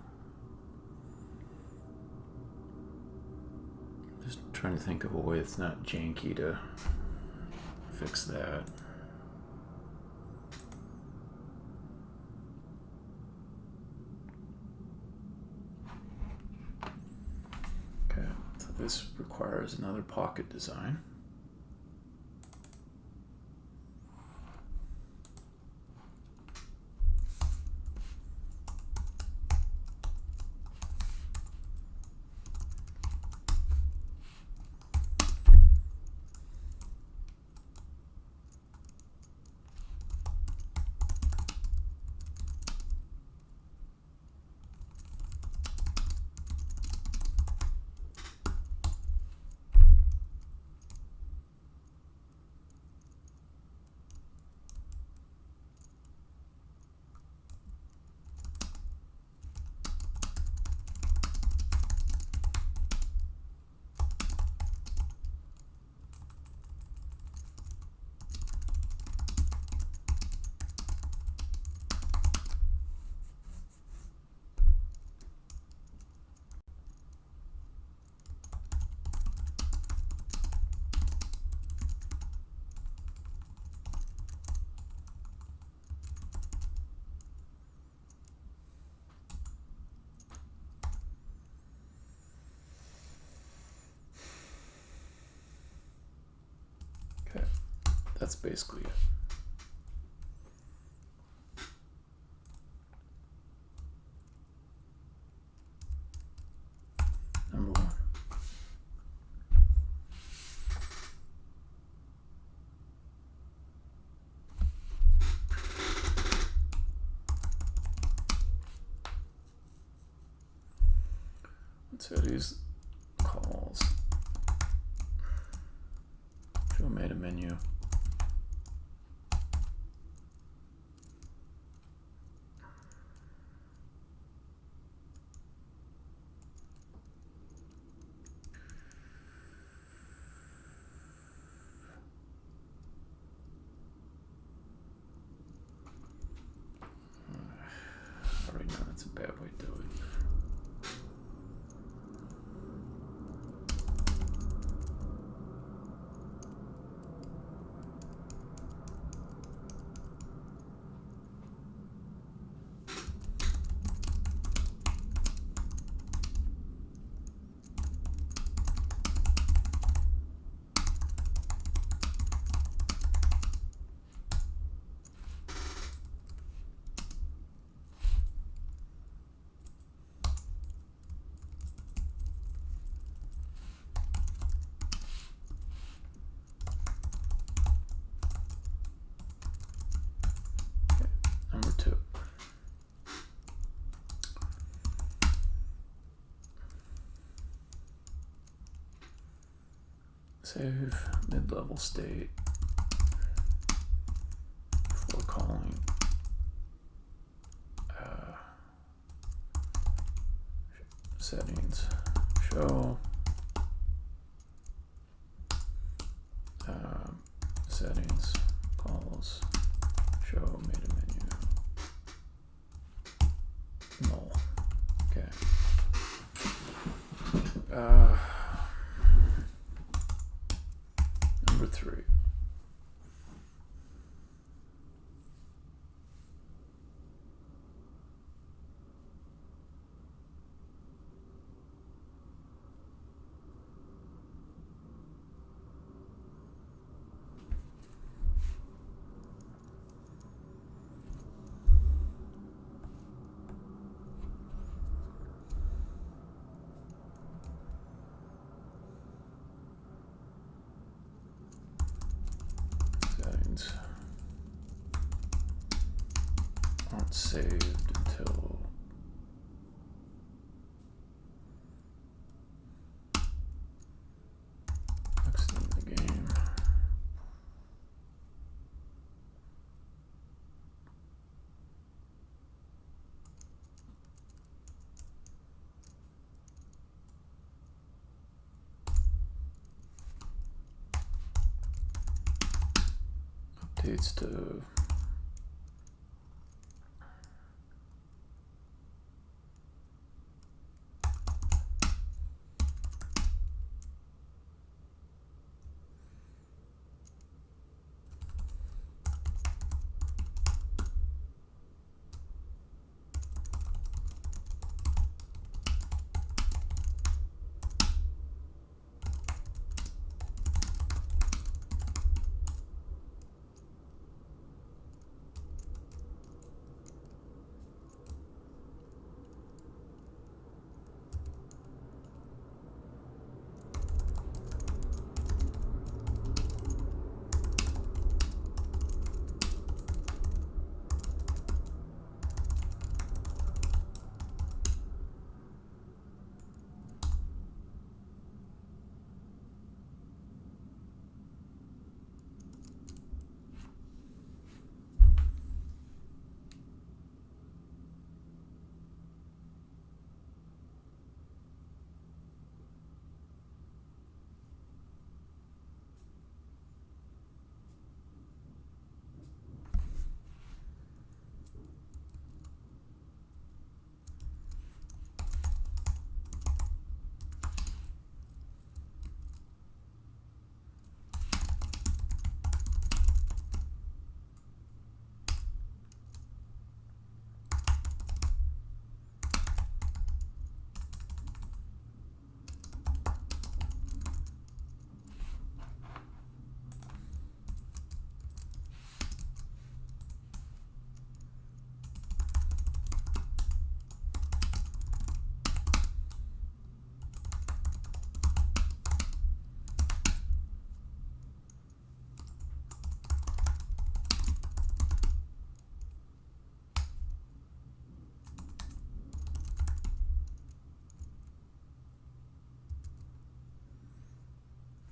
Just trying to think of a way that's not janky to fix that. Okay, so this requires another pocket design. Okay, that's basically it. Number one. Settings, calls, show meta menu. I already know that's a bad way to do it. Number 2. Save mid-level state before calling settings, show settings, calls, show meta menu, null. Okay. Number 3. Settings aren't saved until exiting the game. Updates to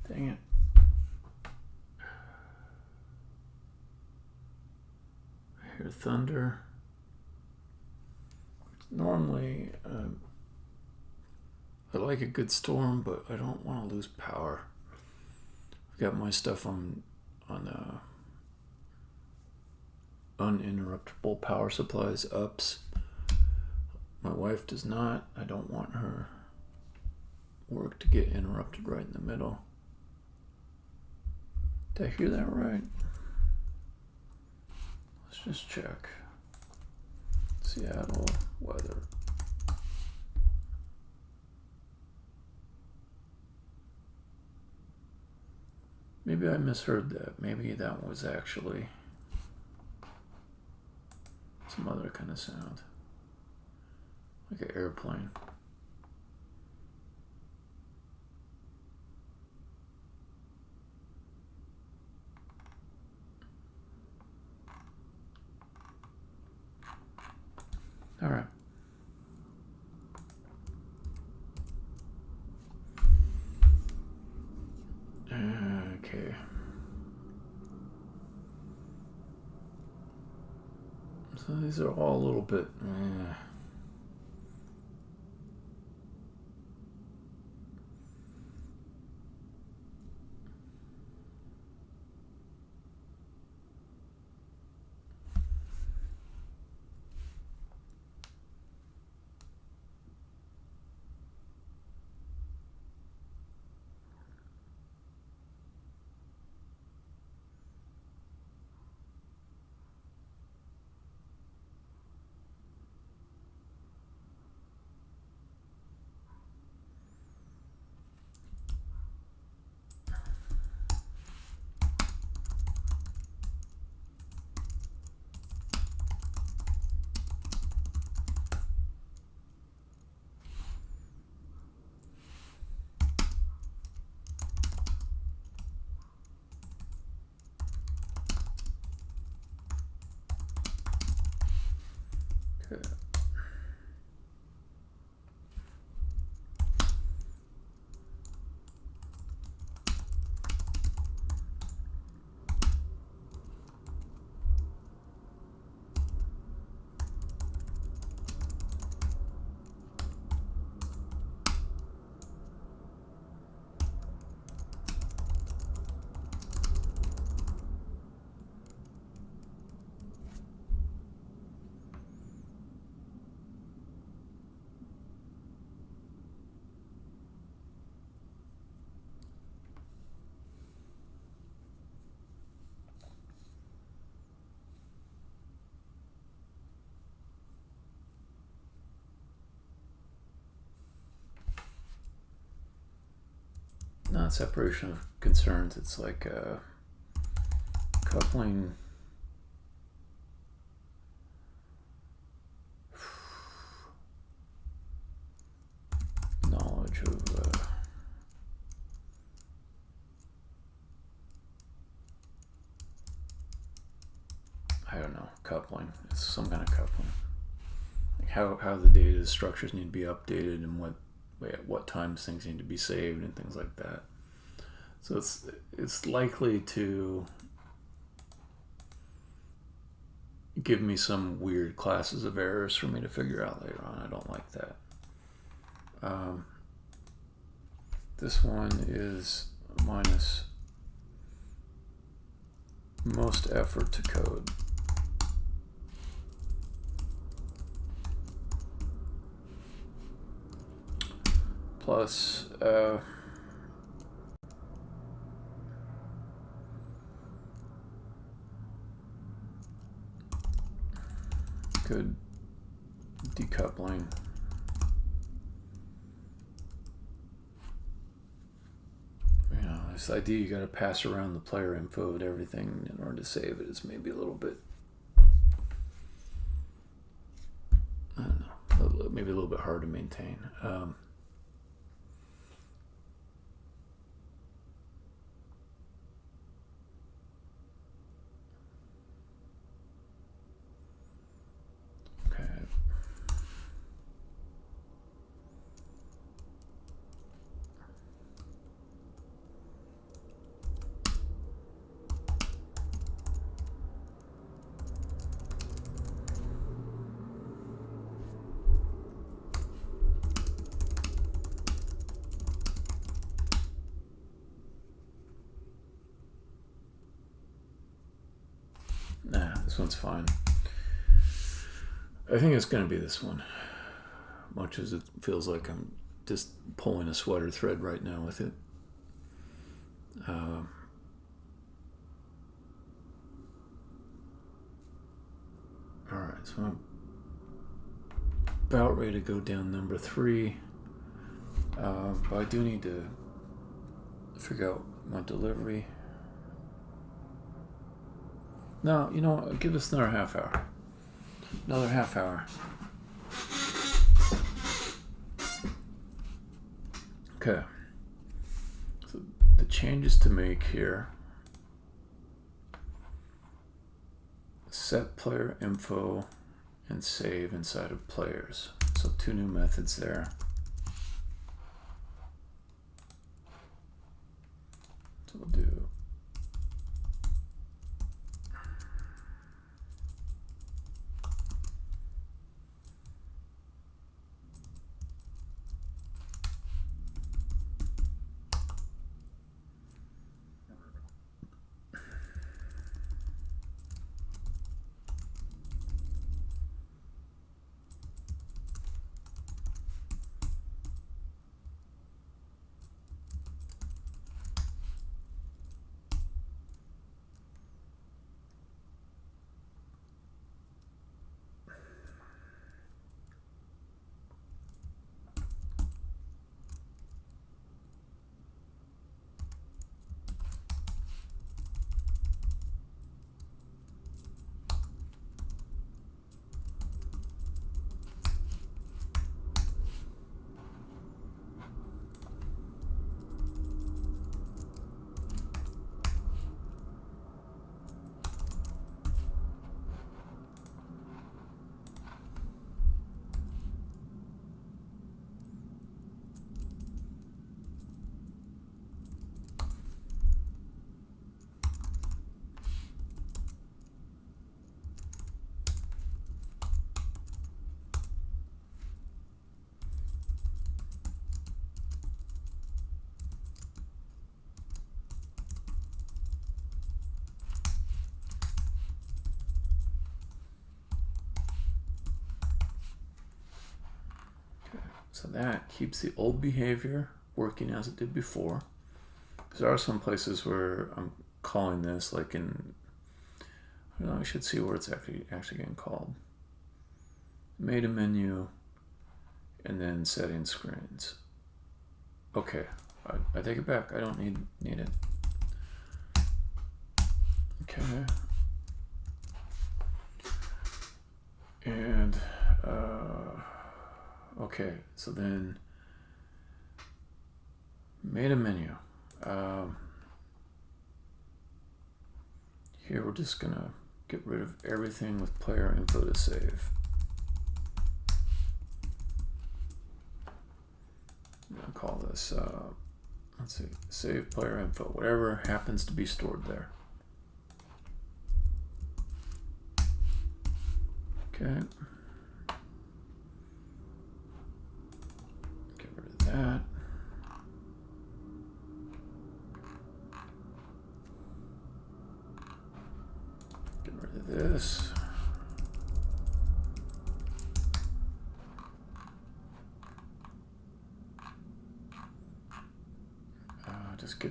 Dang it. I hear thunder. Normally, I like a good storm, but I don't want to lose power. I've got my stuff on uninterruptible power supplies ups. My wife does not. I don't want her work to get interrupted right in the middle. Did I hear that right? Let's just check. Seattle weather. Maybe I misheard that. Maybe that was actually some other kind of sound. Like an airplane. All right. Okay. So these are all a little bit. Okay. Not separation of concerns. It's like coupling. Knowledge of. I don't know. Coupling. It's some kind of coupling. Like how the data structures need to be updated and at what times things need to be saved and things like that. So it's likely to give me some weird classes of errors for me to figure out later on. I don't like that. This one is minus most effort to code. Plus good decoupling. You know, this idea you got to pass around the player info and everything in order to save it is maybe a little bit, I don't know, maybe a little bit hard to maintain. This one's fine. I think it's going to be this one. Much as it feels like I'm just pulling a sweater thread right now with it. Alright, so I'm about ready to go down number 3. But I do need to figure out my delivery. No, you know what? I'll give us another half hour. Another half hour. Okay. So the changes to make here. Set player info and save inside of players. So 2 new methods there. So we'll do so that keeps the old behavior working as it did before. Because there are some places where I'm calling this, like in, I don't know, I should see where it's actually getting called. Made a menu, and then setting screens. Okay, I take it back. I don't need it. Okay. And okay, so then made a menu. Here we're just gonna get rid of everything with player info to save. I'm gonna call this, let's see, save player info, whatever happens to be stored there. Okay. Get rid of that. Get rid of this. Just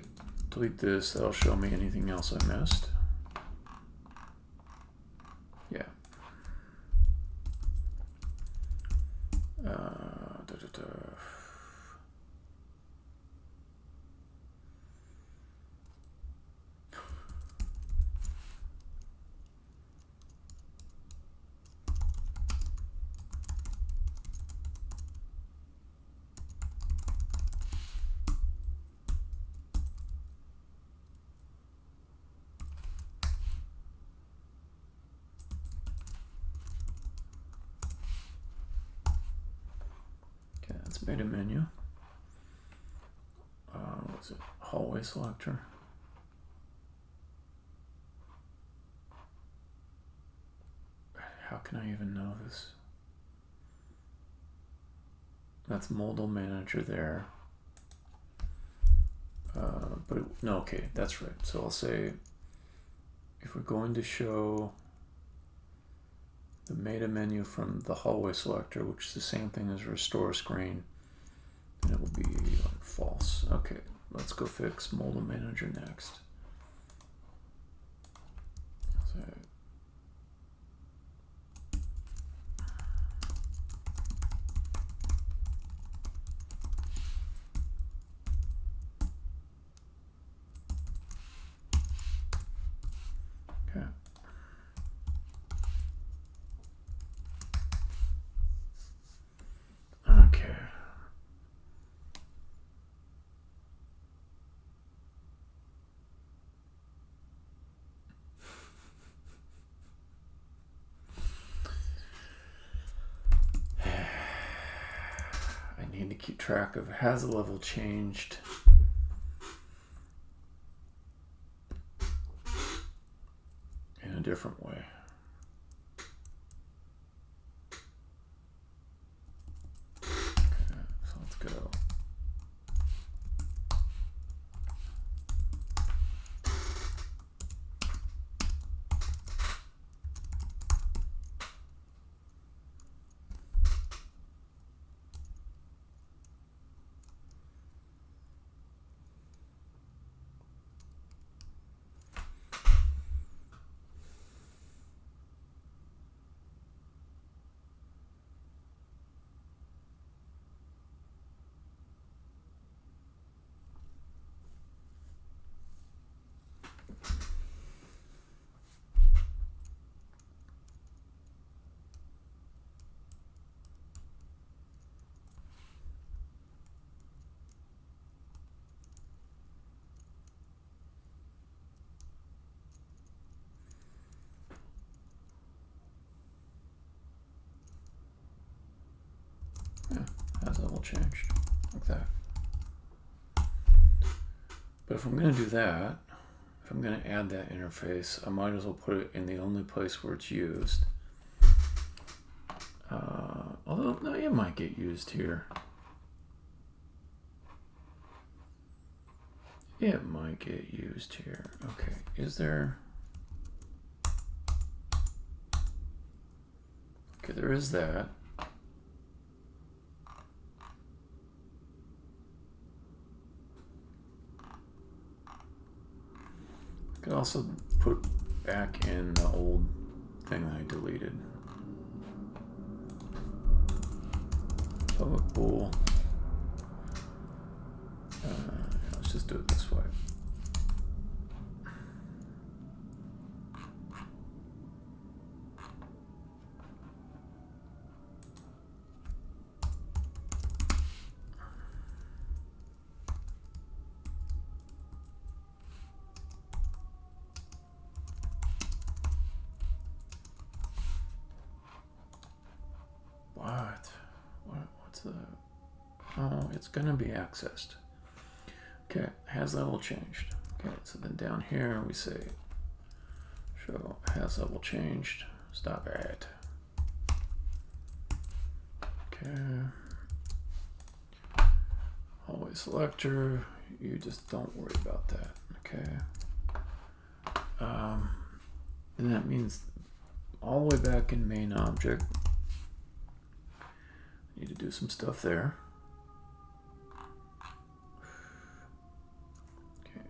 delete this. That'll show me anything else I missed. Yeah. Made a menu. What's it? Hallway selector. How can I even know this? That's modal manager there. No, okay, that's right. So I'll say if we're going to show the meta menu from the hallway selector, which is the same thing as restore screen, and it will be like false. Okay, let's go fix modal manager next. So, okay. Okay. I need to keep track of, has the level changed? In a different way. Okay, so let's go. Yeah, has level changed like that. But if I'm going to do that, if I'm going to add that interface, I might as well put it in the only place where it's used. Although, no, it might get used here. It might get used here. Okay, is there... Okay, there is that. I could also put back in the old thing that I deleted. Public bool. Let's just do it this way. What's the... Oh, it's going to be accessed. Okay, has level changed. Okay, so then down here we say show has level changed. Stop at. Okay. Hallway selector. You just don't worry about that. Okay. And that means all the way back in main object. Need to do some stuff there. Okay.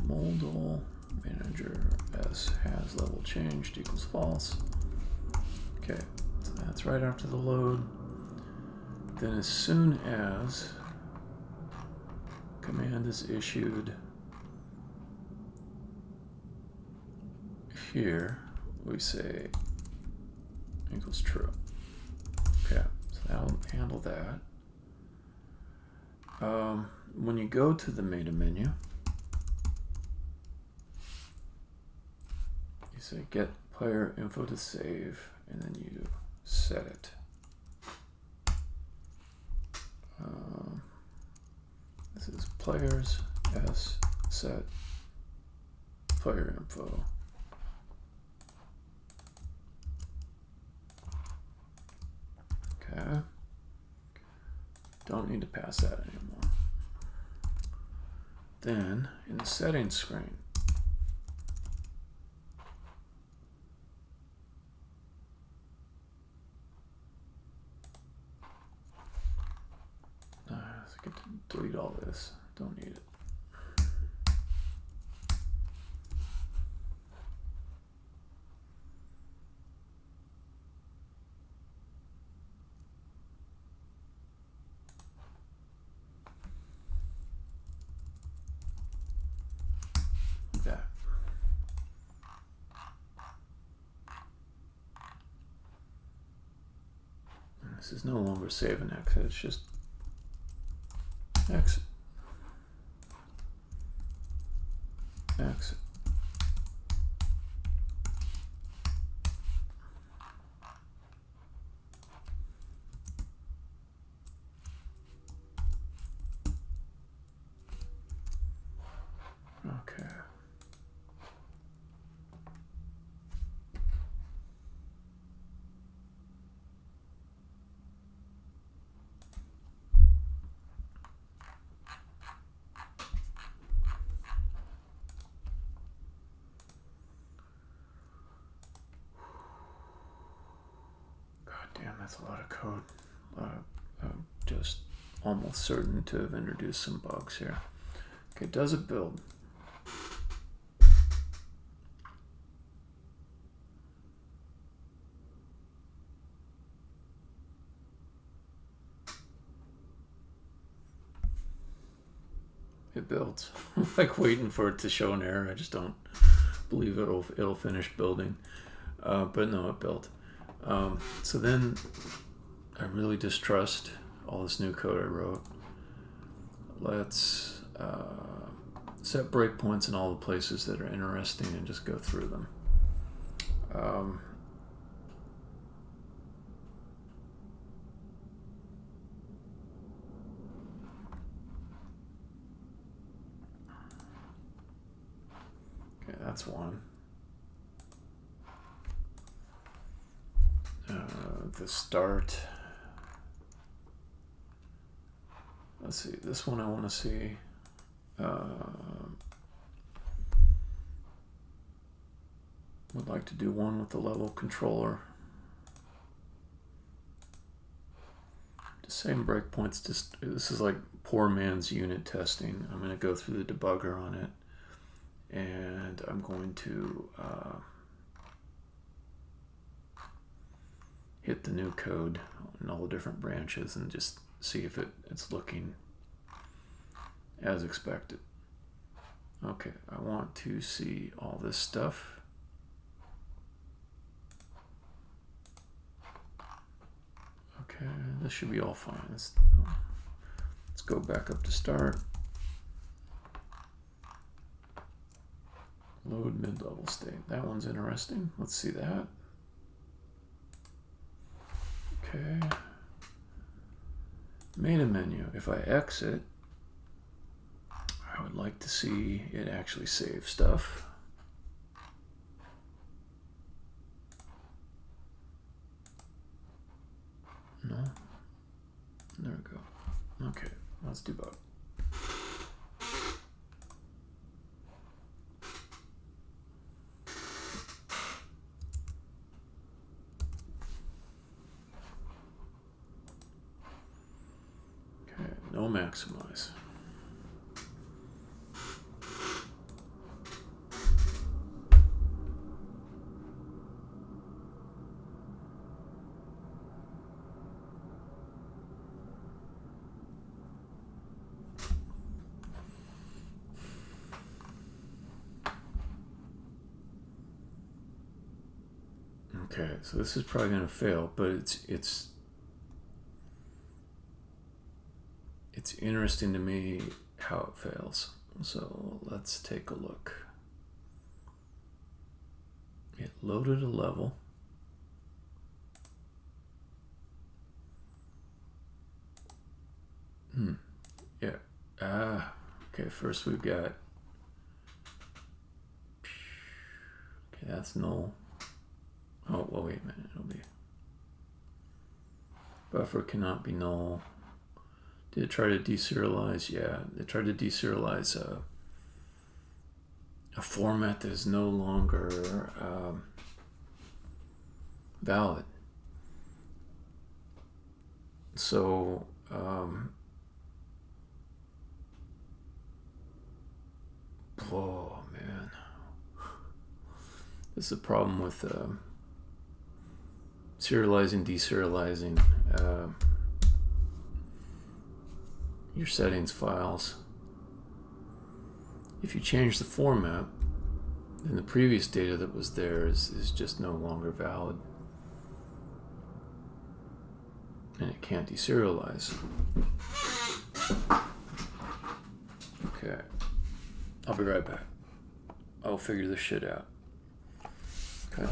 Modal manager s has level changed equals false. Okay, so that's right after the load. Then as soon as command is issued here, we say equals true. Okay, so that'll handle that. When you go to the meta menu, you say get player info to save, and then you set it. This is players s set player info. Okay. Don't need to pass that anymore. Then in the settings screen, let's get to delete all this. Don't need it. That. This is no longer save and exit, it's just exit. Exit. Okay. Damn, that's a lot of code. I'm just almost certain to have introduced some bugs here. Okay, does it build? It builds. I'm like waiting for it to show an error. I just don't believe it'll finish building. But no, it built. So then I really distrust all this new code I wrote. Let's set breakpoints in all the places that are interesting and just go through them. Okay, that's one. The start. Let's see, this one I want to see. Would like to do one with the level controller. The same breakpoints. This is like poor man's unit testing. I'm going to go through the debugger on it, and I'm going to hit the new code in all the different branches and just see if it's looking as expected. Okay, I want to see all this stuff. Okay, this should be all fine. Let's go back up to start. Load mid-level state. That one's interesting. Let's see that. Okay. Main menu. If I exit, I would like to see it actually save stuff. No. There we go. Okay, let's debug. Okay, no maximize. Okay, so this is probably going to fail, but it's interesting to me how it fails. So let's take a look. It loaded a level. Yeah. Okay, first we've got... Okay, that's null. Oh, well, wait a minute. It'll be... Buffer cannot be null. Did it try to deserialize? Yeah, it tried to deserialize a format that is no longer valid. So oh man, this is a problem with serializing, deserializing your settings files. If you change the format, then the previous data that was there is just no longer valid, and it can't deserialize. Okay, I'll be right back. I'll figure this shit out. Okay.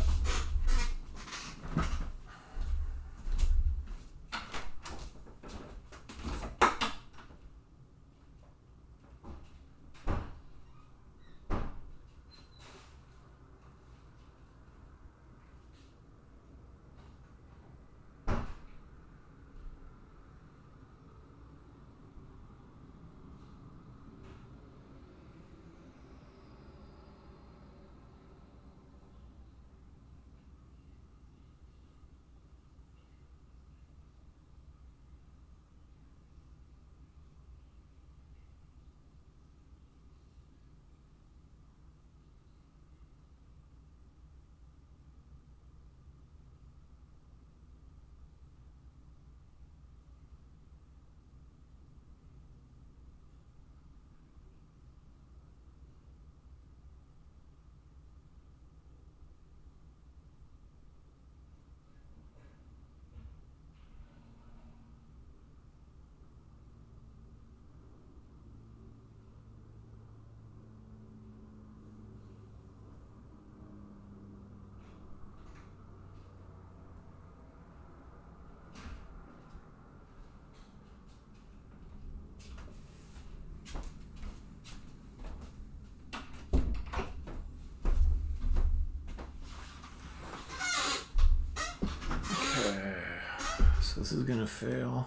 So this is gonna fail.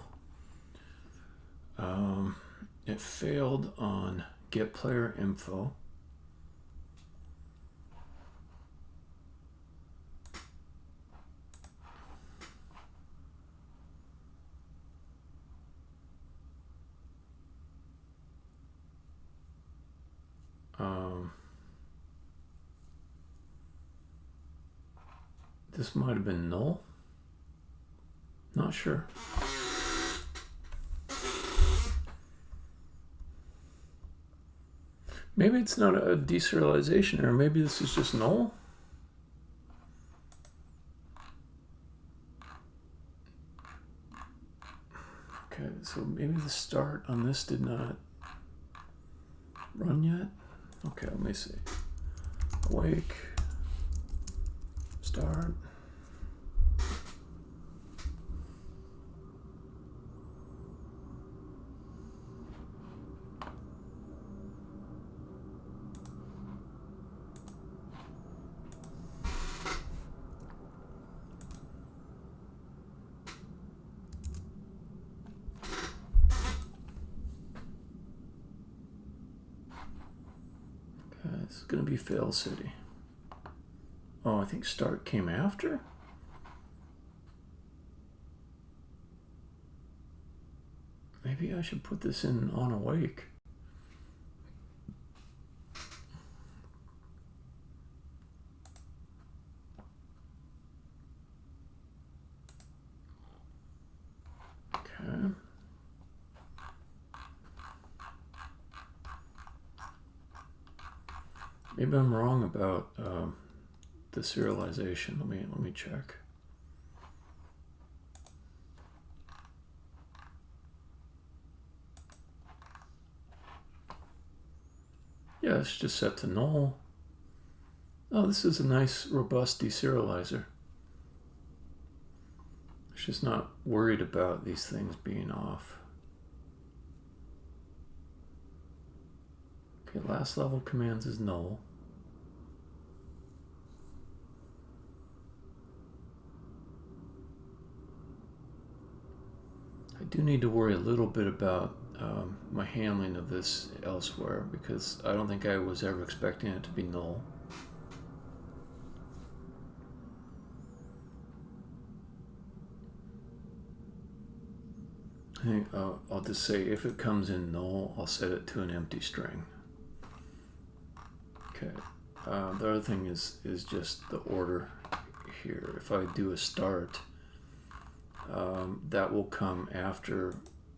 It failed on get player info. This might have been null. Not sure. Maybe it's not a deserialization error. Maybe this is just null. Okay, so maybe the start on this did not run yet. Okay, let me see. Awake. Start. It's going to be fail city. Oh, I think start came after? Maybe I should put this in on awake. Okay. Maybe I'm wrong about the serialization. Let me check. Yeah, it's just set to null. Oh, this is a nice, robust deserializer. It's just not worried about these things being off. Okay, last level commands is null. I do need to worry a little bit about my handling of this elsewhere, because I don't think I was ever expecting it to be null. I think I'll just say if it comes in null, I'll set it to an empty string. Okay. The other thing is just the order here. If I do a start, that will come after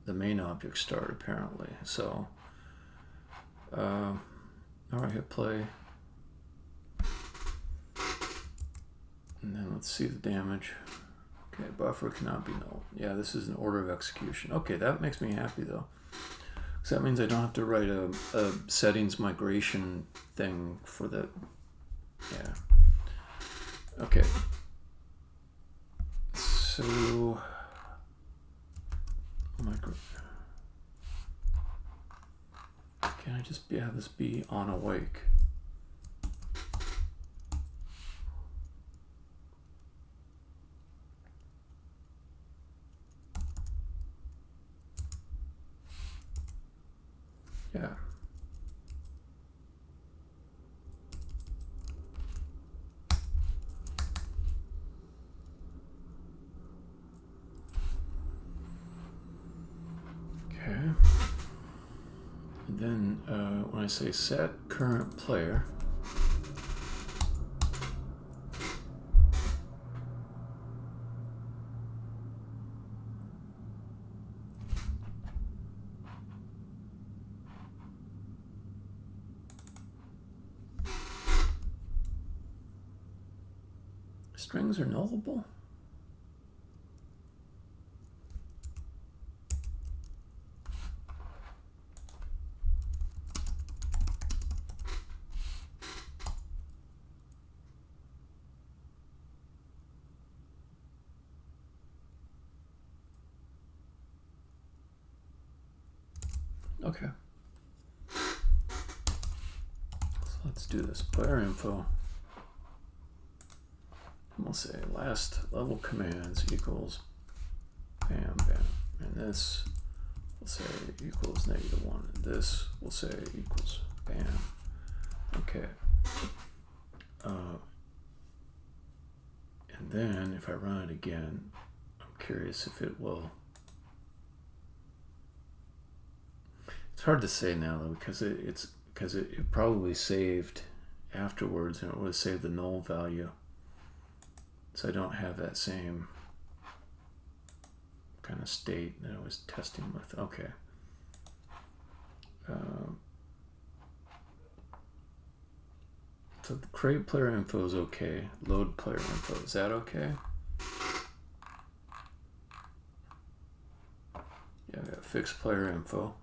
the main object start, apparently. So all right, hit play, and then let's see the damage. Okay, buffer cannot be null. Yeah, this is an order of execution. Okay, that makes me happy though. So that means I don't have to write a settings migration thing for the, yeah. Okay. So, can I just have this be on awake? Yeah. Okay. And then when I say set current player, strings are nullable? Okay. So let's do this. Player info. And we'll say last level commands equals bam bam. And this we'll say equals -1. And this we'll say equals bam. Okay. And then if I run it again, I'm curious if it will. It's hard to say now though, because it probably saved afterwards, and it would have saved the null value. So I don't have that same kind of state that I was testing with. Okay. So the create player info is okay. Load player info, is that okay? Yeah, I got fixed player info.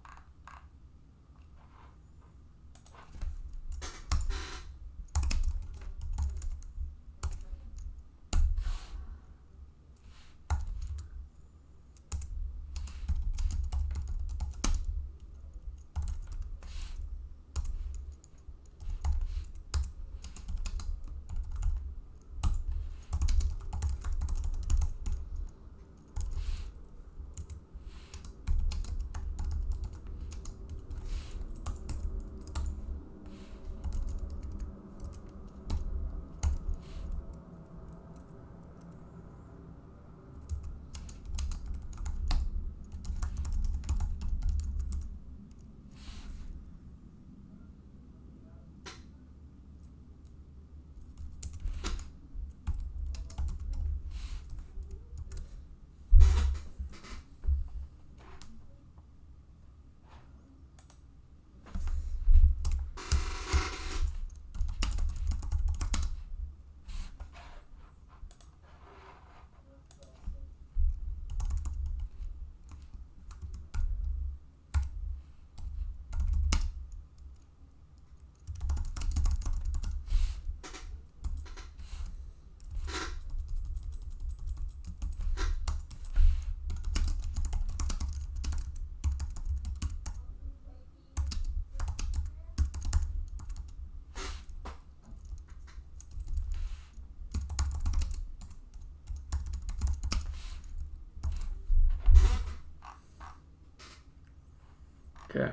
Okay.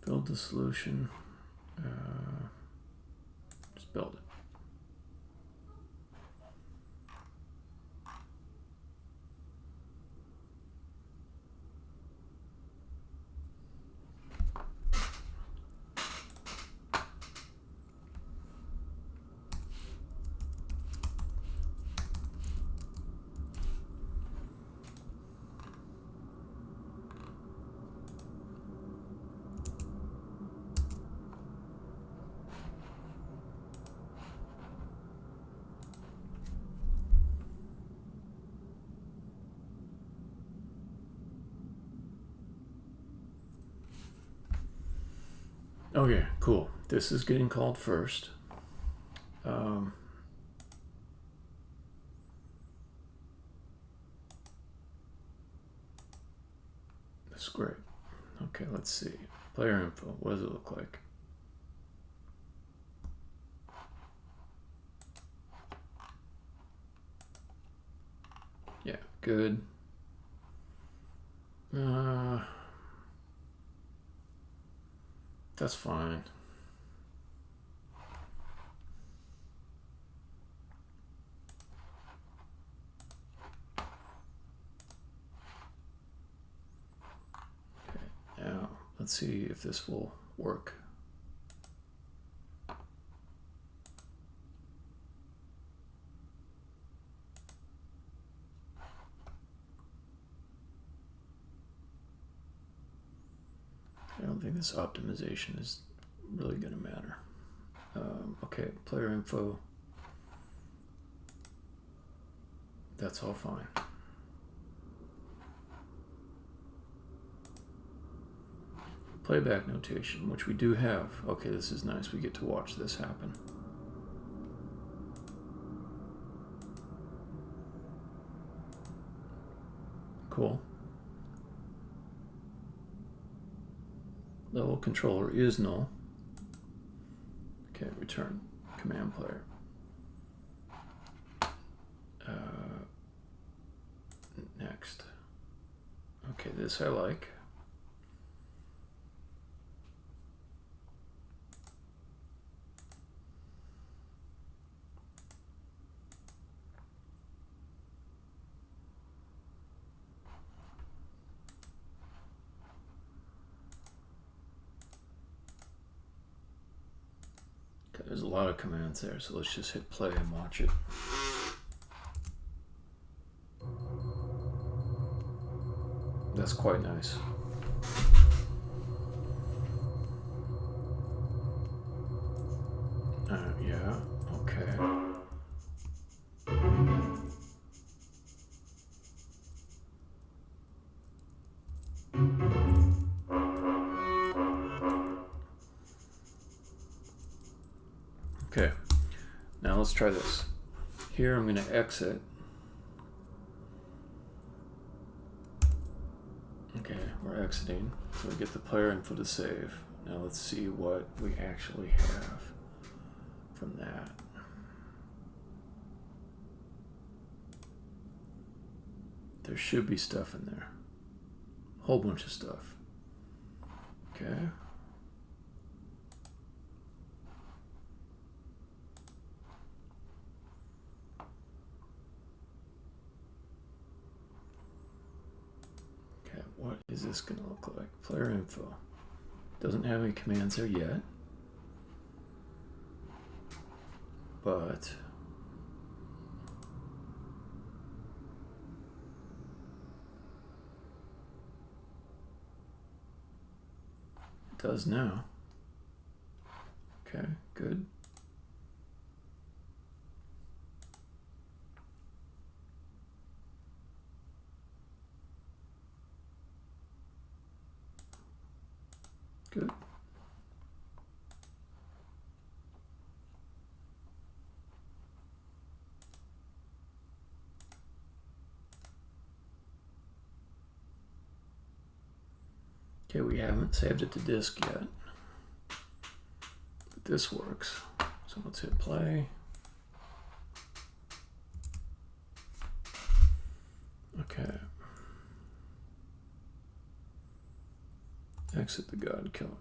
Build the solution. Just build it. Okay, cool. This is getting called first. That's great. Okay, let's see. Player info. What does it look like? Yeah, good. That's fine. Okay, now let's see if this will work. I don't think this optimization is really going to matter. Okay, player info. That's all fine. Playback notation, which we do have. Okay, this is nice. We get to watch this happen. Cool. Level controller is null. Okay, return command player. Next. Okay, this I like. Okay, there's a lot of commands there, so let's just hit play and watch it. That's quite nice. Yeah, okay. Okay, now let's try this. Here I'm going to exit. Okay, we're exiting, so we get the player info to save. Now let's see what we actually have from that. There should be stuff in there. A whole bunch of stuff. Okay. Okay, what is this going to look like? Player info. Doesn't have any commands there yet. But it does now. Okay, good. Good. Okay, we haven't saved it to disk yet, but this works. So let's hit play. Okay. Exit the Godkiller.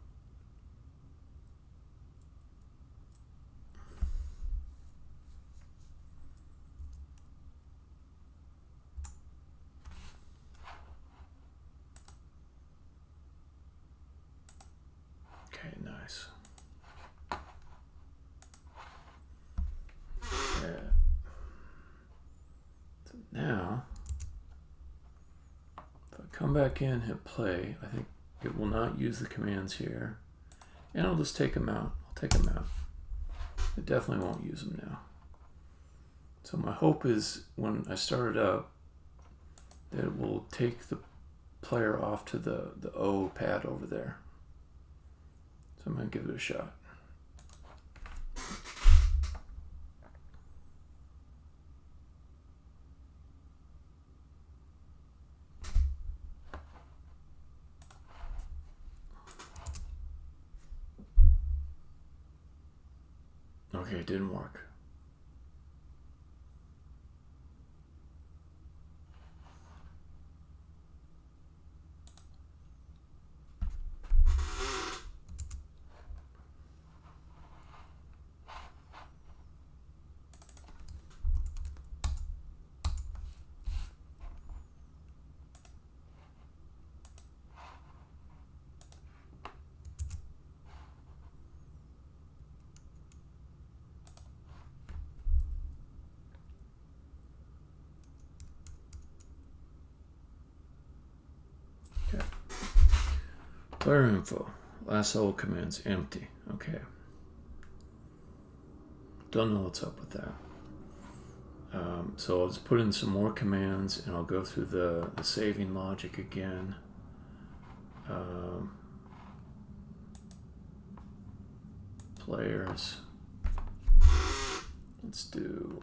Okay, nice. Yeah. So now, if I come back in, hit play, I think it will not use the commands here. And I'll just take them out. I'll take them out. It definitely won't use them now. So my hope is when I start it up, that it will take the player off to the O pad over there. So I'm going to give it a shot. Okay, it didn't work. Okay. Player info. Last level commands empty. Okay. Don't know what's up with that. So I'll just put in some more commands and I'll go through the saving logic again. Players. Let's do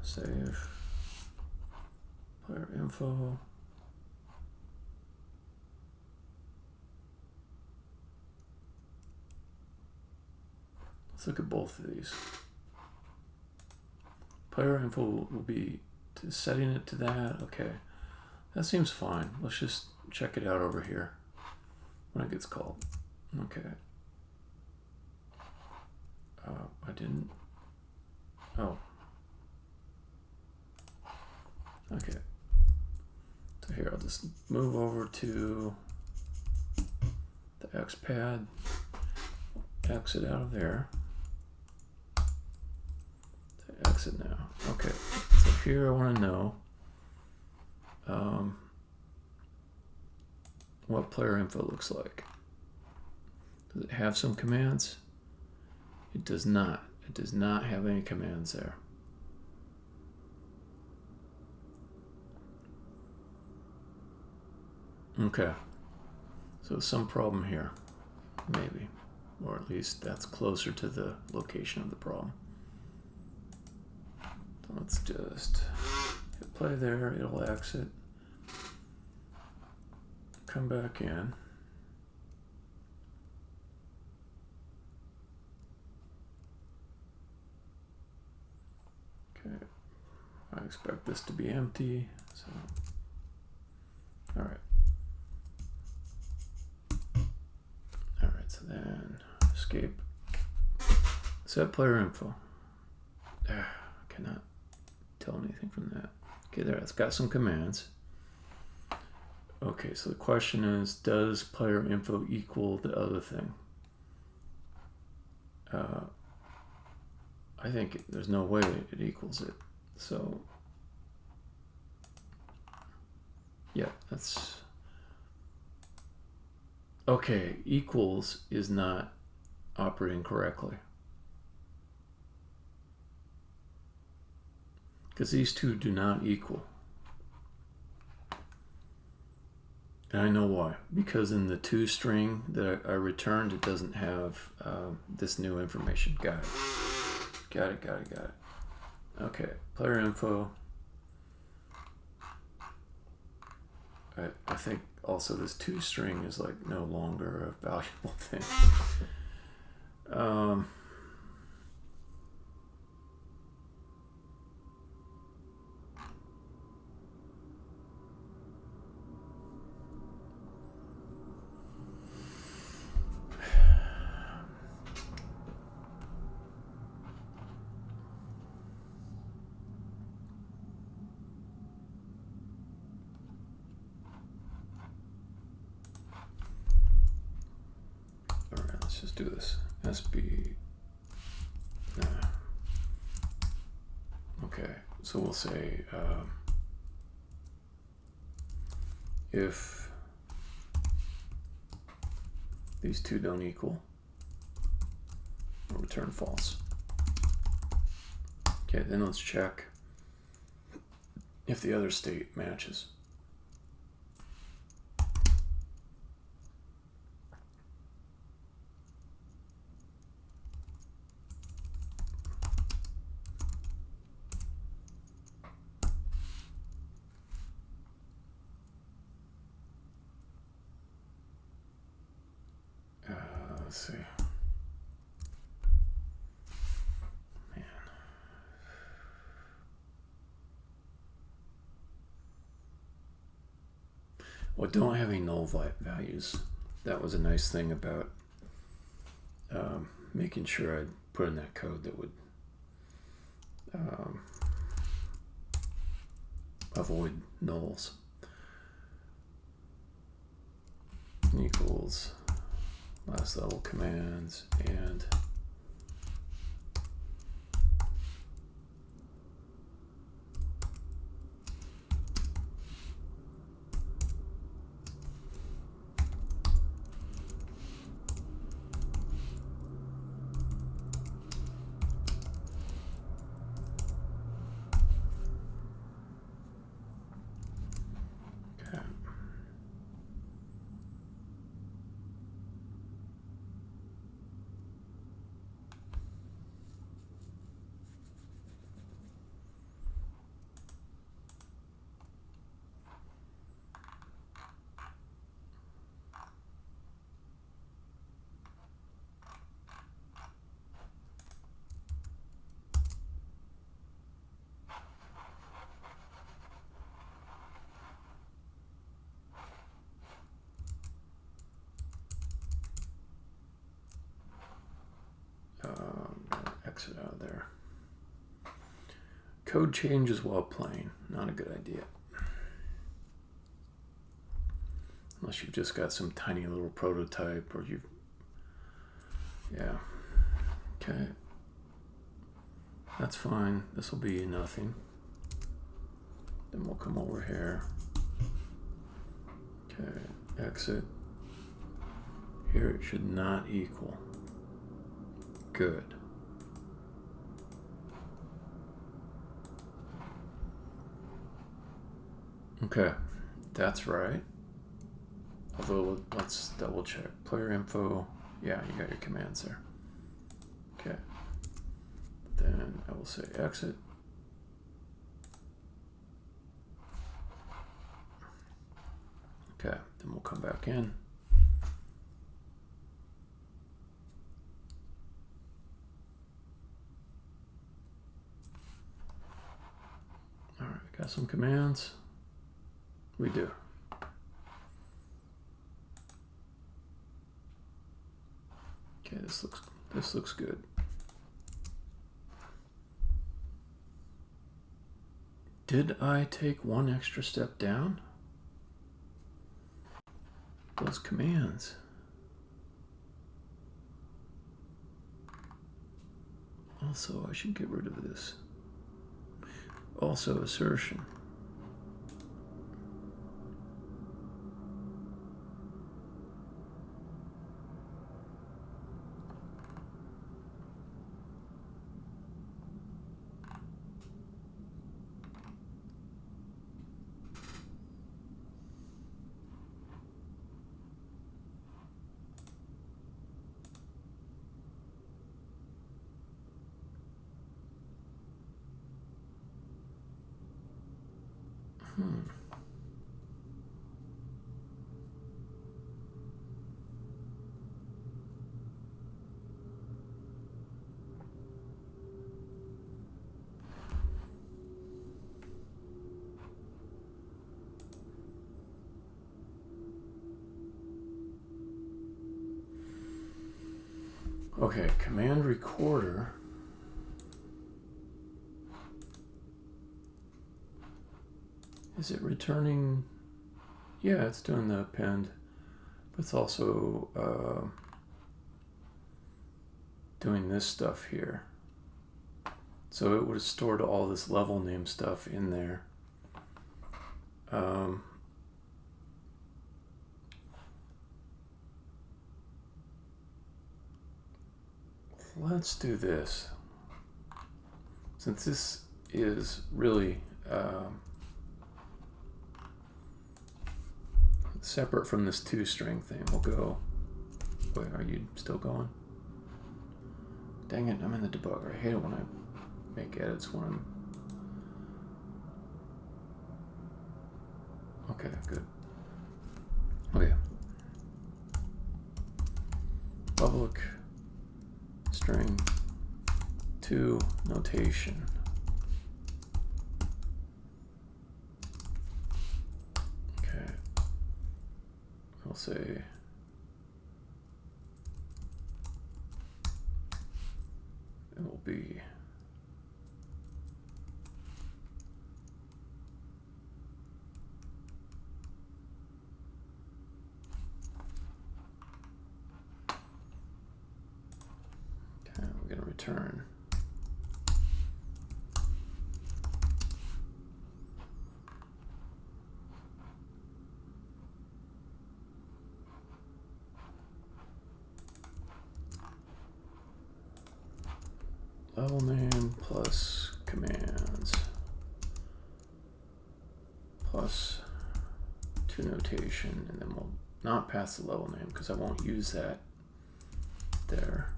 save. Player info. Let's look at both of these. Player info will be setting it to that. Okay, that seems fine. Let's just check it out over here when it gets called. Okay. I didn't. Oh. Okay. So here, I'll just move over to the X pad. Exit out of there. Exit now. Okay, so here I want to know what player info looks like. Does it have some commands? It does not. It does not have any commands there. Okay, so some problem here, maybe, or at least that's closer to the location of the problem. Let's just hit play there, it'll exit, come back in. Okay, I expect this to be empty, so, all right. All right, so then escape, set player info. Cannot tell anything from that. Okay, there, it's got some commands. Okay, so the question is, does player info equal the other thing? I think there's no way it equals it. So, yeah, that's... Okay, equals is not operating correctly. Because these two do not equal. And I know why. Because in the to string that I returned, it doesn't have this new information. Got it. Got it, got it, got it. Okay, player info. I think also this to string is like no longer a valuable thing. let's just do this. SB. Okay, so we'll say if these two don't equal, we'll return false. Okay, then let's check if the other state matches. Let's see. Man. Well, don't have any null values. That was a nice thing about making sure I'd put in that code that would avoid nulls. Equals last level commands and exit out of there. Code changes while playing. Not a good idea. Unless you've just got some tiny little prototype or you've... Yeah. Okay. That's fine. This will be nothing. Then we'll come over here. Okay. Exit. Here it should not equal. Good. Okay, that's right. Although, let's double check. Player info. Yeah, you got your commands there. Okay. Then I will say exit. Okay, then we'll come back in. All right, got some commands. We do. Okay, this looks good. Did I take one extra step down? Those commands. Also, I should get rid of this. Also, assertion. Okay, command recorder. Is it returning? Yeah, it's doing the append, but it's also doing this stuff here. So it would have stored all this level name stuff in there. Let's do this. Since this is really separate from this toString thing, we'll go. Wait, are you still going? Dang it, I'm in the debugger. I hate it when I make edits when I'm... Okay, good. Okay. Public string to notation. Okay. I'll say it will be we're going to return level name plus commands plus to notation, and then we'll not pass the level name because I won't use that there.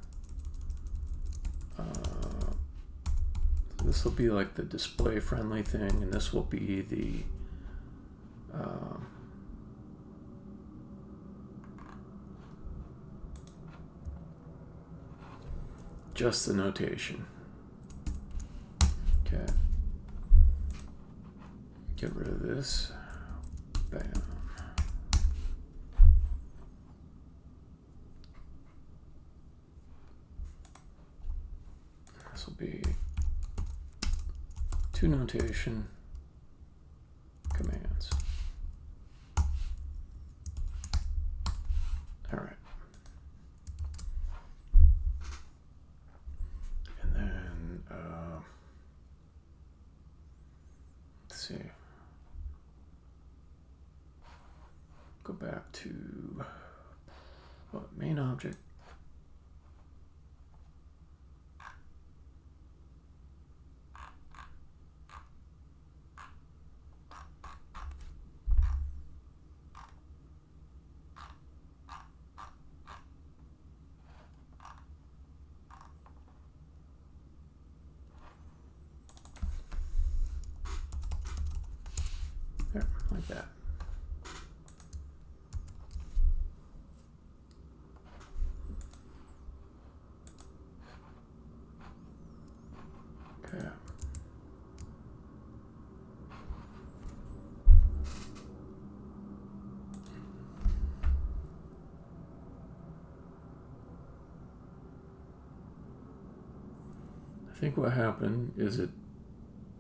This will be like the display friendly thing, and this will be the just the notation. Okay. Get rid of this. Bam. This will be to notation commands. All right. And then let's see. Go back to what, main object. There, like that. Okay. I think what happened is it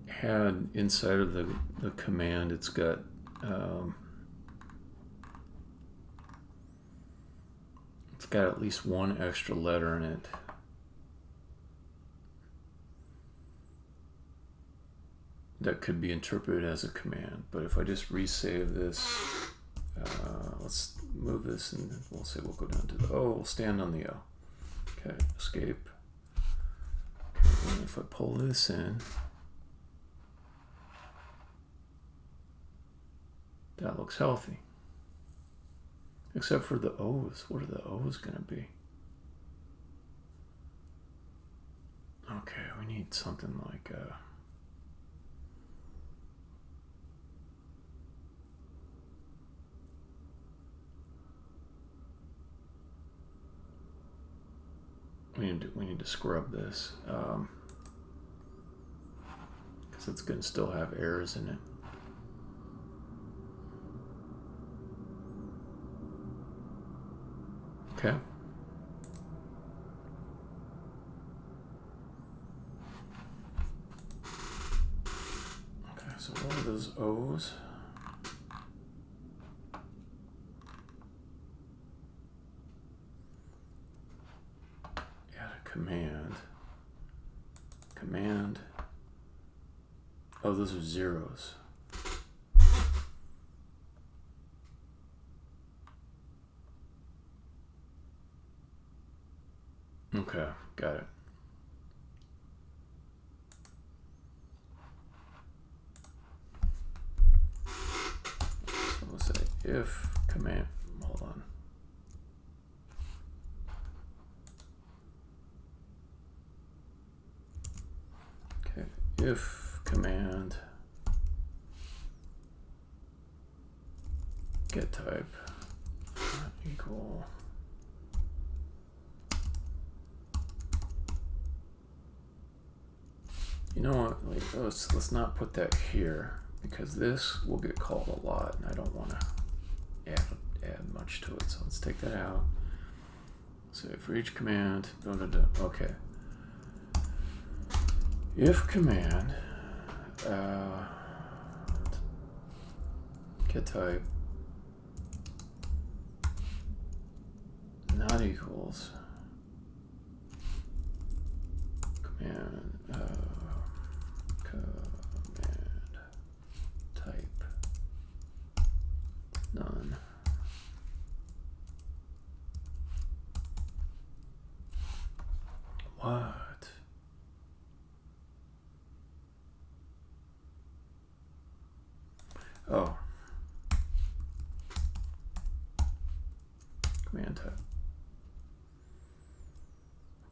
had inside of the command, it's got at least one extra letter in it. That could be interpreted as a command, but if I just resave this, let's move this and we'll say we'll go down to the O, we'll stand on the O. Okay, escape. Okay, and if I pull this in, that looks healthy. Except for the O's. What are the O's going to be? Okay, we need something like we need to scrub this because it's going to still have errors in it. Okay. Okay, so what are those O's? Add a command. Oh, those are zeros. Okay, got it. So we'll say if command, hold on. Okay, if command get type not equal you know what, like, let's not put that here because this will get called a lot and I don't want to add much to it, so let's take that out. So for each command, okay, if command get type not equals command type none. What? Oh. Command type.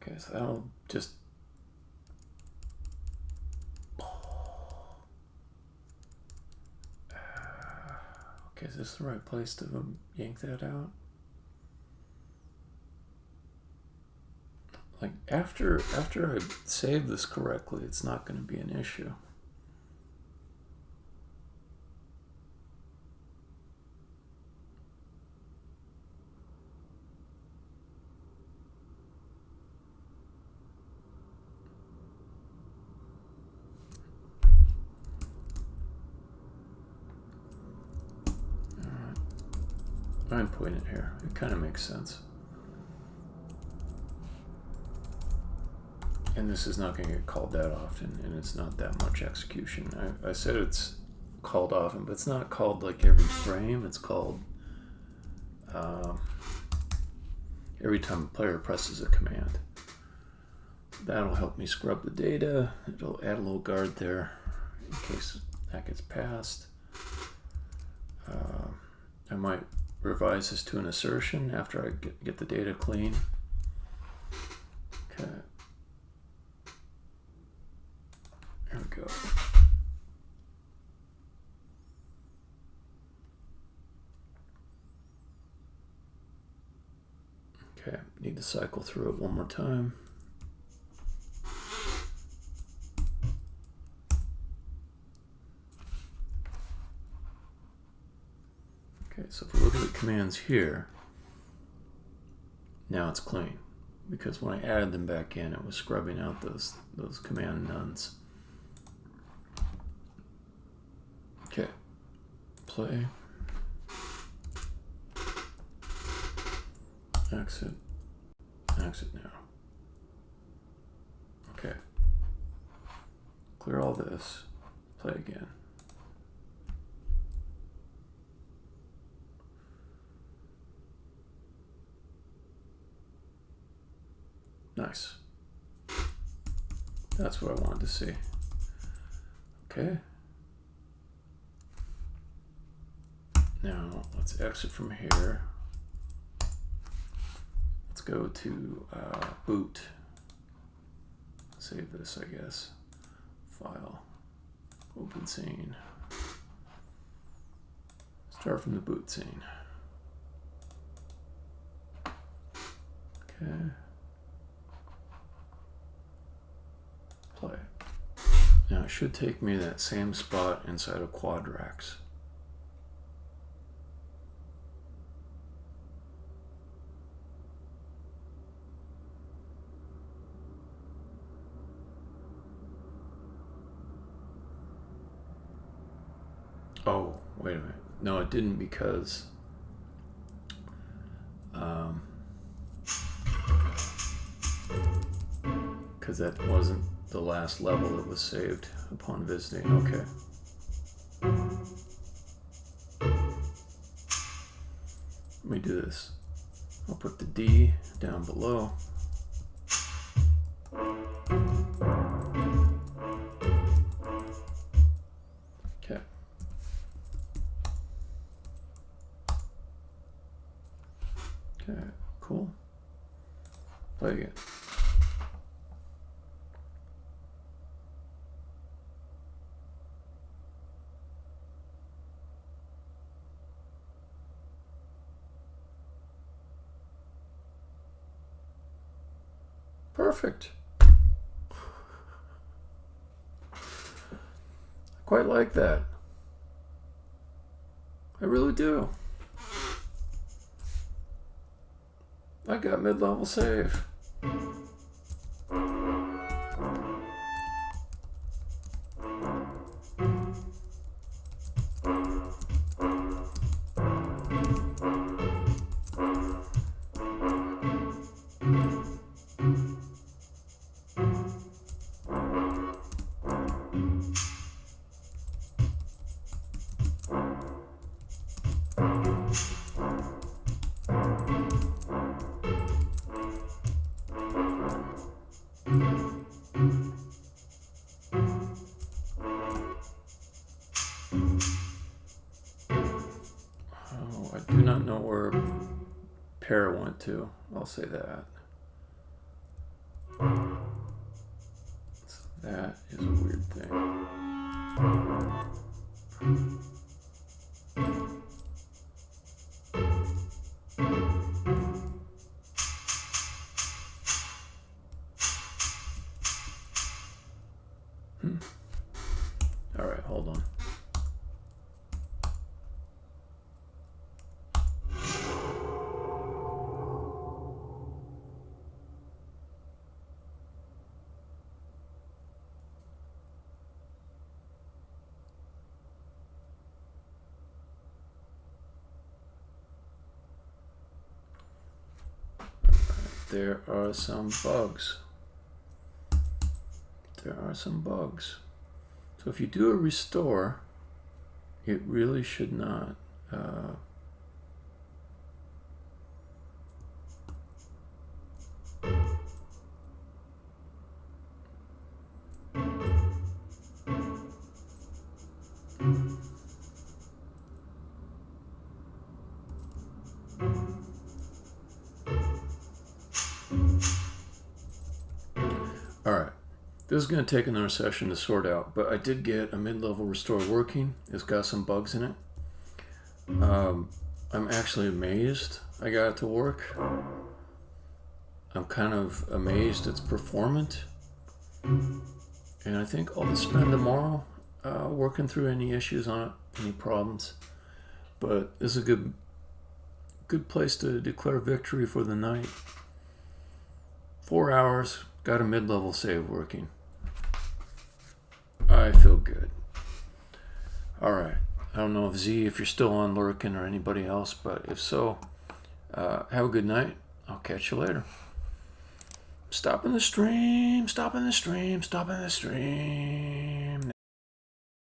Okay, so that'll just okay, is this the right place to yank that out? Like after I save this correctly, it's not going to be an issue. I'm putting it here. It kind of makes sense. And this is not going to get called that often, and it's not that much execution. I said it's called often, but it's not called like every frame. It's called every time a player presses a command. That'll help me scrub the data. It'll add a little guard there in case that gets passed. I might revise this to an assertion after I get the data clean. Okay. There we go. Okay, need to cycle through it one more time. Okay, so if we look at the commands here, now it's clean because when I added them back in, it was scrubbing out those command nones. Okay, play, exit now. Okay, clear all this, play again. Nice. That's what I wanted to see. Okay. Now let's exit from here. Let's go to boot. Save this, I guess. File. Open scene. Start from the boot scene. Okay. Play. Now it should take me to that same spot inside of Quadrax. Oh, wait a minute. No, it didn't because because that wasn't the last level that was saved upon visiting. Okay. Let me do this. I'll put the D down below. Okay. Okay, cool. Play again. Perfect. Quite like that. I really do. I got mid-level save. Oh, I do not know where pair went to. I'll say that. That is a weird thing. All right, hold on. There are some bugs. There are some bugs. So if you do a restore, it really should not. Alright, this is going to take another session to sort out, but I did get a mid-level restore working. It's got some bugs in it. I'm actually amazed I got it to work. I'm kind of amazed it's performant. And I think I'll just spend tomorrow working through any issues on it, any problems. But this is a good place to declare victory for the night. 4 hours, got a mid-level save working. I feel good. Alright, I don't know if you're still on lurking or anybody else, but if so, have a good night. I'll catch you later. Stopping the stream, stopping the stream, stopping the stream.